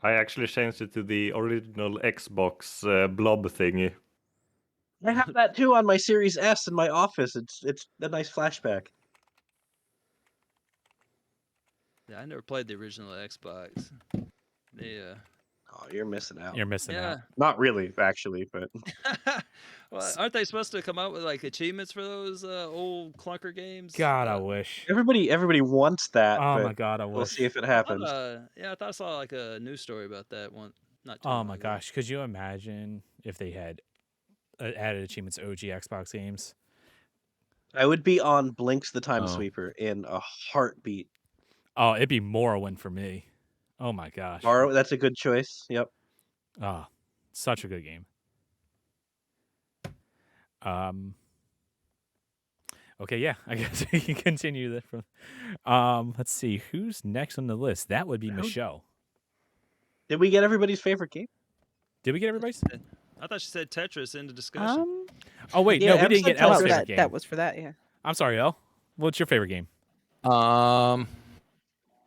I actually changed it to the original Xbox blob thingy. I have that too on my Series S in my office. It's a nice flashback. Yeah, I never played the original Xbox. Yeah. Oh, you're missing out. You're missing Yeah. out. Not really, actually, but Well, aren't they supposed to come out with like achievements for those old clunker games? God, I wish. everybody wants that. Oh but my God, I we'll wish. see if it I happens. thought, yeah, I thought I saw like a news story about that one. Not too Oh long my ago. gosh, could you imagine if they had added achievements to OG Xbox games? I would be on Blinks the Time Oh. Sweeper in a heartbeat. Oh, it'd be Morrowind for me. Oh my gosh. That's a good choice. Yep. Ah, such a good game. Okay, yeah, I guess we can continue that from. Let's see who's next on the list. That would be Michelle. Did we get everybody's favorite game? Did we get everybody's? I thought she said Tetris in the discussion. Oh wait, Yeah, no, we Em didn't said get Elle's Tetris. favorite that, game. that was for that, yeah. I'm sorry, Elle. What's your favorite game?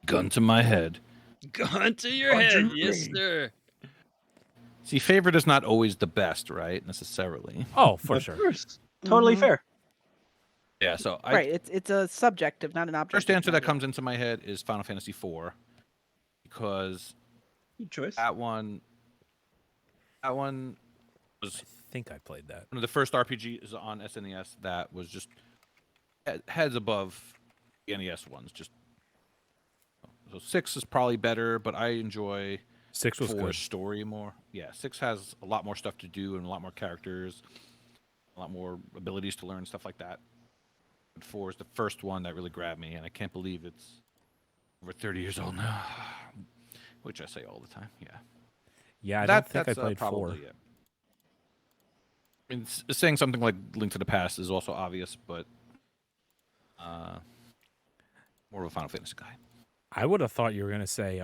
Gun to my head. Gun to your head, yes, sir. See, favorite is not always the best, right? Necessarily. Oh, for Of sure. course. Totally Mhm. fair. Yeah. So Right, it's a subjective, not an objective. first answer that matter. comes into my head is Final Fantasy IV, because Good choice. that one was I think I played that. one of the first RPGs on SNES that was just heads above the NES ones. Just so 6 is probably better, but I enjoy 6 was 4's good. story more. Yeah, 6 has a lot more stuff to do and a lot more characters, a lot more abilities to learn, stuff like that. But 4 is the first one that really grabbed me, and I can't believe it's over 30 years old now. Which I say all the time. Yeah. Yeah, I don't think I that's played 4. probably it. I mean, saying something like Link to the Past is also obvious, but more of a Final Fantasy guy. I would have thought you were gonna say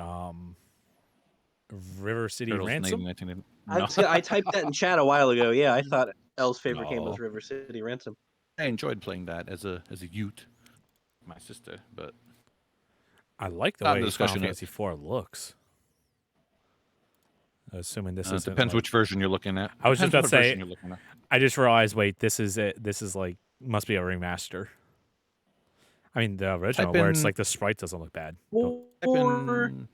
River City Turtles in Ransom. 1980. I typed that in chat a while ago. Yeah, I thought Elle's favorite game was No. River City Ransom. I enjoyed playing that as a youth, my sister, but I like the Not way in the Final discussion yet. Fantasy 4 looks. Assuming this it is depends which version you're looking at. I was just Depends about to what say- version you're looking at. I just realized. Wait, this is it. This is like must be a remaster. I mean, the original where it's in- like the sprite doesn't look bad. Don't- Type Or in-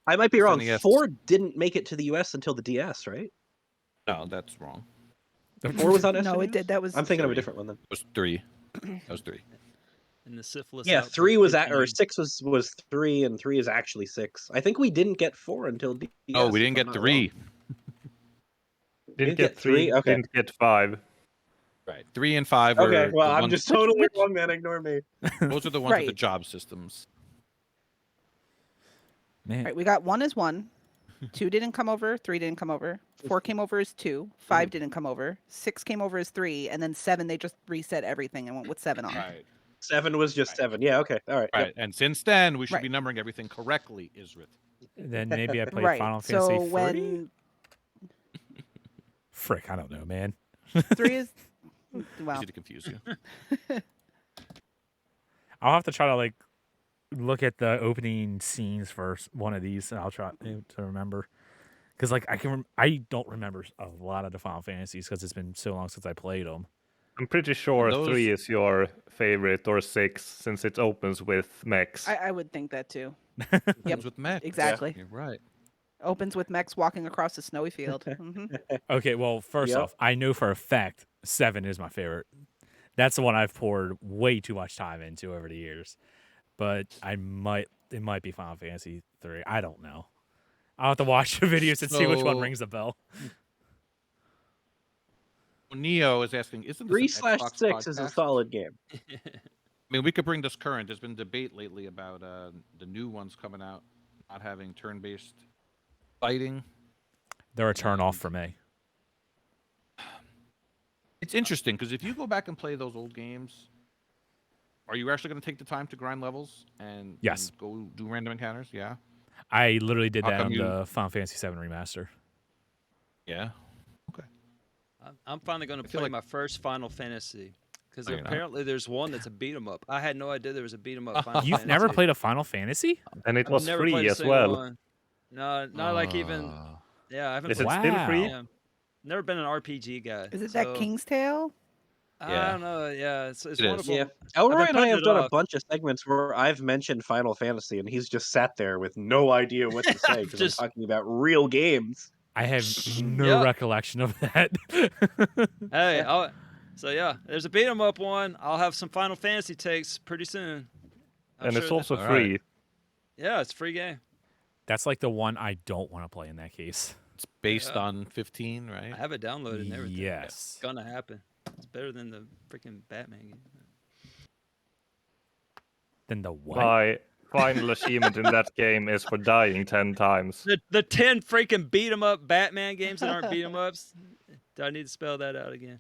I might be wrong. SNES. 4 didn't make it to the US until the DS, right? No, that's wrong. 4 was on SNES? No, it did. That was I'm thinking of a 3. different one then. It was 3. That was 3. And the syphilis. Yeah, outbreak 3 was hit or you. 6 was 3, and 3 is actually 6. I think we didn't get 4 until DS. Oh, we if didn't I'm get not 3. Didn't get get 3, Okay. didn't get 5. Right. 3 and 5 wrong. were Okay, well, the I'm ones- just totally wrong, man. Ignore me. those are the ones with the Right. job systems. Man, Right, we got 1 as 1, 2 didn't come over, 3 didn't come over, 4 came over as 2, 5 didn't come over, 6 came over as 3, and then 7 they just reset everything and went with 7 on. Right. 7 was just Right. 7. Yeah, okay. All right. Right. Yep. And since then, we should Right. be numbering everything correctly, Isrith. then maybe I played Right. Final So Fantasy 3. when Frick, I don't know, man. 3 is well, Easy to confuse you. I'll have to try to like look at the opening scenes for one of these, and I'll try to remember. Because like I don't remember a lot of the Final Fantasies because it's been so long since I played them. I'm pretty sure Those- 3 is your favorite, or 6, since it opens with mechs. I would think that too. Comes with mech. Exactly. You're right. Opens with mechs walking across a snowy field. hmm Okay, well, first Yep. off, I know for a fact 7 is my favorite. That's the one I've poured way too much time into over the years. But it might be Final Fantasy 3. I don't know. I'll have to watch the videos and see which one So- rings a bell. Neo is asking, isn't this 3/6 is a podcast? solid game. I mean, we could bring this current. There's been debate lately about the new ones coming out not having turn-based fighting. They're a turn off for me. It's interesting because if you go back and play those old games, are you actually going to take the time to grind levels and Yes. and go do random encounters? Yeah. I literally did How that come on you- the Final Fantasy 7 remaster. Yeah. I'm finally going to I feel play like- my first Final Fantasy because No, you're not. apparently there's one that's a beat 'em up. I had no idea there was a beat 'em up. Final You've never Fantasy. played a Final Fantasy? And it I've was never played free a as single well. one. No, not like even. Yeah, I haven't. Is it played- still free? Yeah. Never been an RPG guy. Is it so, that King's Tale? I Yeah. don't know. Yeah, it's It one is. of them. Yeah. I've Elroy been and I putting have it done a off. bunch of segments where I've mentioned Final Fantasy, and he's just sat there with no idea what to say because Just- I'm talking about real games. I have no Yeah. recollection of that. Hey, so yeah, there's a beat 'em up one. I'll have some Final Fantasy takes pretty soon. I'm And sure it's that- also All free. right. yeah, it's a free game. That's like the one I don't want to play in that case. It's based Yeah. on 15, I right? have it downloaded and everything. Yes. It's gonna happen. It's better than the freaking Batman game. Then the what? My final achievement in that game is for dying 10 times. The 10 freaking beat 'em up Batman games that aren't beat 'em ups. Do I need to spell that out again?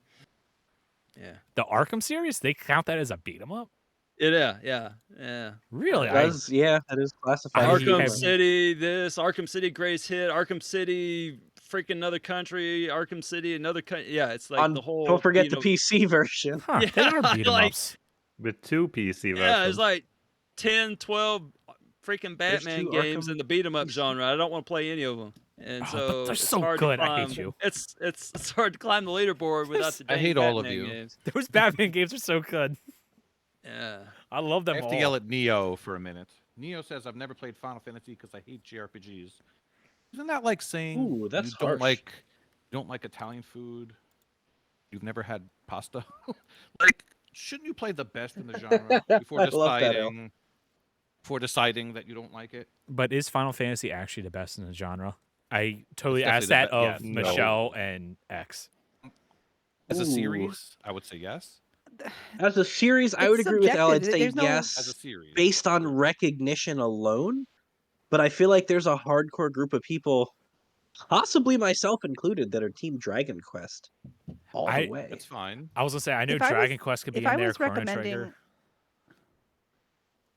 Yeah. The Arkham series? They count that as a beat 'em up? Yeah. Really? It does, yeah, it is classified. as Arkham have- City, this Arkham City, Grace Hit, Arkham City, freaking another country, Arkham City, another country. Yeah, it's like the whole. Don't forget you the know, PC version. Huh, they are Yeah, beat 'em like- ups. With 2 PC versions. Yeah, it's like 10, 12 freaking There's Batman 2 games Arkham in the beat 'em up PC. genre. I don't want to play any of them, and Oh, but so they're it's so hard good, to I hate climb. you. It's hard to climb the leaderboard without the. I dang hate all of Batman you. Games. Those Batman games are so good. Yeah. I love them I have all. to yell at Neo for a minute. Neo says, "I've never played Final Fantasy because I hate JRPGs." Isn't that like saying Ooh, that's you don't harsh. like Italian food? You've never had pasta? Like, shouldn't you play the best in the genre before I love that, Al. deciding that you don't like it? But is Final Fantasy actually the best in the genre? I totally It's asked definitely that the of be- yes, no. Michelle and X. As a Ooh. series, I would say yes. As a series, I It's would agree with Al. I'd subjective. say There's no- yes, As a series, based on recognition alone. But I feel like there's a hardcore group of people, possibly myself included, that are Team Dragon Quest all I- the way. that's fine. I was gonna say I know If I was- Dragon Quest could be if in I there. was Chrono recommending, Trigger.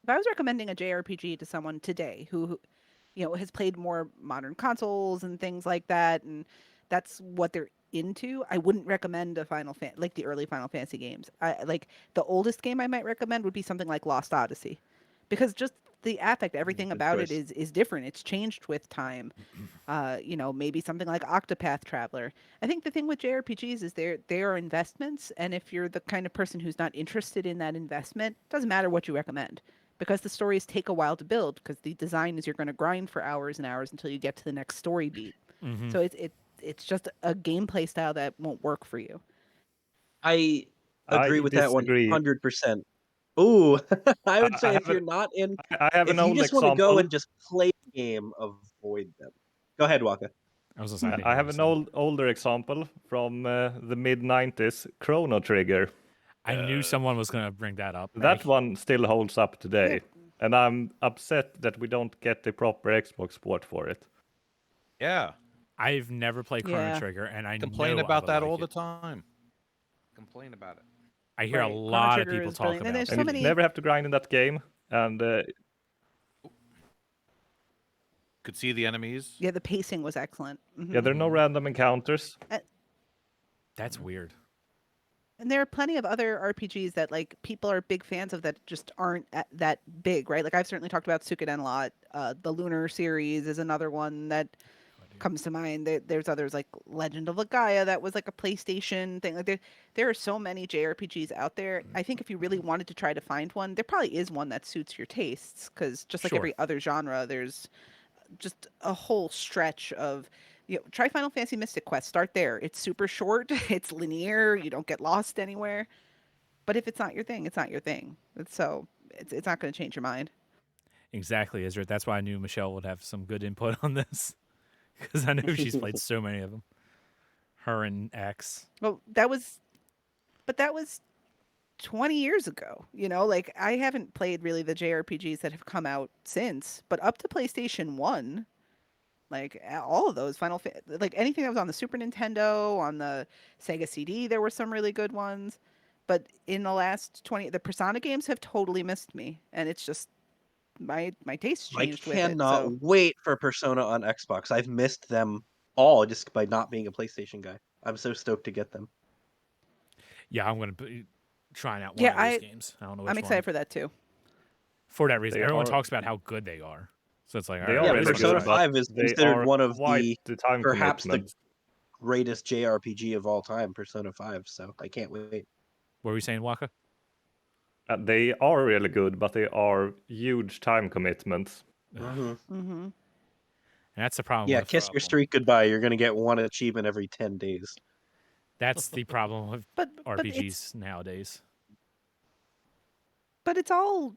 if I was recommending a JRPG to someone today who, has played more modern consoles and things like that, and that's what they're into, I wouldn't recommend a like the early Final Fantasy games. I like the oldest game I might recommend would be something like Lost Odyssey, because just the affect, everything Good about choice. it is different. It's changed with time. Maybe something like Octopath Traveler. I think the thing with JRPGs is they are investments, and if you're the kind of person who's not interested in that investment, it doesn't matter what you recommend, because the stories take a while to build, because the design is you're going to grind for hours and hours until you get to the next story beat. Mhm. So it's just a gameplay style that won't work for you. I agree with that disagree. 100%. Ooh, I would I say if have you're an- not in, I have if an you old just want to go example. and just play the game, avoid them. Go ahead, Waka. I was gonna say, didn't I hear have what an you said. older example from the mid 90s, Chrono Trigger. I knew someone was gonna bring that up. That one still holds up today, and I'm upset that we don't get the proper Xbox port for it. Yeah, I've never played Chrono Yeah. Trigger, and I complain know I about would that like all the it. time. Complain about it. I hear Right, a Chrono lot of Trigger people is talk brilliant, about and there's it. so And you many- never have to grind in that game, and Could see the enemies. Yeah, the pacing was excellent. Mhm. yeah, there are no random encounters. That's weird. And there are plenty of other RPGs that like people are big fans of that just aren't that big, right? Like I've certainly talked about Suikoden a lot. The Lunar series is another one that comes to mind. There's others like Legend of Legaia that was like a PlayStation thing. Like there are so many JRPGs out there. I think if you really wanted to try to find one, there probably is one that suits your tastes, because just like Sure. every other genre, there's just a whole stretch of, try Final Fantasy Mystic Quest. Start there. It's super short. It's linear. You don't get lost anywhere. But if it's not your thing, it's not your thing. It's not going to change your mind. Exactly, Israel. That's why I knew Michelle would have some good input on this, because I know she's played so many of them. Her and X. Well, that was 20 years ago. Like I haven't played really the JRPGs that have come out since, but up to PlayStation 1, like all of those like anything that was on the Super Nintendo, on the Sega CD, there were some really good ones. But in the last 20, the Persona games have totally missed me, and it's just my taste I changed with it. cannot So wait for Persona on Xbox. I've missed them all just by not being a PlayStation guy. I'm so stoked to get them. Yeah, I'm gonna be trying out one Yeah, of those games. I don't know which I'm excited one. for that too. For that reason. They Everyone are- talks about how good they are. So it's like, They all are right, Yeah, let's really give it a Persona good, try. but 5 is they considered are one of quite the time perhaps the commitment. greatest JRPG of all time, Persona 5. So I can't wait. What were you saying, Waka? They are really good, but they are huge time commitments. Mm-hmm. And that's the problem Yeah, with kiss your streak goodbye. You're gonna get one achievement every 10 days. that's the problem with But RPGs nowadays. But it's all,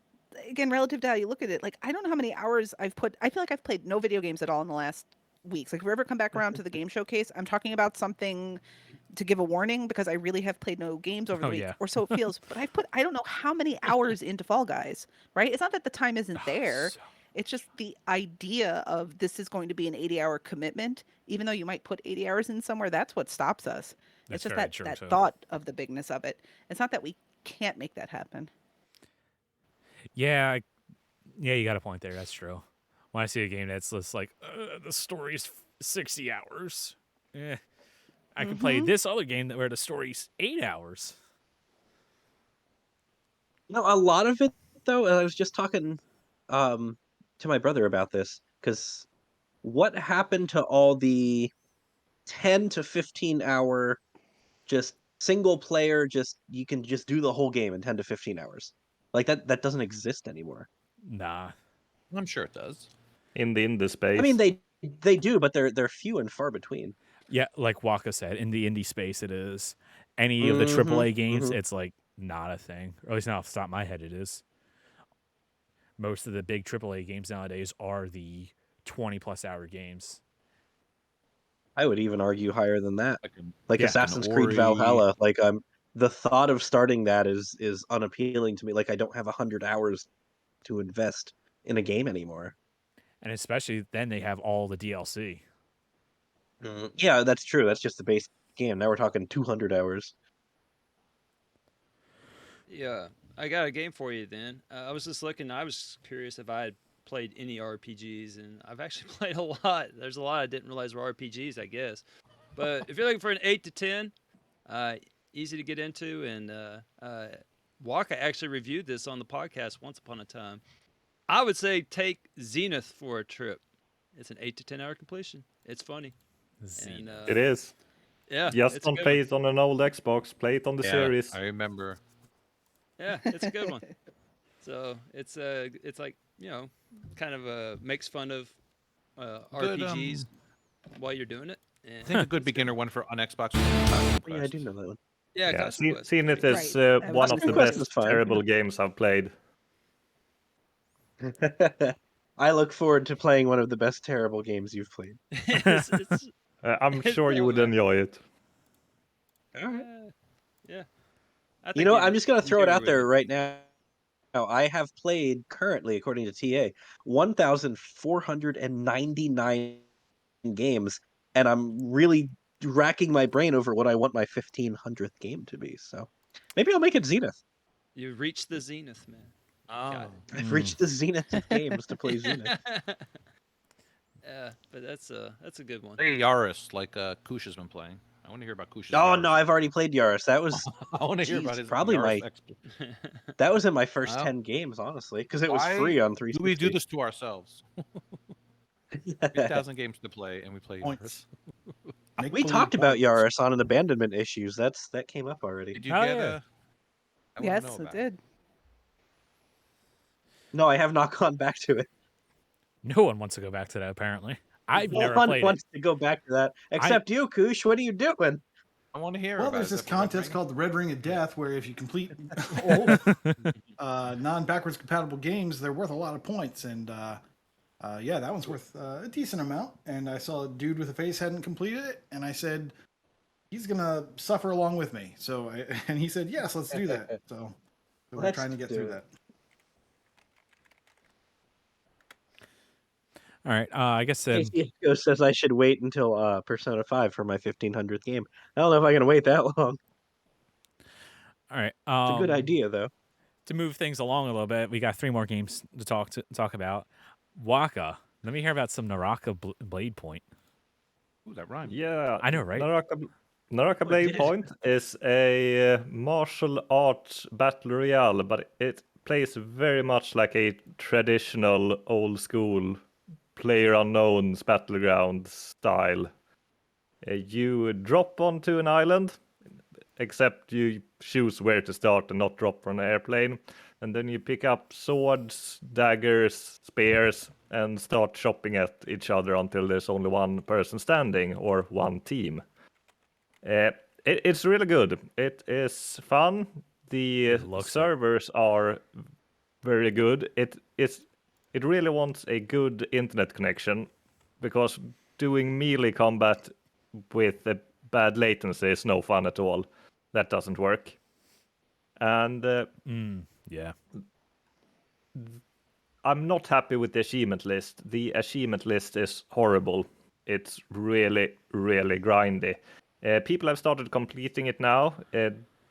again, relative to how you look at it. Like, I don't know how many hours I've put. I feel like I've played no video games at all in the last weeks. Like, if we ever come back around to the game showcase, I'm talking about something to give a warning, because I really have played no games over the Oh, week, yeah. or so it feels. But I've put, I don't know how many hours into Fall Guys, right? It's not that the time isn't there. It's just the idea of this is going to be an 80-hour commitment, even though you might put 80 hours in somewhere. That's what stops us. That's It's just very that true, that too. thought of the bigness of it. It's not that we can't make that happen. Yeah, you got a point there. That's true. When I see a game that's just like the story's 60 hours, I can play this other game where the story's 8 hours. No, a lot of it though. I was just talking to my brother about this because what happened to all the 10 to 15 hour just single player, just you can just do the whole game in 10 to 15 hours. Like that doesn't exist anymore. Nah. I'm sure it does. In the indie space. I mean they do, but they're few and far between. Yeah, like Waka said, in the indie space, it is. Any of the AAA games, mhm. it's like not a thing. Or at least not off the top of my head, it is. Most of the big AAA games nowadays are the 20-plus hour games. I would even argue higher than that. Like Yeah, Assassin's an Creed Ori. Valhalla. Like the thought of starting that is unappealing to me. Like I don't have 100 hours to invest in a game anymore. And especially then they have all the DLC. Yeah, that's true. That's just the base game. Now we're talking 200 hours. Yeah, I got a game for you then. I was just looking. I was curious if I had played any RPGs, and I've actually played a lot. There's a lot I didn't realize were RPGs, I guess. But if you're looking for an 8 to 10, easy to get into, and Waka actually reviewed this on the podcast once upon a time. I would say take Zenith for a trip. It's an 8 to 10 hour completion. It's funny. And, it is. yeah, Just it's a don't good play one. it on an old Xbox. Play it on the series. I remember. Yeah, it's a good one. So it's like, you know, kind of makes fun of Good, RPGs while you're doing it. I And think a good beginner one for on Xbox. Yeah, I do know that one. yeah, Yeah, Custom Quest. Zenith Right. is I one was of the Quest is best fine. terrible games I've played. I look forward to playing one of the best terrible games you've played. it's, I'm It's sure you so would bad. enjoy it. yeah. I You think know, you'd I'm just gonna throw it enjoy out there it. right now. I have played currently, according to TA, 1,499 games, and I'm really racking my brain over what I want my 1,500th game to be. So maybe I'll make it Zenith. You've reached the zenith, man. Oh, I've reached the zenith of games to play Zenith. Yeah, but that's a good one. play Yaris like Kush has been playing. I want to hear about Kush's. Oh Yaris. no, I've already played Yaris. That was I want to hear about Jeez, his probably Yaris my- expert. that was in my first Wow. 10 games, honestly, because it was Why free on Do 360. we do this to ourselves? 8,000 games to play, and we play Yaris. Points. Make We believe talked about points. Yaris on an abandonment issues. That came up already. Did you Oh, get yeah. I wanna Yes, know it about did. No, I have not gone back to it. No one wants to go back to that, apparently. I've No never one played wants to go back to that, except you, Kush. What are you doing? I want to hear. Well, about there's it. this Is that the Red contest Ring? called the Red Ring of Death, where if you complete all non-backwards compatible games, they're worth a lot of points. And yeah, that one's worth a decent amount. And I saw a dude with a face hadn't completed it, and I said, he's gonna suffer along with me. So, and he said, yes, let's do that. So we're Let's trying to get do through it. that. All right. I guess then. Casey says I should wait until Persona 5 for my 1,500th game. I don't know if I can wait that long. All right. It's a good idea, though. To move things along a little bit, we got 3 more games to talk about. Waka. Let me hear about some Naraka Blade Point. Ooh, that rhyme. Yeah, I know, right? Naraka Blade did. Point is a martial arts battle royale, but it plays very much like a traditional old school player unknown's battleground style. You drop onto an island, except you choose where to start and not drop from an airplane. And then you pick up swords, daggers, spears, and start chopping at each other until there's only one person standing or one team. It's really good. It is fun. The looks it. servers are very good. It really wants a good internet connection, because doing melee combat with a bad latency is no fun at all. That doesn't work. And Yeah. I'm not happy with the achievement list. The achievement list is horrible. It's really, really grindy. People have started completing it now.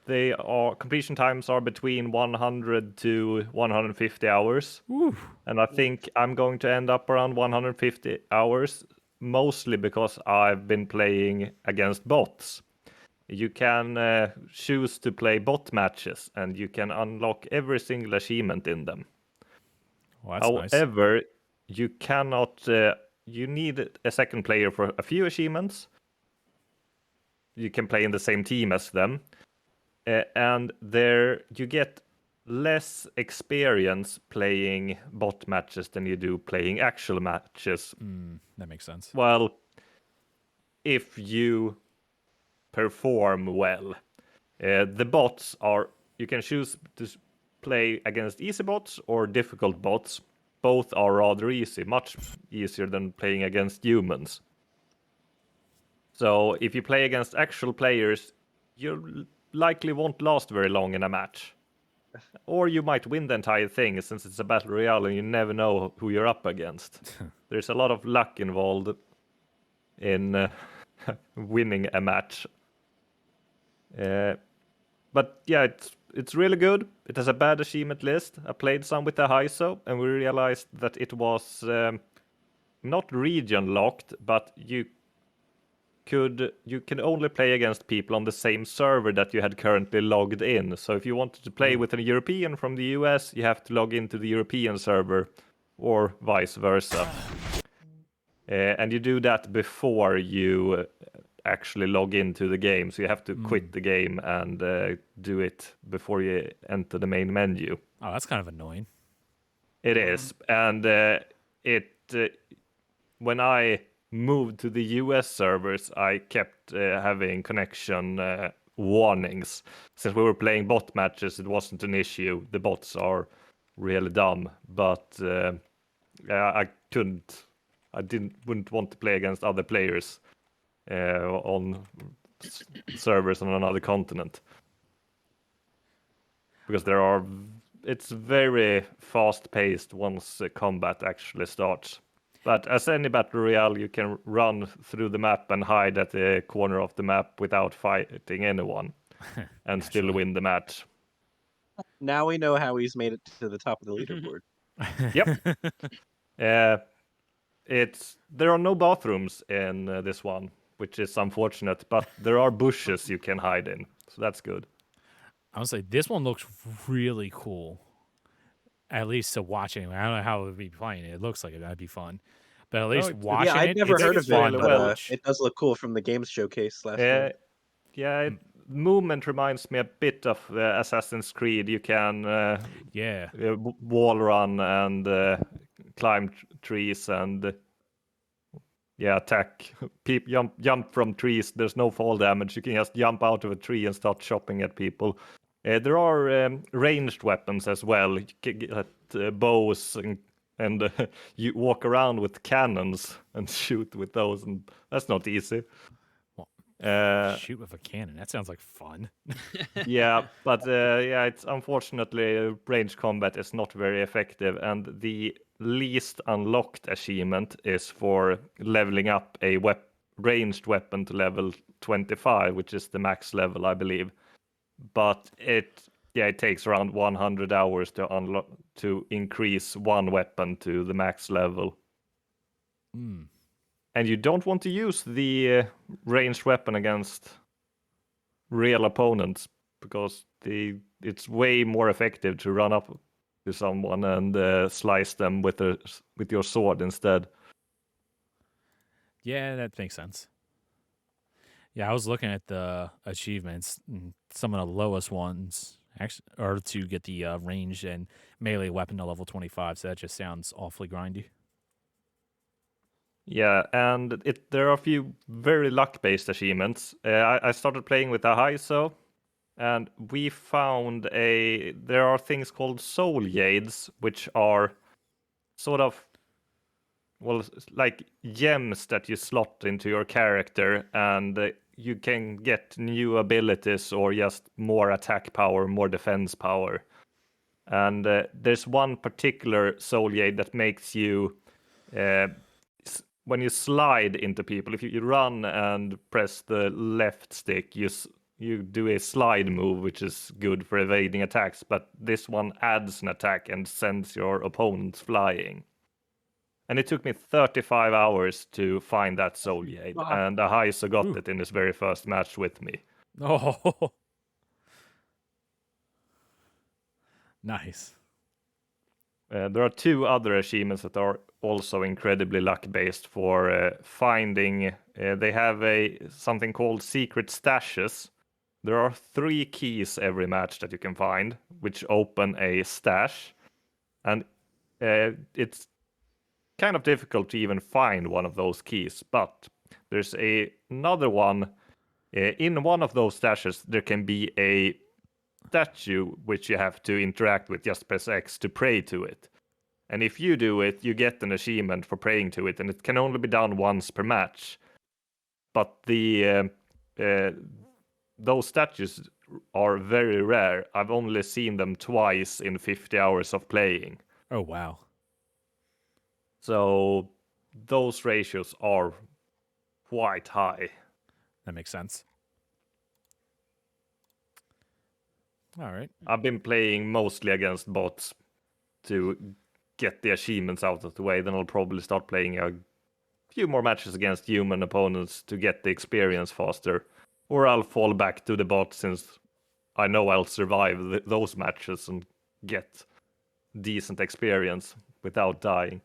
completion times are between 100 to 150 hours. Woo. And I think I'm going to end up around 150 hours, mostly because I've been playing against bots. You can choose to play bot matches, and you can unlock every single achievement in them. Well, that's nice. However, you cannot. You need a second player for a few achievements. You can play in the same team as them, and there you get less experience playing bot matches than you do playing actual matches. That makes sense. Well, if you perform well, the bots are. You can choose to play against easy bots or difficult bots. Both are rather easy, much easier than playing against humans. So if you play against actual players, you likely won't last very long in a match. Or you might win the entire thing, since it's a battle royale and you never know who you're up against. There's a lot of luck involved in winning a match. But yeah, it's really good. It has a bad achievement list. I played some with the HISO, and we realized that it was not region locked, but you can only play against people on the same server that you had currently logged in. So if you wanted to play with a European from the US, you have to log into the European server, or vice versa. And you do that before you actually log into the game. So you have to quit the game and do it before you enter the main menu. Oh, that's kind of annoying. It is. And when I moved to the US servers, I kept having connection warnings. Since we were playing bot matches, it wasn't an issue. The bots are really dumb, but I wouldn't want to play against other players on servers on another continent, because it's very fast paced once combat actually starts. But as any battle royale, you can run through the map and hide at the corner of the map without fighting anyone, and still win the match. Now we know how he's made it to the top of the leaderboard. Yep. There are no bathrooms in this one, which is unfortunate, but there are bushes you can hide in, so that's good. I would say this one looks really cool. At least to watch anyway. I don't know how it would be playing it. It looks like that'd be fun. But at least watching yeah, I'd it, never it's heard of fun it, to but watch. it does look cool from the games showcase last month. Yeah, movement reminds me a bit of Assassin's Creed. You can wall run and climb trees and attack people, jump from trees. There's no fall damage. You can just jump out of a tree and start chopping at people. There are ranged weapons as well. You can get bows and you walk around with cannons and shoot with those, and that's not easy. Shoot with a cannon. That sounds like fun. Yeah, but it's unfortunately ranged combat is not very effective, and the least unlocked achievement is for leveling up a ranged weapon to level 25, which is the max level, I believe. But it takes around 100 hours to increase one weapon to the max level. And you don't want to use the ranged weapon against real opponents, because it's way more effective to run up to someone and slice them with your sword instead. Yeah, that makes sense. Yeah, I was looking at the achievements. And some of the lowest ones actually are to get the ranged and melee weapon to level 25. So that just sounds awfully grindy. Yeah, and there are a few very luck-based achievements. I started playing with a HISO, and we found there are things called soul jades, which are sort of, like gems that you slot into your character, and you can get new abilities or just more attack power, more defense power. And there's one particular soul jade that makes you, when you slide into people, if you run and press the left stick, you you do a slide move, which is good for evading attacks, but this one adds an attack and sends your opponents flying. And it took me 35 hours to find that Soul Jade, and Ahaiso got it in his very first match with me. Oh, nice. There are 2 other achievements that are also incredibly luck-based for finding. They have something called secret stashes. There are 3 keys every match that you can find, which open a stash, and it's kind of difficult to even find one of those keys. But there's another one. In one of those stashes, there can be a statue which you have to interact with. Just press X to pray to it. And if you do it, you get an achievement for praying to it, and it can only be done once per match. But those statues are very rare. I've only seen them twice in 50 hours of playing. Oh, wow. So those ratios are quite high. That makes sense. All right. I've been playing mostly against bots to get the achievements out of the way. Then I'll probably start playing a few more matches against human opponents to get the experience faster. Or I'll fall back to the bot since I know I'll survive those matches and get decent experience without dying.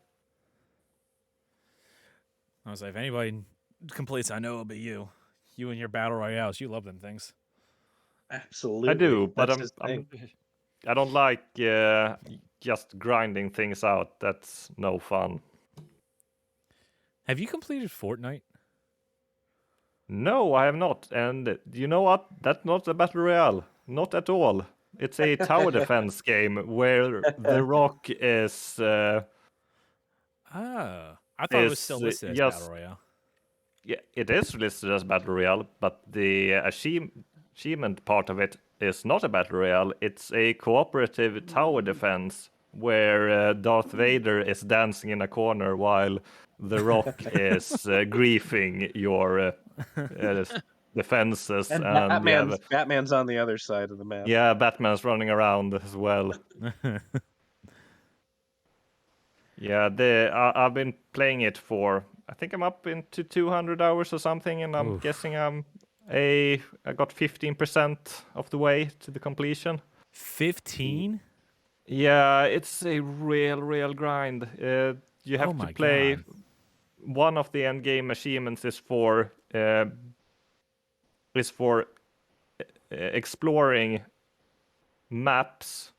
I was like, if anybody completes, I know it'll be you. You and your battle royales, you love them things. Absolutely. I do, but That's his thing. I don't like just grinding things out. That's no fun. Have you completed Fortnite? No, I have not. And you know what? That's not a battle royale. Not at all. It's a tower defense game where The Rock is. I thought it was still listed as yes. battle royale. Yeah, it is listed as battle royale, but the achievement part of it is not a battle royale. It's a cooperative tower defense where Darth Vader is dancing in a corner while The Rock is griefing your defenses. And and Batman's on the other side of the map. yeah, Batman's running around as well. Yeah, I've been playing it for, I think I'm up into 200 hours or something, and I'm guessing I got 15% of the way to the completion. 15? Yeah, it's a real grind. You have to play. God. One of the end game achievements is for exploring maps.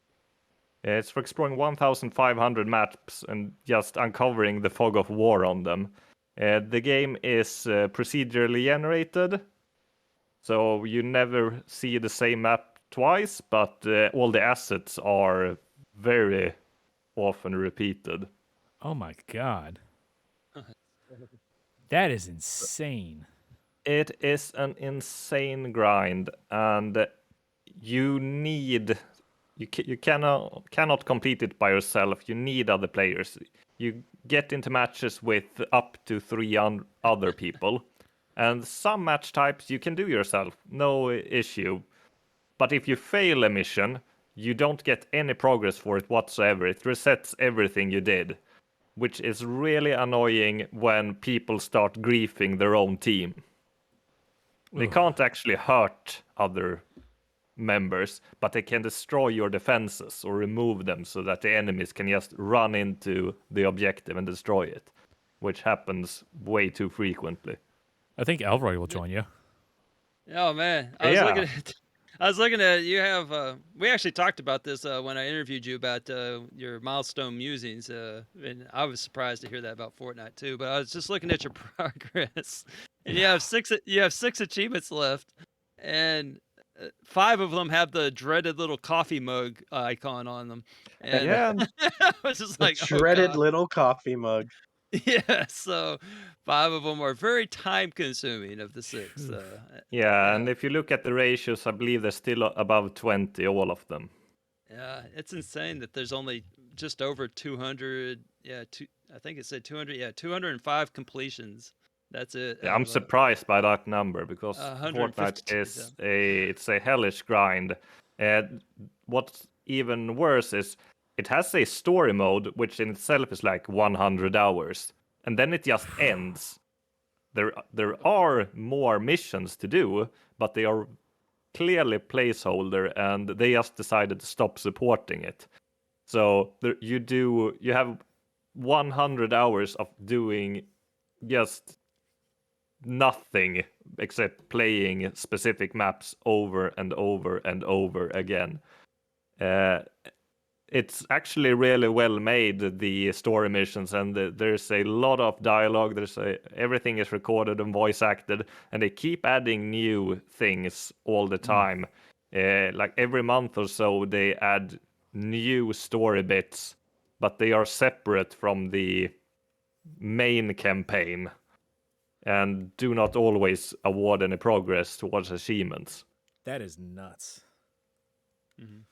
It's for exploring 1,500 maps and just uncovering the fog of war on them. The game is procedurally generated, so you never see the same map twice, but all the assets are very often repeated. Oh my god. That is insane. It is an insane grind, and you cannot complete it by yourself. You need other players. You get into matches with up to 3 other people, and some match types you can do yourself, no issue. But if you fail a mission, you don't get any progress for it whatsoever. It resets everything you did, which is really annoying when people start griefing their own team. They can't actually hurt other members, but they can destroy your defenses or remove them so that the enemies can just run into the objective and destroy it, which happens way too frequently. I think Elroy will join you. Oh man, I was looking at you have. We actually talked about this when I interviewed you about your milestone musings, and I was surprised to hear that about Fortnite too. But I was just looking at your progress, and you have 6 achievements left, and 5 of them have the dreaded little coffee mug icon on them. And Yeah, I was just like, Shredded little coffee mug. yeah. So 5 of them are very time consuming of the 6. yeah, and if you look at the ratios, I believe they're still above 20, all of them. Yeah, it's insane that there's only just over 200. Yeah, I think it said 200. Yeah, 205 completions That's it. Yeah, I'm surprised by that number because 150, Fortnite is a hellish grind. And what's even worse is it has a story mode, which in itself is like 100 hours, and then it just ends. There are more missions to do, but they are clearly placeholder, and they just decided to stop supporting it. So you have 100 hours of doing just nothing except playing specific maps over and over and over again. It's actually really well made, the story missions, and there's a lot of dialogue. Everything is recorded and voice acted, and they keep adding new things all the time. Like every month or so, they add new story bits, but they are separate from the main campaign and do not always award any progress towards achievements. That is nuts. Mhm.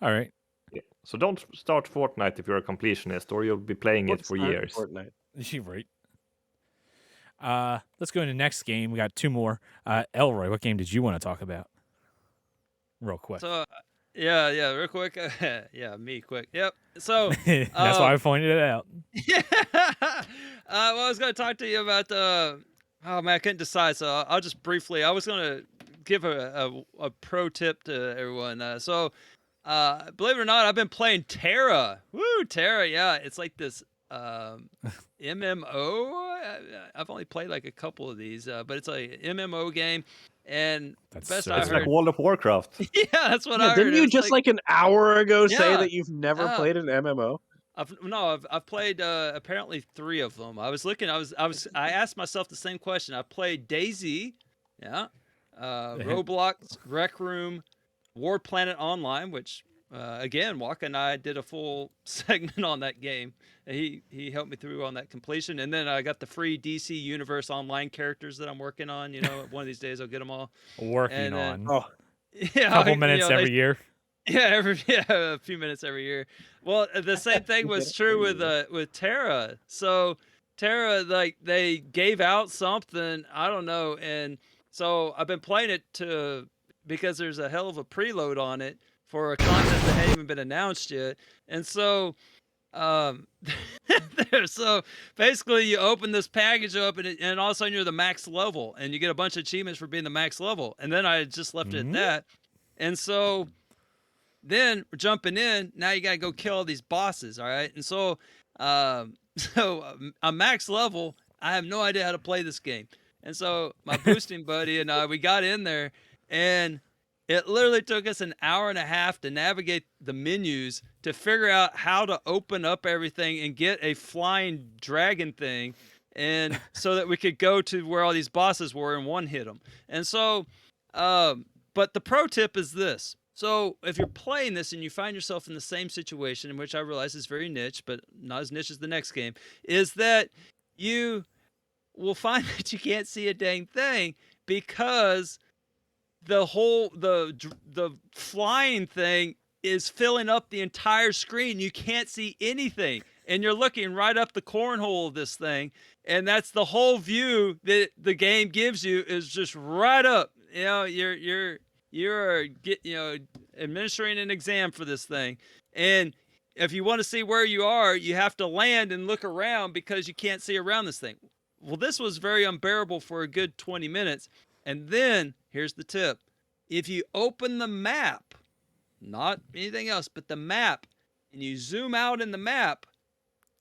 All right. Yeah. So don't start Fortnite if you're a completionist, or you'll be playing it for years. Fortnite. You're right. Let's go into the next game. We got two more. Elroy, what game did you want to talk about? Real quick. So, yeah, real quick. Yeah, me quick. Yep. So That's why I pointed it out. yeah. Well, I was gonna talk to you about oh man, I couldn't decide. So I'll just briefly. I was gonna give a pro tip to everyone. Believe it or not, I've been playing Terra. Woo, Terra. Yeah, it's like this MMO. I've only played like a couple of these, but it's a MMO game. And That's best so I It's heard. like World of Warcraft. Yeah, that's what I heard. Didn't you It's just like an hour ago say Yeah. that you've never played an MMO? I've played apparently 3 of them. I asked myself the same question. I played DayZ, yeah, Roblox, Rec Room, War Planet Online, which again, Waka and I did a full segment on that game. He helped me through on that completion, and then I got the free DC Universe Online characters that I'm working on. You know, one of these days I'll get them all. Working And on. Oh, Yeah, Couple minutes every year. Yeah, a few minutes every year. Well, the same thing was true with Terra. So Terra, like they gave out something, I don't know, and so I've been playing it because there's a hell of a preload on it for a content that hadn't even been announced yet, and so so basically you open this package up and all of a sudden you're the max level and you get a bunch of achievements for being the max level, and then I just left it at that, and so. Then we're jumping in. Now you gotta go kill all these bosses, all right? And so, I'm max level. I have no idea how to play this game. And so my boosting buddy and I, we got in there, and it literally took us an hour and a half to navigate the menus to figure out how to open up everything and get a flying dragon thing, and so that we could go to where all these bosses were and one hit them. And so, but the pro tip is this. So if you're playing this and you find yourself in the same situation, in which I realize is very niche, but not as niche as the next game, is that you will find that you can't see a dang thing because the flying thing is filling up the entire screen. You can't see anything, and you're looking right up the cornhole of this thing, and that's the whole view that the game gives you is just right up. You know, you're administering an exam for this thing, and if you want to see where you are, you have to land and look around because you can't see around this thing. Well, this was very unbearable for a good 20 minutes, and then here's the tip: if you open the map, not anything else, but the map, and you zoom out in the map,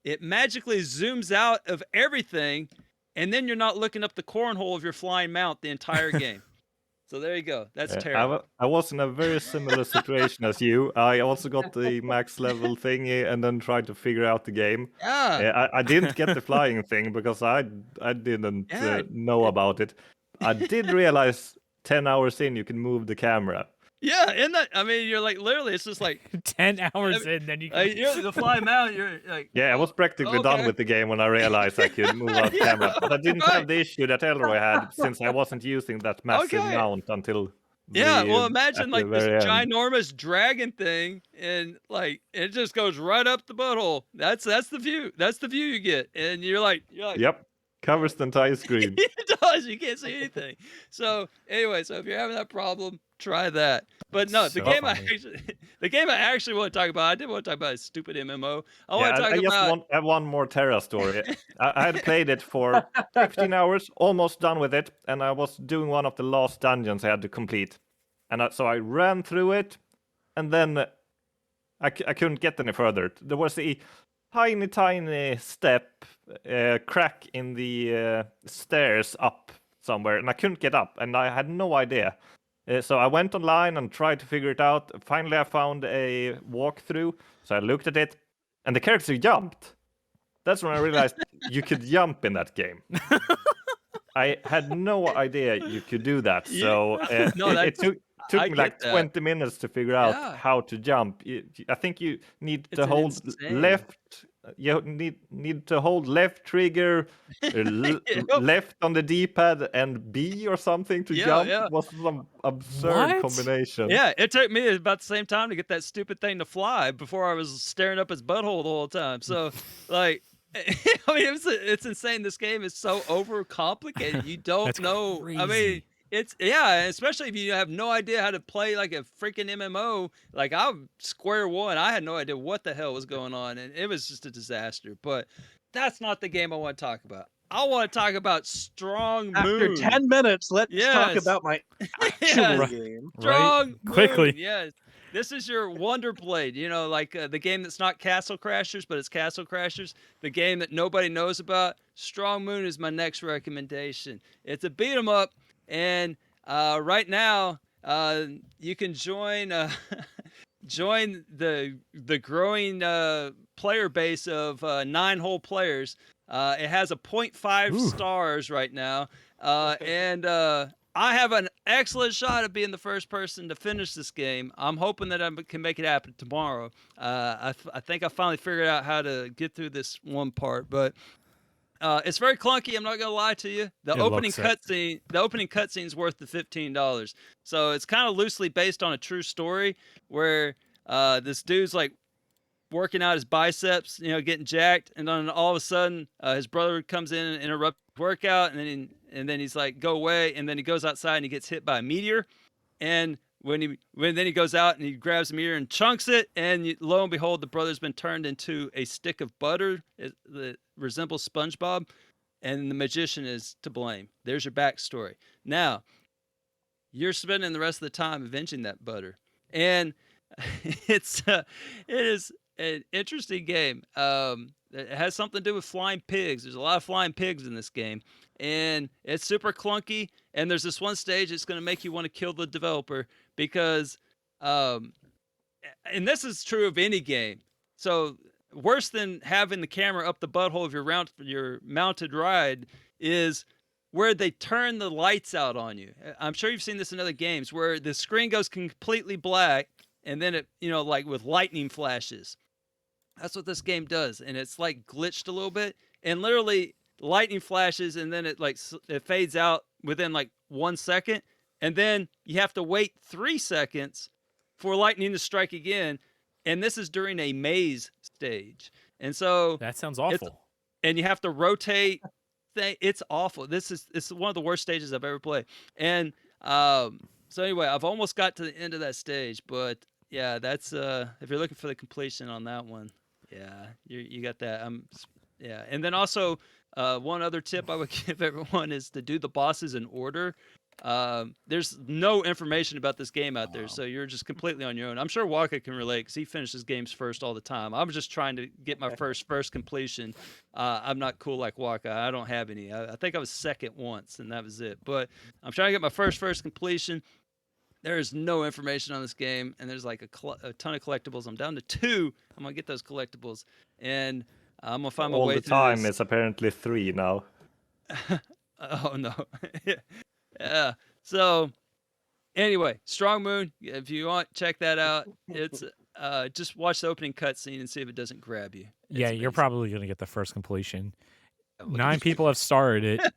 it magically zooms out of everything, and then you're not looking up the cornhole of your flying mount the entire game. So there you go. That's terrible. I was in a very similar situation as you. I also got the max level thingy and then tried to figure out the game. Yeah. I didn't get the flying thing because I didn't know about it. I did realize 10 hours in you can move the camera. Yeah, you're like literally, it's just like 10 hours in, then you can. you're the fly mount. You're like, Yeah, I was practically done with the game when I realized I could move out the camera. But I didn't have the issue that Elroy had since I wasn't using that massive mount until Yeah, the, well, imagine at like the this very end. ginormous dragon thing, and like it just goes right up the butthole. That's the view. That's the view you get, and you're like, Yep, covers the entire screen. it does. You can't see anything. So anyway, so if you're having that problem, try that. But no, the So game funny. the game I actually want to talk about. I didn't want to talk about a stupid MMO. I want Yeah, to talk I just about. have one more Terra story. I had played it for 15 hours, almost done with it, and I was doing one of the last dungeons I had to complete. And so I ran through it, and then I couldn't get any further. There was a tiny step crack in the stairs up somewhere, and I couldn't get up, and I had no idea. So I went online and tried to figure it out. Finally, I found a walkthrough, so I looked at it, and the character jumped. That's when I realized you could jump in that game. I had no idea you could do that. So No, it took I me like get that. 20 minutes to figure out Yeah. how to jump. I think you need It's to an hold insane. left. You need to hold left trigger, Yep. left on the D-pad, and B or something to Yeah, jump. yeah. It was some absurd What? combination. Yeah, it took me about the same time to get that stupid thing to fly before I was staring up his butthole the whole time. So, like, I mean, it's insane. This game is so overcomplicated. You don't That's know. I mean, crazy. it's especially if you have no idea how to play like a freaking MMO. Like I'm square one. I had no idea what the hell was going on, and it was just a disaster. But that's not the game I want to talk about. I want to talk about Strong After Moon. 10 minutes, let's talk Yes. about my actual Yes. game. Strong Moon, Quickly. yes. This is your Wonder Blade, you know, like the game that's not Castle Crashers, but it's Castle Crashers. The game that nobody knows about. Strong Moon is my next recommendation. It's a beat 'em up, and right now you can join join the growing player base of 9 whole players. It has a 0.5 Ooh. stars right now, and I have an excellent shot at being the first person to finish this game. I'm hoping that I can make it happen tomorrow. I think I finally figured out how to get through this one part, but it's very clunky. I'm not gonna lie to you. The It opening looks it. cutscene is worth the $15. So it's kind of loosely based on a true story where this dude's like working out his biceps, you know, getting jacked, and then all of a sudden his brother comes in and interrupts the workout, and then he's like, go away, and then he goes outside and he gets hit by a meteor, and when then he goes out and he grabs the meteor and chunks it, and lo and behold, the brother's been turned into a stick of butter that resembles SpongeBob, and the magician is to blame. There's your backstory. Now you're spending the rest of the time avenging that butter, and it is an interesting game. It has something to do with flying pigs. There's a lot of flying pigs in this game, and it's super clunky. And there's this one stage that's going to make you want to kill the developer because, and this is true of any game. So worse than having the camera up the butthole of your mounted ride is where they turn the lights out on you. I'm sure you've seen this in other games where the screen goes completely black, and then it, you know, like with lightning flashes. That's what this game does, and it's like glitched a little bit, and literally lightning flashes, and then it fades out within like 1 second, and then you have to wait 3 seconds for lightning to strike again, and this is during a maze stage, and so That sounds awful. and you have to rotate. It's awful. It's one of the worst stages I've ever played, and so anyway, I've almost got to the end of that stage, but yeah, that's if you're looking for the completion on that one, yeah, you got that. Yeah, and then also one other tip I would give everyone is to do the bosses in order. There's no information about this game out there, so you're just completely on your own. I'm sure Waka can relate because he finishes games first all the time. I'm just trying to get my first completion. I'm not cool like Waka. I don't have any. I think I was second once, and that was it. But I'm trying to get my first completion. There is no information on this game, and there's like a ton of collectibles. I'm down to 2. I'm gonna get those collectibles, and I'm gonna find my All way the through time this. is apparently 3 now. Oh no. Yeah. So anyway, Strong Moon, if you want, check that out. It's just watch the opening cutscene and see if it doesn't grab you. Yeah, It's you're amazing. probably going to get the first completion. Oh, look at 9 people have started it,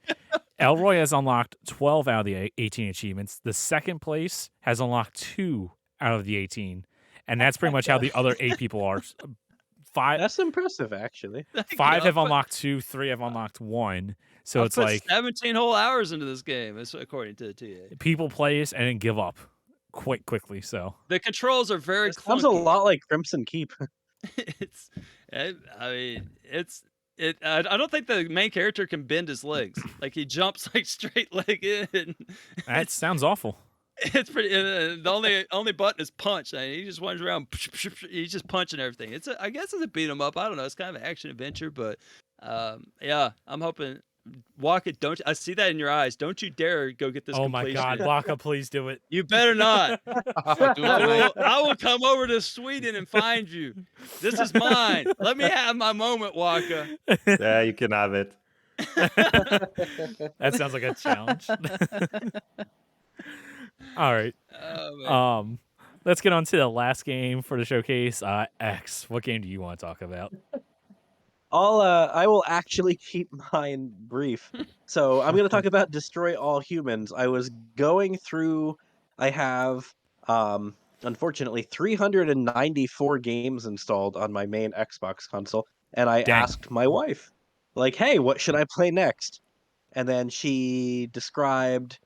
Elroy has unlocked 12 out of the 18 achievements. The second place has unlocked 2 out of the 18, and that's pretty much how the other 8 people are. 5 That's impressive, actually. have unlocked 2, 3 have unlocked 1. So I've it's put like 17 whole hours into this game, that's according to the TA. people play this and then give up quite quickly. So The controls are very It sounds a clunky. lot like Crimson Keep. it's, I mean, I don't think the main character can bend his legs. Like he jumps like straight legged. that sounds awful. It's pretty. The only button is punch. I mean, he just runs around. He's just punching everything. I guess it's a beat 'em up. I don't know. It's kind of an action adventure, but yeah, I'm hoping. Waka, don't I see that in your eyes? Don't you dare go get this. Oh my completion. God, Waka, please do it. You better not. Do it. I will come over to Sweden and find you. This is mine. Let me have my moment, Waka. Yeah, you can have it. That sounds like a challenge. All right. Oh, man. Let's get on to the last game for the showcase. X. What game do you want to talk about? I will actually keep mine brief. So I'm going to talk about Destroy All Humans. I was going through. I have, unfortunately, 394 games installed on my main Xbox console, and I Dang. asked my wife, like, "Hey, what should I play next?" And then she described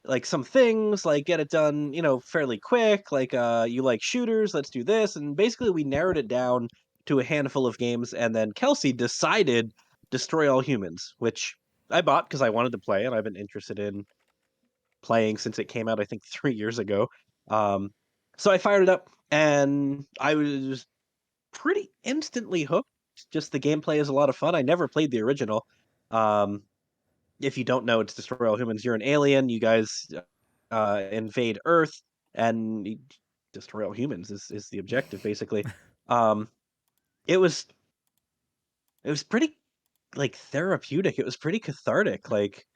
like some things, like get it done, fairly quick. Like, you like shooters, let's do this. And basically, we narrowed it down to a handful of games, and then Kelsey decided Destroy All Humans, which I bought because I wanted to play, and I've been interested in playing since it came out, I think 3 years ago. So I fired it up, and I was pretty instantly hooked. Just the gameplay is a lot of fun. I never played the original. If you don't know, it's Destroy All Humans. You're an alien. You guys invade Earth, and destroy all humans is the objective, basically. It was pretty like therapeutic. It was pretty cathartic. Like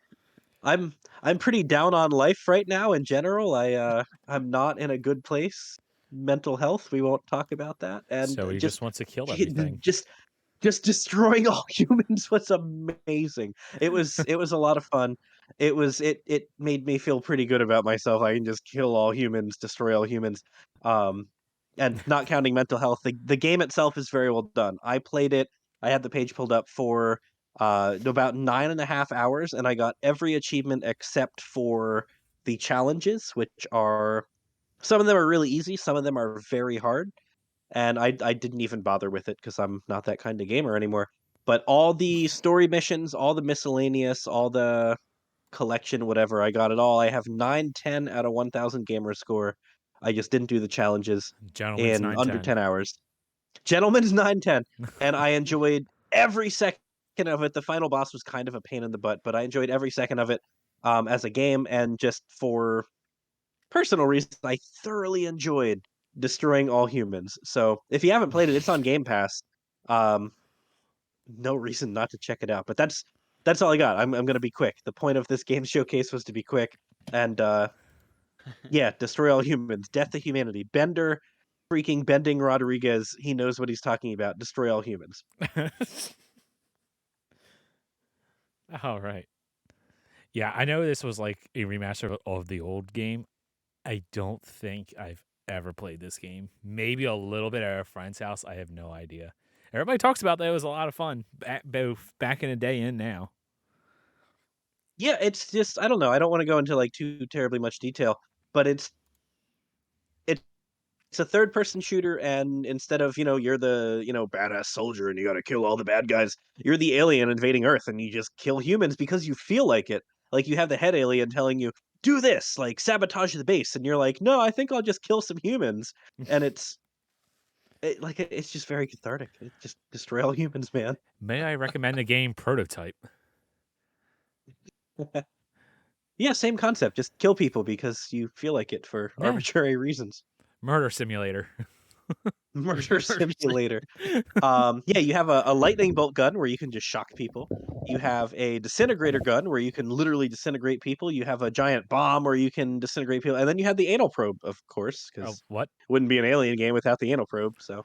I'm pretty down on life right now in general. I'm not in a good place. Mental health. We won't talk about that. And So he just wants to kill it- everything. just destroying all humans was amazing. It was a lot of fun. It made me feel pretty good about myself. I can just kill all humans, destroy all humans. And not counting mental health, the game itself is very well done. I played it. I had the page pulled up for about 9.5 hours, and I got every achievement except for the challenges, which are some of them are really easy, some of them are very hard. And I didn't even bother with it because I'm not that kind of gamer anymore. But all the story missions, all the miscellaneous, all the collection, whatever, I got it all. I have 910 out of 1,000 gamer score. I just didn't do the challenges Gentleman's in under 910. 10 hours. Gentleman's 910. And I enjoyed every second of it. The final boss was kind of a pain in the butt, but I enjoyed every second of it as a game. And just for personal reasons, I thoroughly enjoyed Destroying All Humans. So if you haven't played it, it's on Game Pass. No reason not to check it out. But that's all I got. I'm going to be quick. The point of this game showcase was to be quick. And yeah, Destroy All Humans, Death to Humanity. Bender, freaking Bending Rodriguez, he knows what he's talking about. Destroy All Humans. All right. Yeah, I know this was like a remaster of the old game. I don't think I've ever played this game. Maybe a little bit at a friend's house. I have no idea. Everybody talks about that. It was a lot of fun, both back in the day and now. Yeah, it's just, I don't know. I don't want to go into like too terribly much detail, but it's a third-person shooter, and instead of, you're the, badass soldier and you gotta kill all the bad guys, you're the alien invading Earth and you just kill humans because you feel like it. Like, you have the head alien telling you, do this, like, sabotage the base, and you're like, no, I think I'll just kill some humans. And it's just very cathartic. It just destroy all humans, man. May I recommend the game Prototype? Yeah, same concept. Just kill people because you feel like it for Yeah. arbitrary reasons. Murder Simulator. Murder Simulator. Yeah, you have a lightning bolt gun where you can just shock people. You have a disintegrator gun where you can literally disintegrate people. You have a giant bomb where you can disintegrate people. And then you have the anal probe, of course, because What? it wouldn't be an alien game without the anal probe. So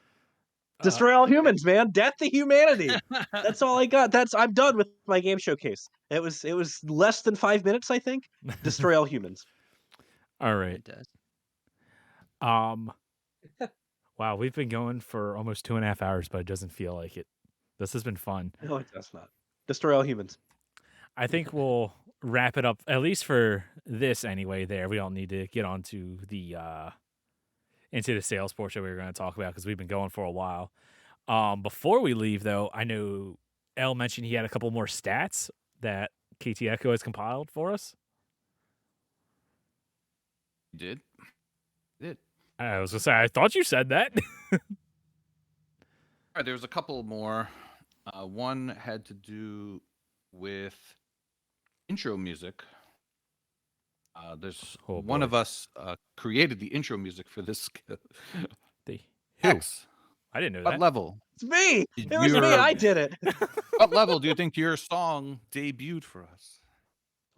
Destroy all humans, man. Death to humanity. That's all I got. I'm done with my game showcase. It was less than 5 minutes, I think. Destroy all humans. All right. Fantastic. Wow, we've been going for almost 2.5 hours, but it doesn't feel like it. This has been fun. No, it does not. Destroy all humans. I think we'll wrap it up, at least for this anyway. There, we don't need to get on to the into the sales portion we were going to talk about because we've been going for a while. Before we leave, though, I know Elle mentioned he had a couple more stats that KT Echo has compiled for us. Did. I was gonna say, I thought you said that. All right, there was a couple more. One had to do with intro music. There's Oh, one boy. of us created the intro music for this. Who? X. I didn't know What that. level? It's me. Did It was me. your- I did it. What level do you think your song debuted for us?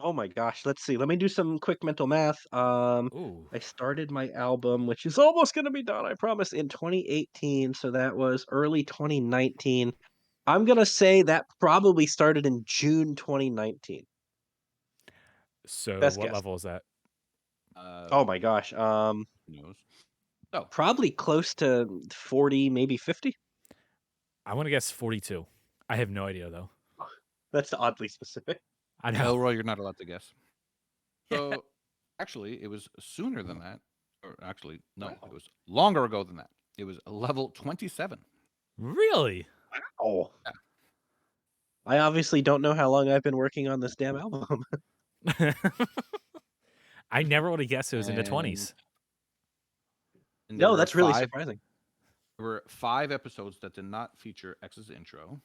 Oh my gosh. Let's see. Let me do some quick mental math. Ooh. I started my album, which is almost going to be done, I promise, in 2018. So that was early 2019. I'm going to say that probably started in June 2019. So Best what guess. level is that? Oh my gosh. Who knows? Oh, Probably close to 40, maybe 50. I want to guess 42. I have no idea though. That's oddly specific. I know. Elroy, you're not allowed to guess. So, actually, it was sooner than that. Or actually, no, Wow. it was longer ago than that. It was level 27. Really? Oh. I obviously don't know how long I've been working on this damn album. I never would have guessed it was in the And- 20s. And there No, were that's really five- surprising. There were 5 episodes that did not feature X's intro.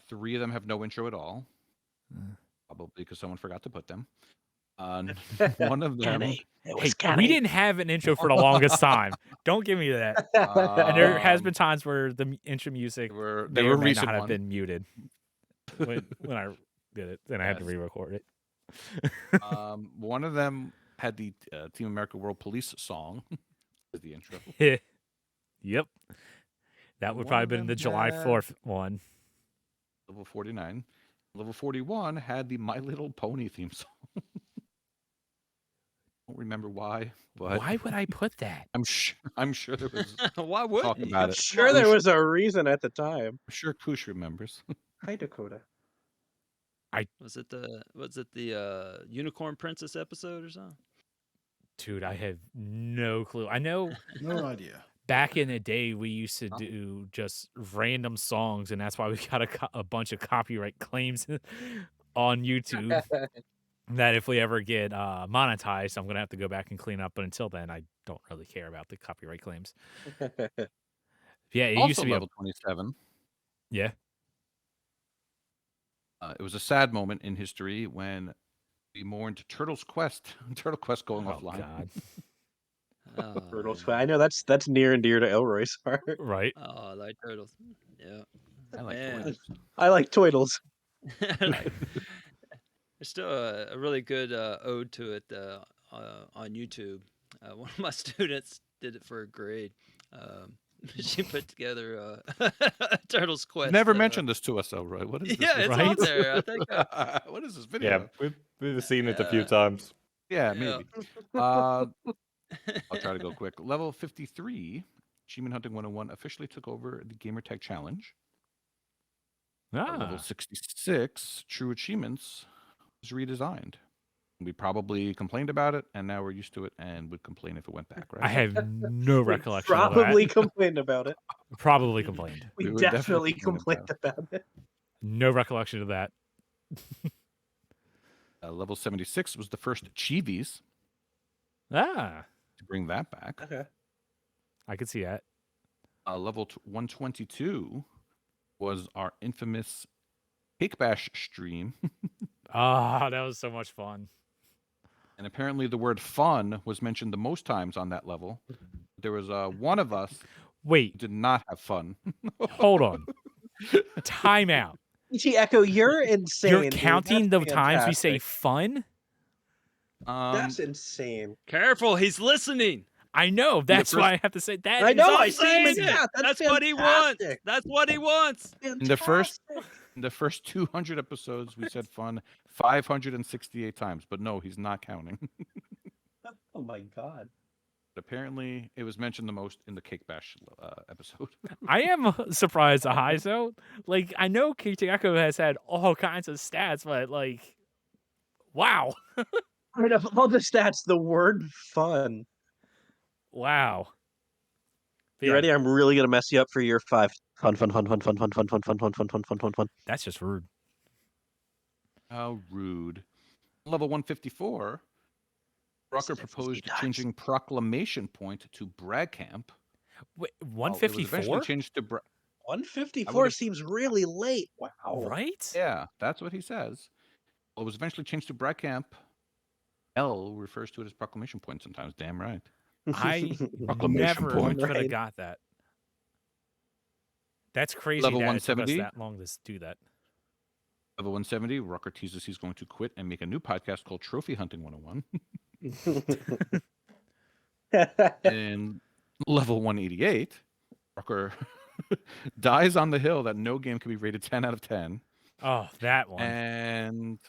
3 of them have no intro at all. Probably because someone forgot to put them. One of them. Kenny. It Hey, was we Kenny. didn't have an intro for the longest time. Don't give me that. And there has Um, been times where the intro music They may were or may recent not have ones. been muted when I did it, and I had to Yes. re-record it. One of them had the Team America World Police song as the intro. Yep. That would One probably of been the them July had- 4th one. Level 49. Level 41 had the My Little Pony theme song. Don't remember why, but Why would I put that? I'm sure there was Why would talk you? about it. Sure, there was a reason at the time. I'm sure Koosh remembers. Hi, Dakota. Was it the Unicorn Princess episode or something? Dude, I have no clue. I know No idea. back in the day we used to do just random songs, and that's why we got a bunch of copyright claims on YouTube. That if we ever get monetized, I'm gonna have to go back and clean up. But until then, I don't really care about the copyright claims. Yeah, it Also used to be level 27. yeah. It was a sad moment in history when we mourned Turtle Quest going Oh offline. God, Turtles. yeah. I know that's near and dear to Elroy's heart. right? Oh, I like turtles. Yeah. I like Man. toys. I like Toidles. There's still a really good ode to it on YouTube. One of my students did it for a grade. She put together Turtles Quest. Never mentioned this to us, Elroy. What is this? Yeah, it's right? on there. I think. What is this Yeah, video? we've seen it a few Yeah. times. Yeah, Yeah. maybe. I'll try to go quick. Level 53, Achievement Hunting 101 officially took over the Gamertag Challenge. Level Ah, 66, True Achievements, was redesigned. We probably complained about it, and now we're used to it and would complain if it went back, right? I have no recollection Probably of that. complained about it. Probably complained. We, We would definitely definitely complain complained about it. No recollection of that. Level 76 was the first Chivis, Ah, to bring that back. Okay. I could see that. Level 122 was our infamous Cake Bash stream. Ah, that was so much fun. And apparently the word fun was mentioned the most times on that level. There was one of us who Wait, did not have fun. hold on. Time out. EG Echo, you're insane. You're dude. counting the That's times we say fantastic. fun? That's insane. Careful, he's listening. I know. That's why I have to say that. I is know. awesome. I see him in saying it. chat. That's what he wants. fantastic. That's what he wants. In the first 200 episodes, we said fun 568 times, but no, he's not counting. Oh my god. Apparently, it was mentioned the most in the Cake Bash episode. I am surprised at high though. Like I know KT Echo has had all kinds of stats, but like, wow, Out of all the stats, the word fun. wow. But You yeah, ready? I'm really gonna mess you up for year 5. Fun, fun, fun, fun, fun, fun, fun, fun, fun, fun, fun, fun, fun, fun, fun. That's just rude. How rude. Level 154, Rucker proposed 50 times. changing proclamation point to Brag Camp. Wait, It was eventually 154, changed to 154 would've- seems really late. Wow. right? Yeah, that's what he says. Well, it was eventually changed to Brag Camp. L refers to it as proclamation point sometimes. Damn right. I Proclamation never point. could have Right. got that. That's crazy. Level that it took us 170? that long to do that. Level 170, Rucker teases he's going to quit and make a new podcast called Trophy Hunting 101. And level 188, Rucker dies on the hill that no game can be rated 10 out of 10. Oh, that one. And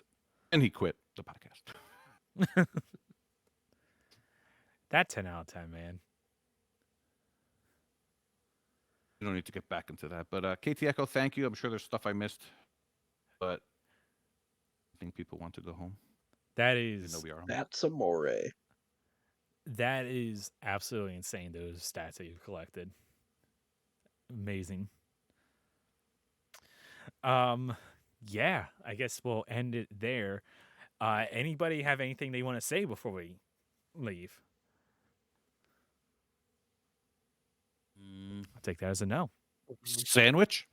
he quit the podcast. That 10 out of 10, man. We don't need to get back into that. But KT Echo, thank you. I'm sure there's stuff I missed, but I think people want to go home. That Even is though we are home. That's amore. that is absolutely insane. Those stats that you've collected, amazing. Yeah, I guess we'll end it there. Anybody have anything they want to say before we leave? I'll take that as a no. Sandwich?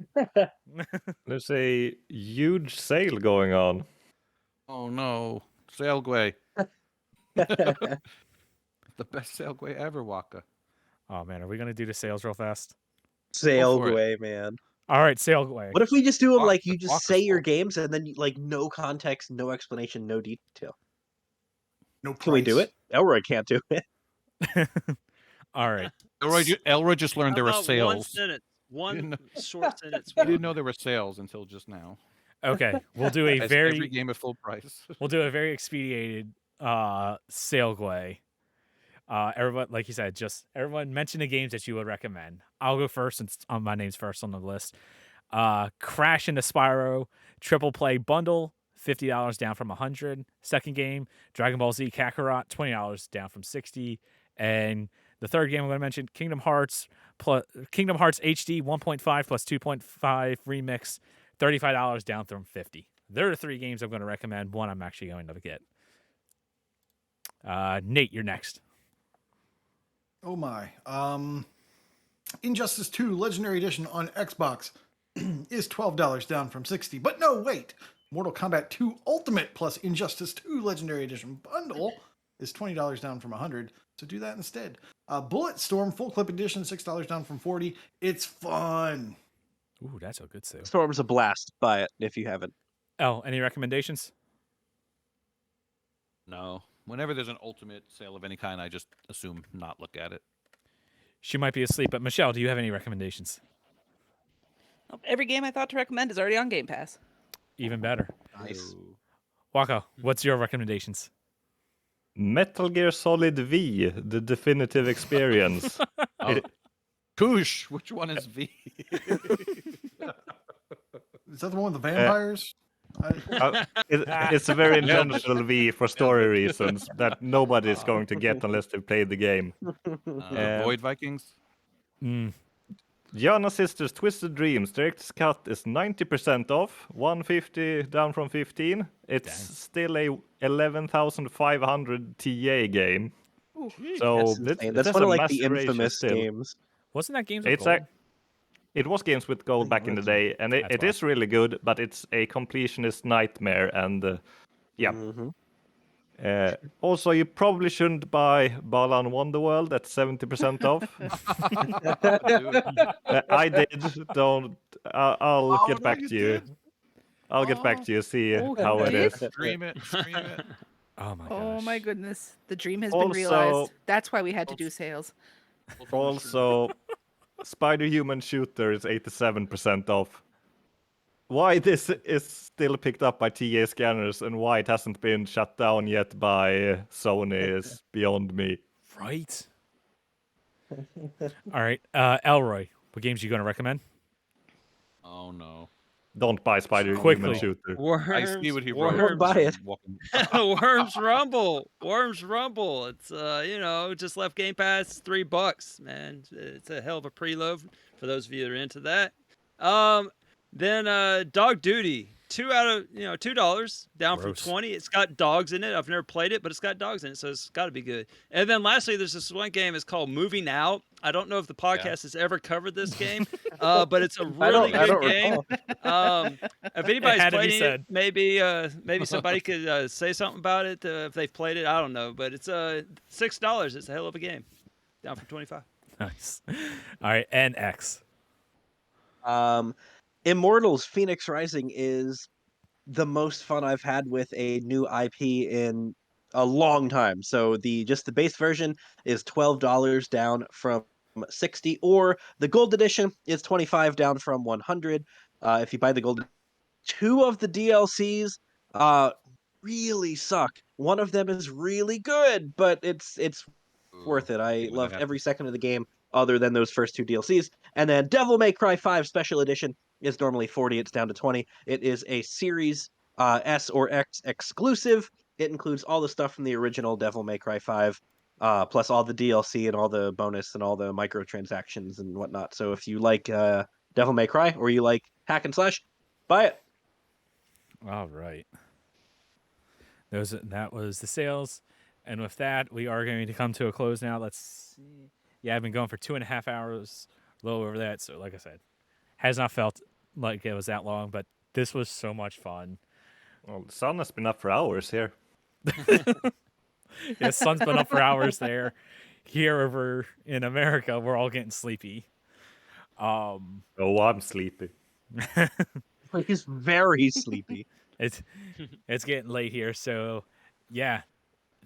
There's a huge sale going on. Oh no, Sailgway. The best Sailgway ever, Waka. Oh man, are we gonna do the sales real fast? Sail for it. away, man. All right, Sailgway. What if we just do them Walk- like you just walk say us your forward. games and then like no context, no explanation, no detail? No Can we do price. it? Elroy can't do it. All right. Elroy just learned How there were about One sales. sentence. One didn't know- short sentence. He didn't know there were sales until just now. Okay, we'll do a As very every game at full price. we'll do a very expedited Sailgway. Everyone, like you said, just everyone mention the games that you would recommend. I'll go first since my name's first on the list. Crash into Spyro triple play bundle, $50 down from $100. Second game, Dragon Ball Z Kakarot, $20 down from $60. And the third game I'm going to mention, Kingdom Hearts HD 1.5 plus 2.5 remix, $35 down from $50. There are 3 games I'm going to recommend. One I'm actually going to get. Nate, you're next. Oh my. Injustice 2 Legendary Edition on Xbox is $12 down from $60. But no, wait. Mortal Kombat 2 Ultimate plus Injustice 2 Legendary Edition bundle is $20 down from $100. So do that instead. Bulletstorm Full Clip Edition, $6 down from $40. It's fun. Ooh, that's a good sale. Storm's a blast. Buy it if you haven't. Oh, any recommendations? No. Whenever there's an ultimate sale of any kind, I just assume not look at it. She might be asleep, but Michelle, do you have any recommendations? Every game I thought to recommend is already on Game Pass. Even better. Nice. Wako, what's your recommendations? Metal Gear Solid V, the definitive experience. Oh. Koosh, which one is V? Is that the one with the vampires? It's a very intentional V for story reasons that nobody's going to get unless they've played the game. Void Vikings? Gianna Sisters Twisted Dreams Director's Cut is 90% off, 150 down from 15. It's still a 11,500 TA game. So That's one of like the massive ratio infamous still. games. Wasn't that Games It's with Gold? It was Games with Gold back in the day, and That's it why. is really good, but it's a completionist nightmare. And yeah. Also, you probably shouldn't buy Balan Wonderworld at 70% off. I did. Don't. I'll get back to you. I'll get back to you. See how it is. Stream it. Stream it. Oh my gosh. Oh my goodness. The dream has Also- been realized. That's why we had to do sales. Also, Spider Human Shooter is 87% off. Why this is still picked up by TA scanners and why it hasn't been shut down yet by Sony is beyond me. Right. All right, Elroy, what games you going to recommend? Oh no. Don't buy Spider Quickly. Human Shooter. Worms, I see what he wrote. Don't buy it. Worms Rumble. Worms Rumble. It's just left Game Pass, $3, man. It's a hell of a preload for those of you that are into that. Then Dog Duty. $2 down Gross. from 20. It's got dogs in it. I've never played it, but it's got dogs in it, so it's got to be good. And then lastly, there's this one game. It's called Moving Out. I don't know if the podcast has ever covered this game, but it's a really I good don't game. If anybody's had to be played it, said. maybe somebody could say something about it if they've played it. I don't know, but it's $6. It's a hell of a game. Down from 25. Nice. All right, and X. Immortals Phoenix Rising is the most fun I've had with a new IP in a long time. So the base version is $12 down from 60, or the gold edition is 25 down from 100. If you buy the gold, 2 of the DLCs really suck. One of them is really good, but it's worth it. I love every second of the game other than those first 2 DLCs. And then Devil May Cry 5 Special Edition is normally 40, it's down to 20. It is a Series S or X exclusive. It includes all the stuff from the original Devil May Cry 5, plus all the DLC and all the bonus and all the microtransactions and whatnot. So if you like Devil May Cry or you like hack and slash, buy it. All right. That was the sales. And with that, we are going to come to a close now. Let's see. Yeah, I've been going for 2.5 hours, a little over that. So, like I said, has not felt like it was that long, but this was so much fun. Well, the sun has been up for hours here. Yeah, sun's been up for hours there. Here over in America, we're all getting sleepy. Oh, I'm sleepy. He's very sleepy. It's getting late here, so yeah.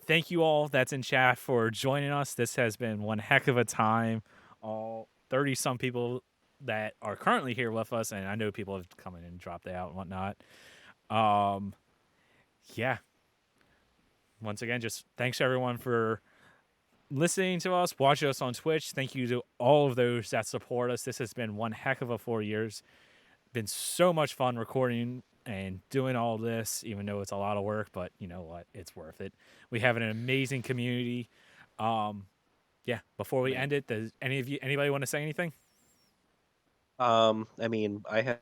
Thank you all that's in chat for joining us. This has been one heck of a time. All 30-some people that are currently here with us, and I know people have come in and dropped out and whatnot. Yeah. Once again, just thanks everyone for listening to us, watching us on Twitch. Thank you to all of those that support us. This has been one heck of a 4 years. Been so much fun recording and doing all this, even though it's a lot of work, but you know what? It's worth it. We have an amazing community. Yeah, before we end it, does anybody want to say anything? I mean, I have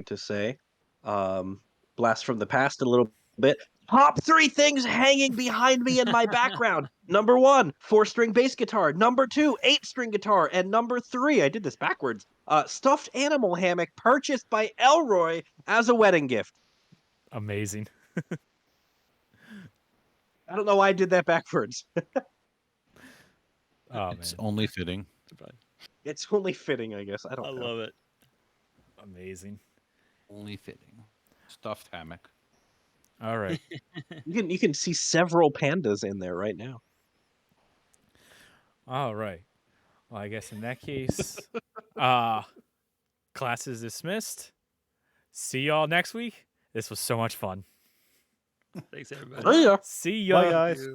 to say, blast from the past a little bit. Top 3 things hanging behind me in my background. Number 1, 4-string bass guitar. Number 2, 8-string guitar. And number 3, I did this backwards. Stuffed animal hammock purchased by Elroy as a wedding gift. Amazing. I don't know why I did that backwards. Oh, It's man. only fitting. It's only fitting, I guess. I don't know. love it. Amazing. Only fitting. Stuffed hammock. All right. You can see several pandas in there right now. All right. Well, I guess in that case, class is dismissed. See y'all next week. This was so much fun. Thanks, everybody. Oh yeah. See ya. Bye, guys.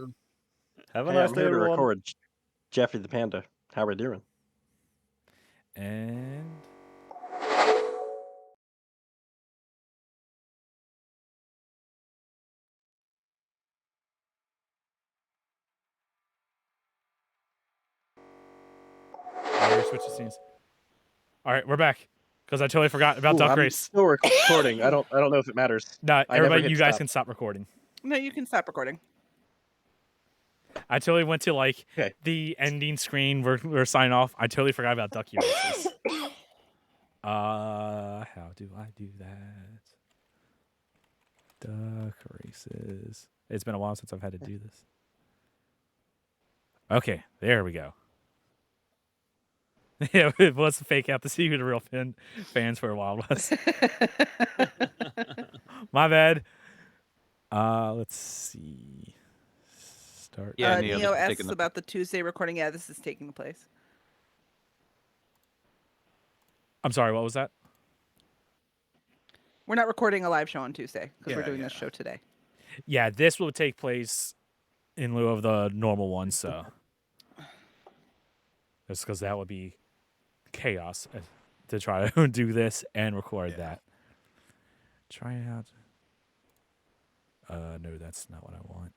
Have a Hey, nice I'm day, here to everyone. record Jeffrey the Panda. How we doing? And switch the scenes. All right, we're back because I totally forgot about Ooh, Duck I'm Race. still recording. I don't know if it matters. No, I never everybody, hit you guys stop. can stop recording. No, you can stop recording. I totally went to like Okay. the ending screen. We're signing off. I totally forgot about Ducky Races. How do I do that? Duck Races. It's been a while since I've had to do this. Okay, there we go. Yeah, it was a fake out to see who the real fans for a while was. My bad. Let's see. Start. Yeah, Neo, this Neo is taking asks the- about the Tuesday recording. Yeah, this is taking place. I'm sorry. What was that? We're not recording a live show on Tuesday because we're Yeah, doing this yeah. show today. Yeah, this will take place in lieu of the normal one. So, just because that would be chaos to try to do this and record Yeah. that. Try it out. No, that's not what I want.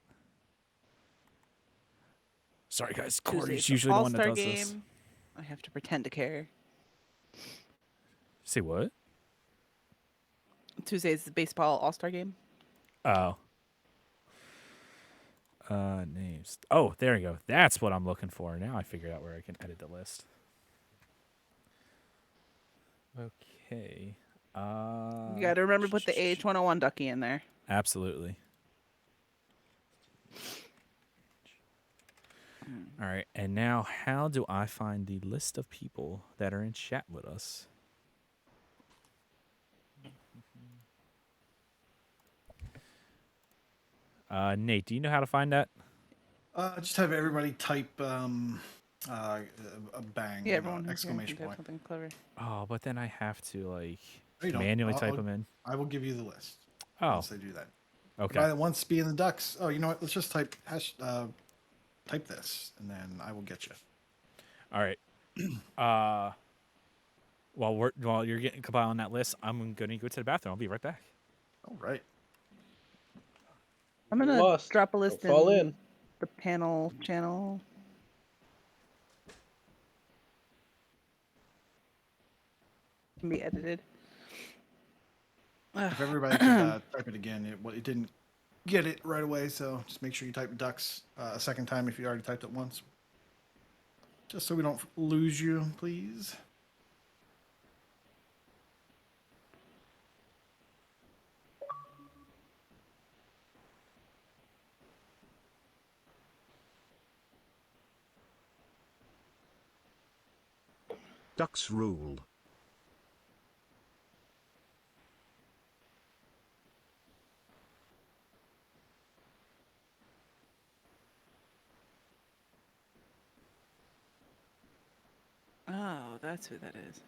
Sorry, guys. Corey's Tuesday's usually the one that All-Star does game. this. I have to pretend to care. See what? Tuesday's the baseball All-Star game. Oh. Names. Oh, there you go. That's what I'm looking for. Now I figured out where I can edit the list. Okay. You got to remember to put the AH101 ducky in there. Absolutely. All right, and now how do I find the list of people that are in chat with us? Nate, do you know how to find that? Just have everybody type a bang, Yeah, or everyone exclamation can type point. something clever. Oh, but then I have to like No, you don't. manually type I'll- them in. I will give you the list Oh, once they do that. okay. By the once being the ducks. Oh, you know what? Let's just type type this, and then I will get you. All right. While you're getting compiling that list, I'm gonna go to the bathroom. I'll be right back. All right. I'm gonna Lost. drop a list Don't fall in. the panel channel. Can be edited. If everybody could type it again, it didn't get it right away, so just make sure you type ducks a second time if you already typed it once. Just so we don't lose you, please. Ducks rule. Oh, that's who that is.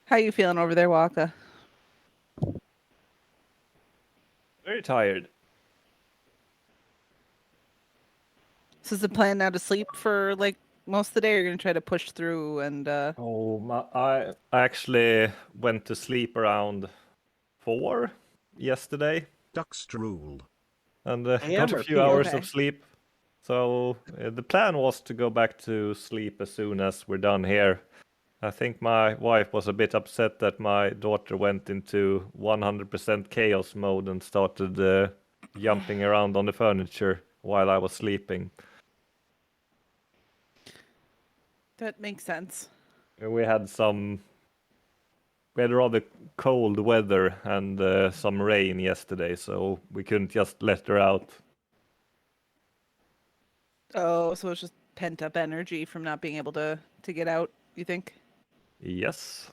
How you feeling over there, Waka? Very tired. So is the plan now to sleep for like most of the day, or you're gonna try to push through and I actually went to sleep around 4 yesterday Ducks rule. and got AM a or few PM? hours Okay. of sleep. So the plan was to go back to sleep as soon as we're done here. I think my wife was a bit upset that my daughter went into 100% chaos mode and started jumping around on the furniture while I was sleeping. that makes sense. We had rather cold weather and some rain yesterday, so we couldn't just let her out. Oh, so it's just pent up energy from not being able to get out, you think? Yes.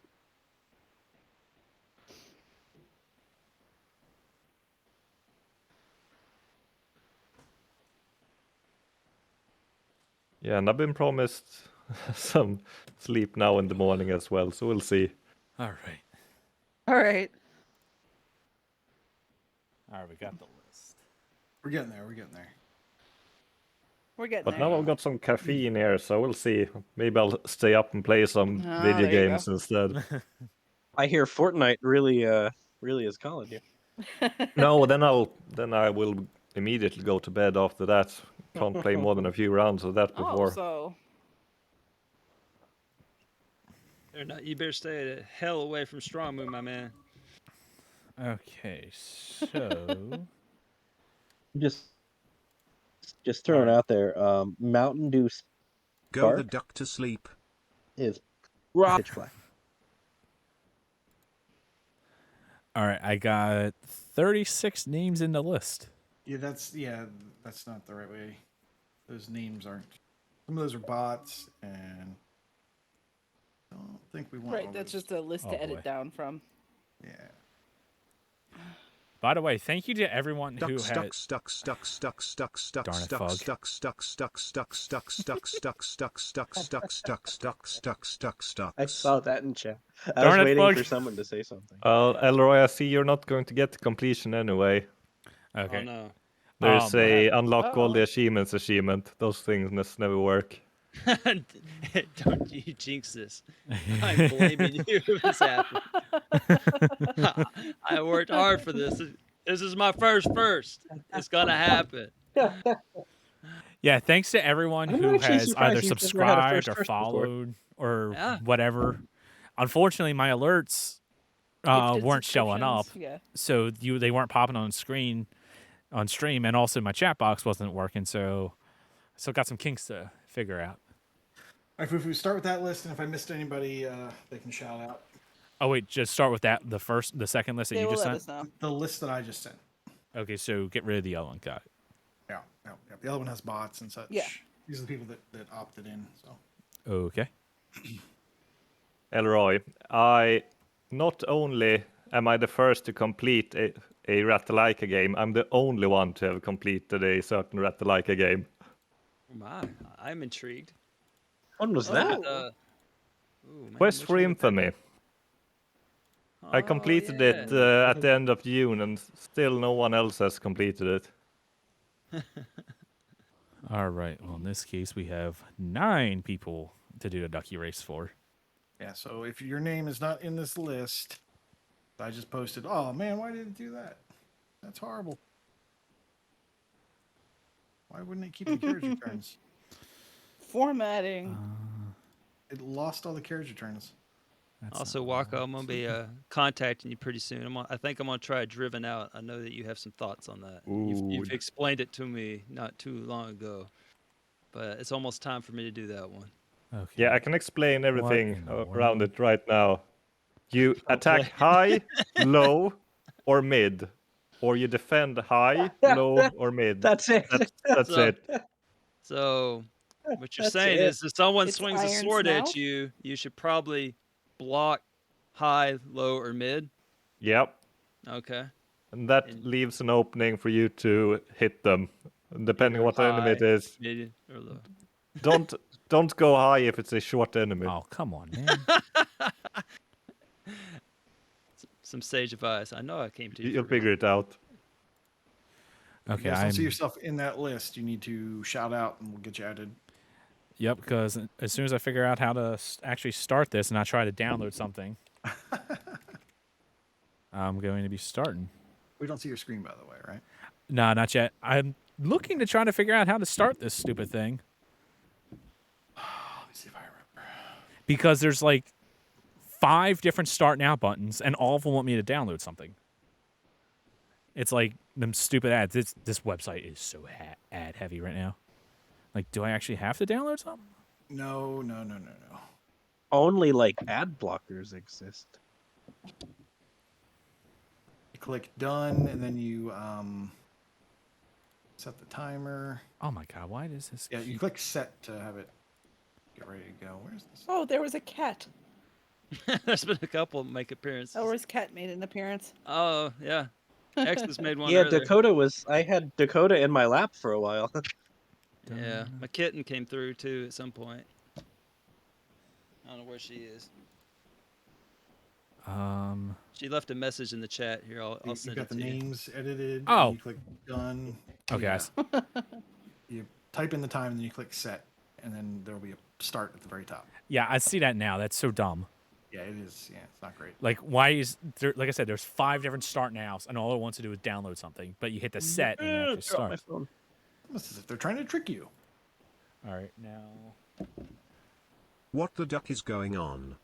Yeah, and I've been promised some sleep now in the morning as well, so we'll see. All right. All right. All right, we got the list. We're getting there. We're getting there. We're getting But there. now I've got some caffeine here, so we'll see. Maybe I'll stay up and play some Ah, video there you games instead. I hear Fortnite really is calling you. No, then I will immediately go to bed after that. Can't play more than a few rounds of that Oh, before. so Or not, you better stay the hell away from Strong Moon, my man. Okay, so Just throwing out there. Mountain Dew Go the Bark duck to sleep. is pitch black. All right, I got 36 names in the list. Yeah, that's not the right way. Those names aren't. Some of those are bots, and I don't think we want. Right, all that's those. just a list Oh, to edit boy. down from. Yeah. By the way, thank you to everyone who Ducks, had. ducks, ducks, ducks, ducks, ducks, Darn ducks, it, ducks, Fug. ducks, ducks, ducks, ducks, ducks, ducks, ducks, ducks, ducks, ducks, ducks, ducks, ducks, ducks, ducks, I ducks. saw that in chat. I Darn was it, waiting Bug. for someone to say something. Elroy, I see you're not going to get the completion anyway. Okay. Oh no. There's what a happened? unlock all the Uh-oh. achievements achievement. Those things never work. Don't you jinx this. I'm blaming you if this happened. I worked hard for this. This is my first. It's gonna happen. Yeah, thanks to everyone I'm who actually has surprised either you've never had a subscribed first or before. followed or Yeah. whatever. Unfortunately, my alerts Gifted weren't showing up, subscriptions, Yeah. so they weren't popping on stream, and also my chat box wasn't working. So got some kinks to figure out. All right, Fufu, start with that list, and if I missed anybody, they can shout out. Oh wait, just start with that. The second list that They you will just let sent. us know. The list that I just sent. Okay, so get rid of the other one. Got it. Yeah. The other one has bots and such. Yeah. These are the people that opted in. So. Okay. Elroy, I not only am I the first to complete a Ratalaika game, I'm the only one to have completed a certain Ratalaika game. Oh my, I'm intrigued. When was Oh, that? ooh, man, Quest which for one would that be? Infamy. I Oh, completed yeah. it at the end of June, and still no one else has completed it. All right. Well, in this case, we have 9 people to do a ducky race for. Yeah. So if your name is not in this list, I just posted. Oh man, why did it do that? That's horrible. Why wouldn't it keep the carriage returns? Formatting. It lost all the carriage returns. That's Also, not Waka, I'm gonna be contacting you pretty soon. I think I'm gonna try Driven Out. I know that you have some thoughts on that. You've Ooh. explained it to me not too long ago, but it's almost time for me to do that one. okay. Yeah, I can explain everything in the around world? it right now. You attack high, low, or mid, or you defend high, low, or mid. That's it. That's So- it. So, what you're That's saying it. is, if someone It's swings a Iron sword at Snout? you, you should probably block high, low, or mid. Yep. Okay. And that And- leaves an opening for you to hit them, depending Either what enemy it high. is. Mid or low. Don't go high if it's a short enemy. Oh, come on, man. Some sage advice. I know I came to you. You'll for a reason. figure it out. If you Okay, guys don't see I'm. yourself in that list, you need to shout out, and we'll get you added. Yep, because as soon as I figure out how to actually start this and I try to download something, I'm going to be starting. We don't see your screen, by the way, right? Nah, not yet. I'm looking to try to figure out how to start this stupid thing Let me see if I remember. because there's like 5 different start now buttons and all of them want me to download something. It's like them stupid ads. This website is so ad heavy right now. Like, do I actually have to download something? No. Only like ad blockers exist. You click done, and then you set the timer. Oh my god, why does this? Yeah, you keep- click set to have it get ready to go. Where's this? Oh, there was a cat. There's been a couple make appearances. Elroy's cat made an appearance. Oh yeah, Xmas made one. Yeah, earlier. Dakota was. I had Dakota in my lap for a while. Yeah, my kitten came through too at some point. I don't know where she is. She left a message in the chat here. I'll You send got it the to you. names edited. Oh. And you click done. Okay, Yeah. guys. You type in the time, and then you click set, and then there will be a start at the very top. Yeah, I see that now. That's so dumb. Yeah, it is. Yeah, it's not great. Like, why is there? Like I said, there's 5 different start nows, and all it wants to do is download something. But you hit the set and it actually Drop my starts. phone. Almost as if they're trying to trick you. All right, now. What the duck is going on?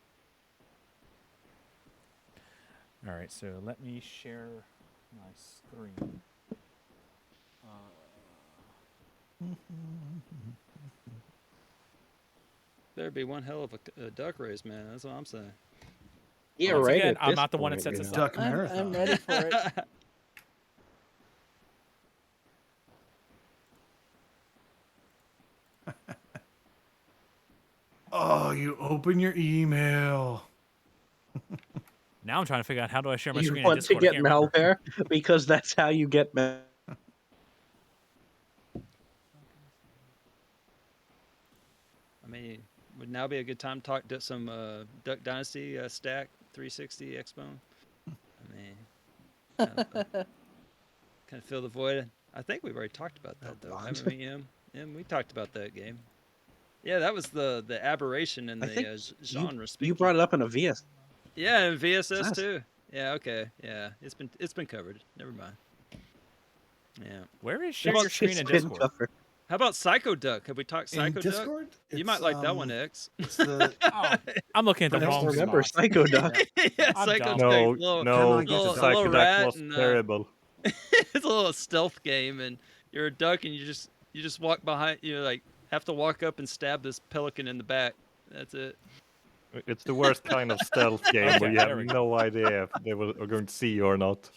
All right, so let me share my screen. better be one hell of a duck race, man. That's what I'm saying. Yeah, Once right. again, at I'm this not the one that point, sets you us know. up. Duck marathon. I'm ready for it. Oh, you open your email. Now I'm trying to figure out how do I share my You screen in want to Discord. I get can't remember. malware because that's how you get I mean, would now be a good time to talk to some Duck Dynasty Stack 360 Expo. I mean, kind of fill the void. I think we've already talked about that though, haven't we, Em? Em, we talked about that game. Yeah, that was the aberration in I the think genre. You brought it up in a VS. Yeah, and VSS Yes. too. Yeah, okay. Yeah, it's been covered. Never mind. Yeah. Where is share about your screen in It's been Discord? covered. How about Psycho Duck? Have we talked In Psycho Duck? Discord? You might It's, like that one, X. It's the Oh, I'm looking at the I don't wrong remember spot. Psycho Duck. Yeah, I'm Psycho dumb. Duck. No, Little, no, like little, Psycho Psycho little Duck rat was and, terrible. it's a little stealth game, and you're a duck, and you just walk behind. You like have to walk up and stab this pelican in the back. That's it. It's the worst kind of stealth game Okay, where you there have we go. no idea if they are going to see you or not.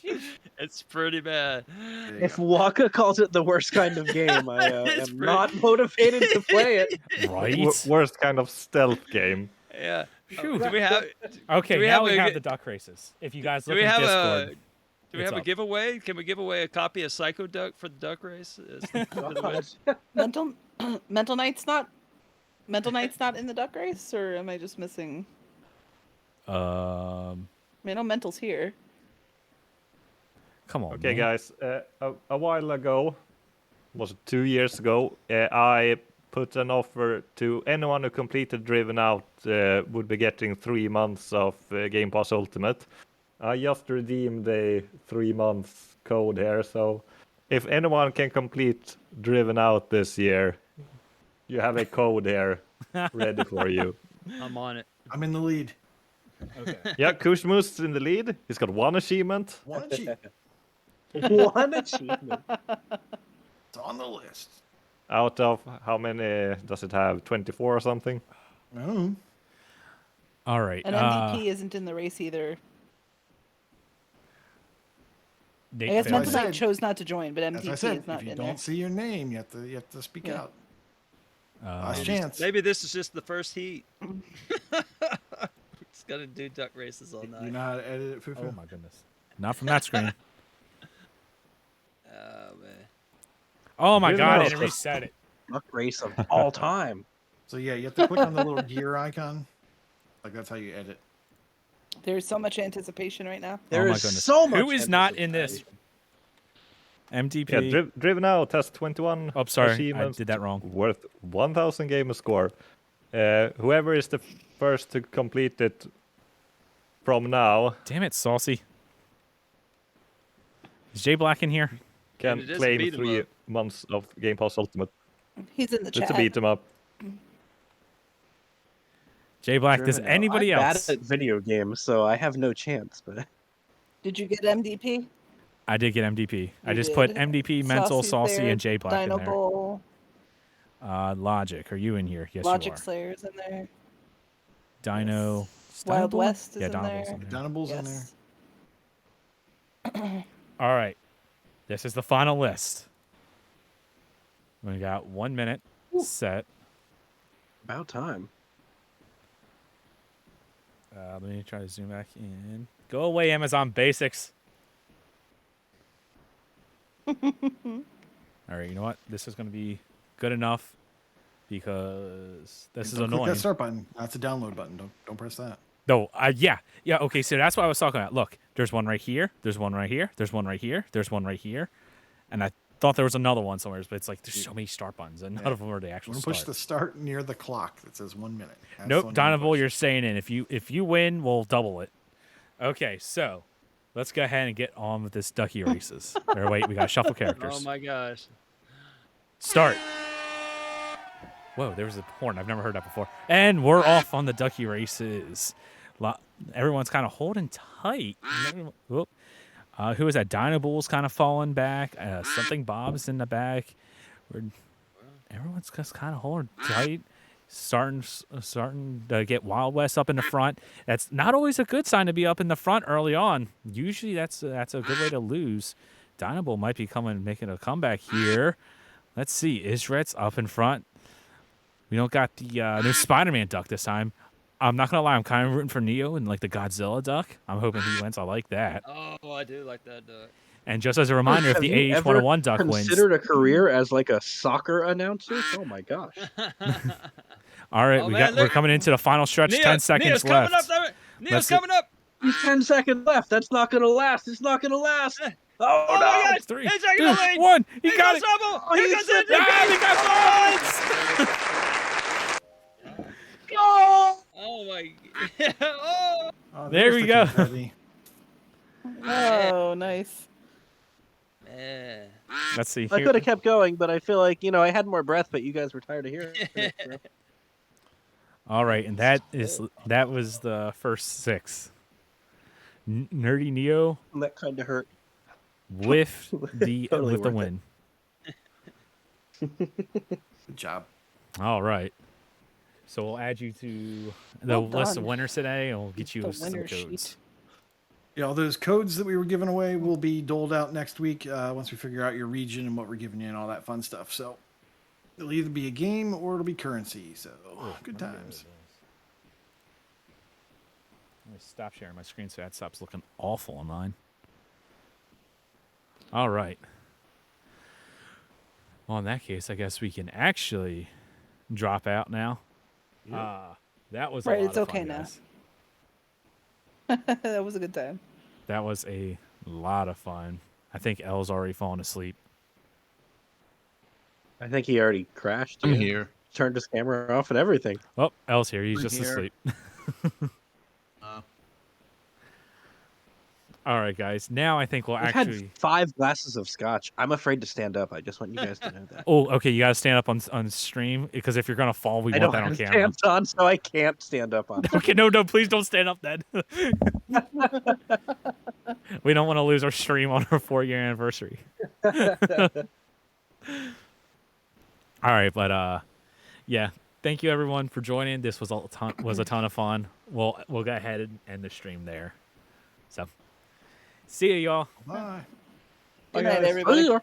It's pretty bad. There you If go. Waka calls it the worst kind of game, I It's am pretty- not motivated to play it. Right? Worst kind of stealth game. Yeah. Phew. Do we have? Okay, do we now have we a have g- the duck races. If you guys Do look we in have Discord, a? Do we it's have a up. giveaway? Can we give away a copy of Psycho Duck for the duck race? Mental Knight's not in the duck race, or am I just missing? I know Mental's here. come on. Okay, man. guys. A while ago, was it 2 years ago? I put an offer to anyone who completed Driven Out would be getting 3 months of Game Pass Ultimate. I just redeemed the 3 months code here, so if anyone can complete Driven Out this year, you have a code here ready for you. I'm on it. I'm in the lead. Okay. Yeah, Kushmus in the lead. He's got 1 achievement. One achievement. One achievement. It's on the list. Out of how many does it have? 24 or something? Oh. All right. And MVP isn't in the race either. Nate I guess failed. Mental I Knight said- chose not to join, but As MVP I said, is not if you in don't there. see your name, you have to speak Yeah. out. Last Um, chance. Maybe this is just the first heat. Just gotta do duck races all You night. know how to edit it, Fufu? oh my goodness. Not from that screen. Oh man. Oh my Who god, knows? it reset it. Duck race of all time. So yeah, you have to click on the little gear icon. Like that's how you edit. There's so much anticipation right now. There my is goodness. so much. Who is not in this? anticipation. MDP. Yeah, Driven Out has 21 oh, sorry. I achievements did that wrong. worth 1,000 gamer score. Whoever is the first to complete it from now Damn it, Saucy. Is Jay Black in here? can it is a claim beat 'em 3 up. months of Game Pass Ultimate. He's in the It's chat. a beat 'em up. Jay Black, does Driven Out. anybody I'm else? bad at video games, so I have no chance. But Did you get MDP? I did get MDP. I You just put did. MDP, Mental, Saucy's Saucy, there, and Jay Black Dino in there. Bowl, Logic, are you in here? Yes, Logic you are. Slayer's in there. Dino. is Wild Dino Bull? West is yeah, in Dino there. Bull's in there. Dunnables in there. Yes. All right. This is the final list. We got 1 minute set. about time. Let me try to zoom back in. Go away, Amazon Basics. All right, you know what? This is going to be good enough because this is Don't click annoying. that start button. That's a download button. Don't press that. No, yeah. Okay, so that's what I was talking about. Look, there's one right here. There's one right here. There's one right here. There's one right here. And I thought there was another one somewhere, but it's like there's so many start buttons, and none Yeah. of them are the We're actual gonna start. push the start near the clock that says 1 minute. That's the Nope, one Donovan, push. you're staying in. If you win, we'll double it. Okay, so let's go ahead and get on with this ducky races. Or wait, we got to shuffle characters. Oh my gosh. Start. Whoa, there was a horn. I've never heard that before. And we're off on the ducky races. Everyone's kind of holding tight. Whoop. Who is that? Dino Bull's kind of falling back. Something Bob's in the back. Everyone's just kind of holding tight. starting to get Wild West up in the front. That's not always a good sign to be up in the front early on. Usually that's a good way to lose. Dynamo might be making a comeback here. Let's see. Isret's up in front. We don't got the new Spider-Man duck this time. I'm not gonna lie, I'm kind of rooting for Neo and like the Godzilla duck. I'm hoping he wins. I like that. Oh, I do like that duck. And just as a reminder, if Have the you ever AH-101 duck wins, considered a career as like a soccer announcer? Oh my gosh. all right, Oh, we're look. coming into the final stretch. 10 seconds Neo's left. coming up. Neo's Let's see. coming up. He's 10 seconds left. That's not gonna last. It's not gonna last. Oh, Oh no. my gosh. 3, He's taking 2, the lead. 1. He Here got goes it. Rubble. Oh, Here he's goes got it. the- Ah, we got points. Oh! Oh my. Oh. Oh, There there's we the go. confetti. Oh, nice. Man. Let's see. I Here- could have kept going, but I feel like, I had more breath, but you guys were tired of hearing it. So. All right, and that was the first 6. Nerdy Neo That kind of hurt. with the Totally with the worth it. win. Good job. All right. So we'll add you to the Well list of done. winners today, and we'll get you The some winner codes. sheet. Yeah, all those codes that we were giving away will be doled out next week once we figure out your region and what we're giving you and all that fun stuff. So it'll either be a game or it'll be currency. So good times. Let me stop sharing my screen so that stops looking awful on mine. All right. Well, in that case, I guess we can actually drop out now. That was a Right, lot it's of okay fun, now. guys. That was a good time. That was a lot of fun. I think L's already fallen asleep. I think he already crashed. I'm yeah. here. Turned his camera off and everything. Oh, L's here. He's I'm just here. asleep. All right, guys. Now I think we'll I've actually. had 5 glasses of scotch. I'm afraid to stand up. I just want you guys to know that. Oh, okay. You gotta stand up on stream because if you're gonna fall, we I want don't that on have camera. pants on, so I can't stand up on. Okay, no, please don't stand up then. We don't want to lose our stream on our 4-year anniversary. All right, but yeah, thank you everyone for joining. This was a ton of fun. We'll go ahead and end the stream there. So, see ya, y'all. Bye. Good night, everybody. See ya.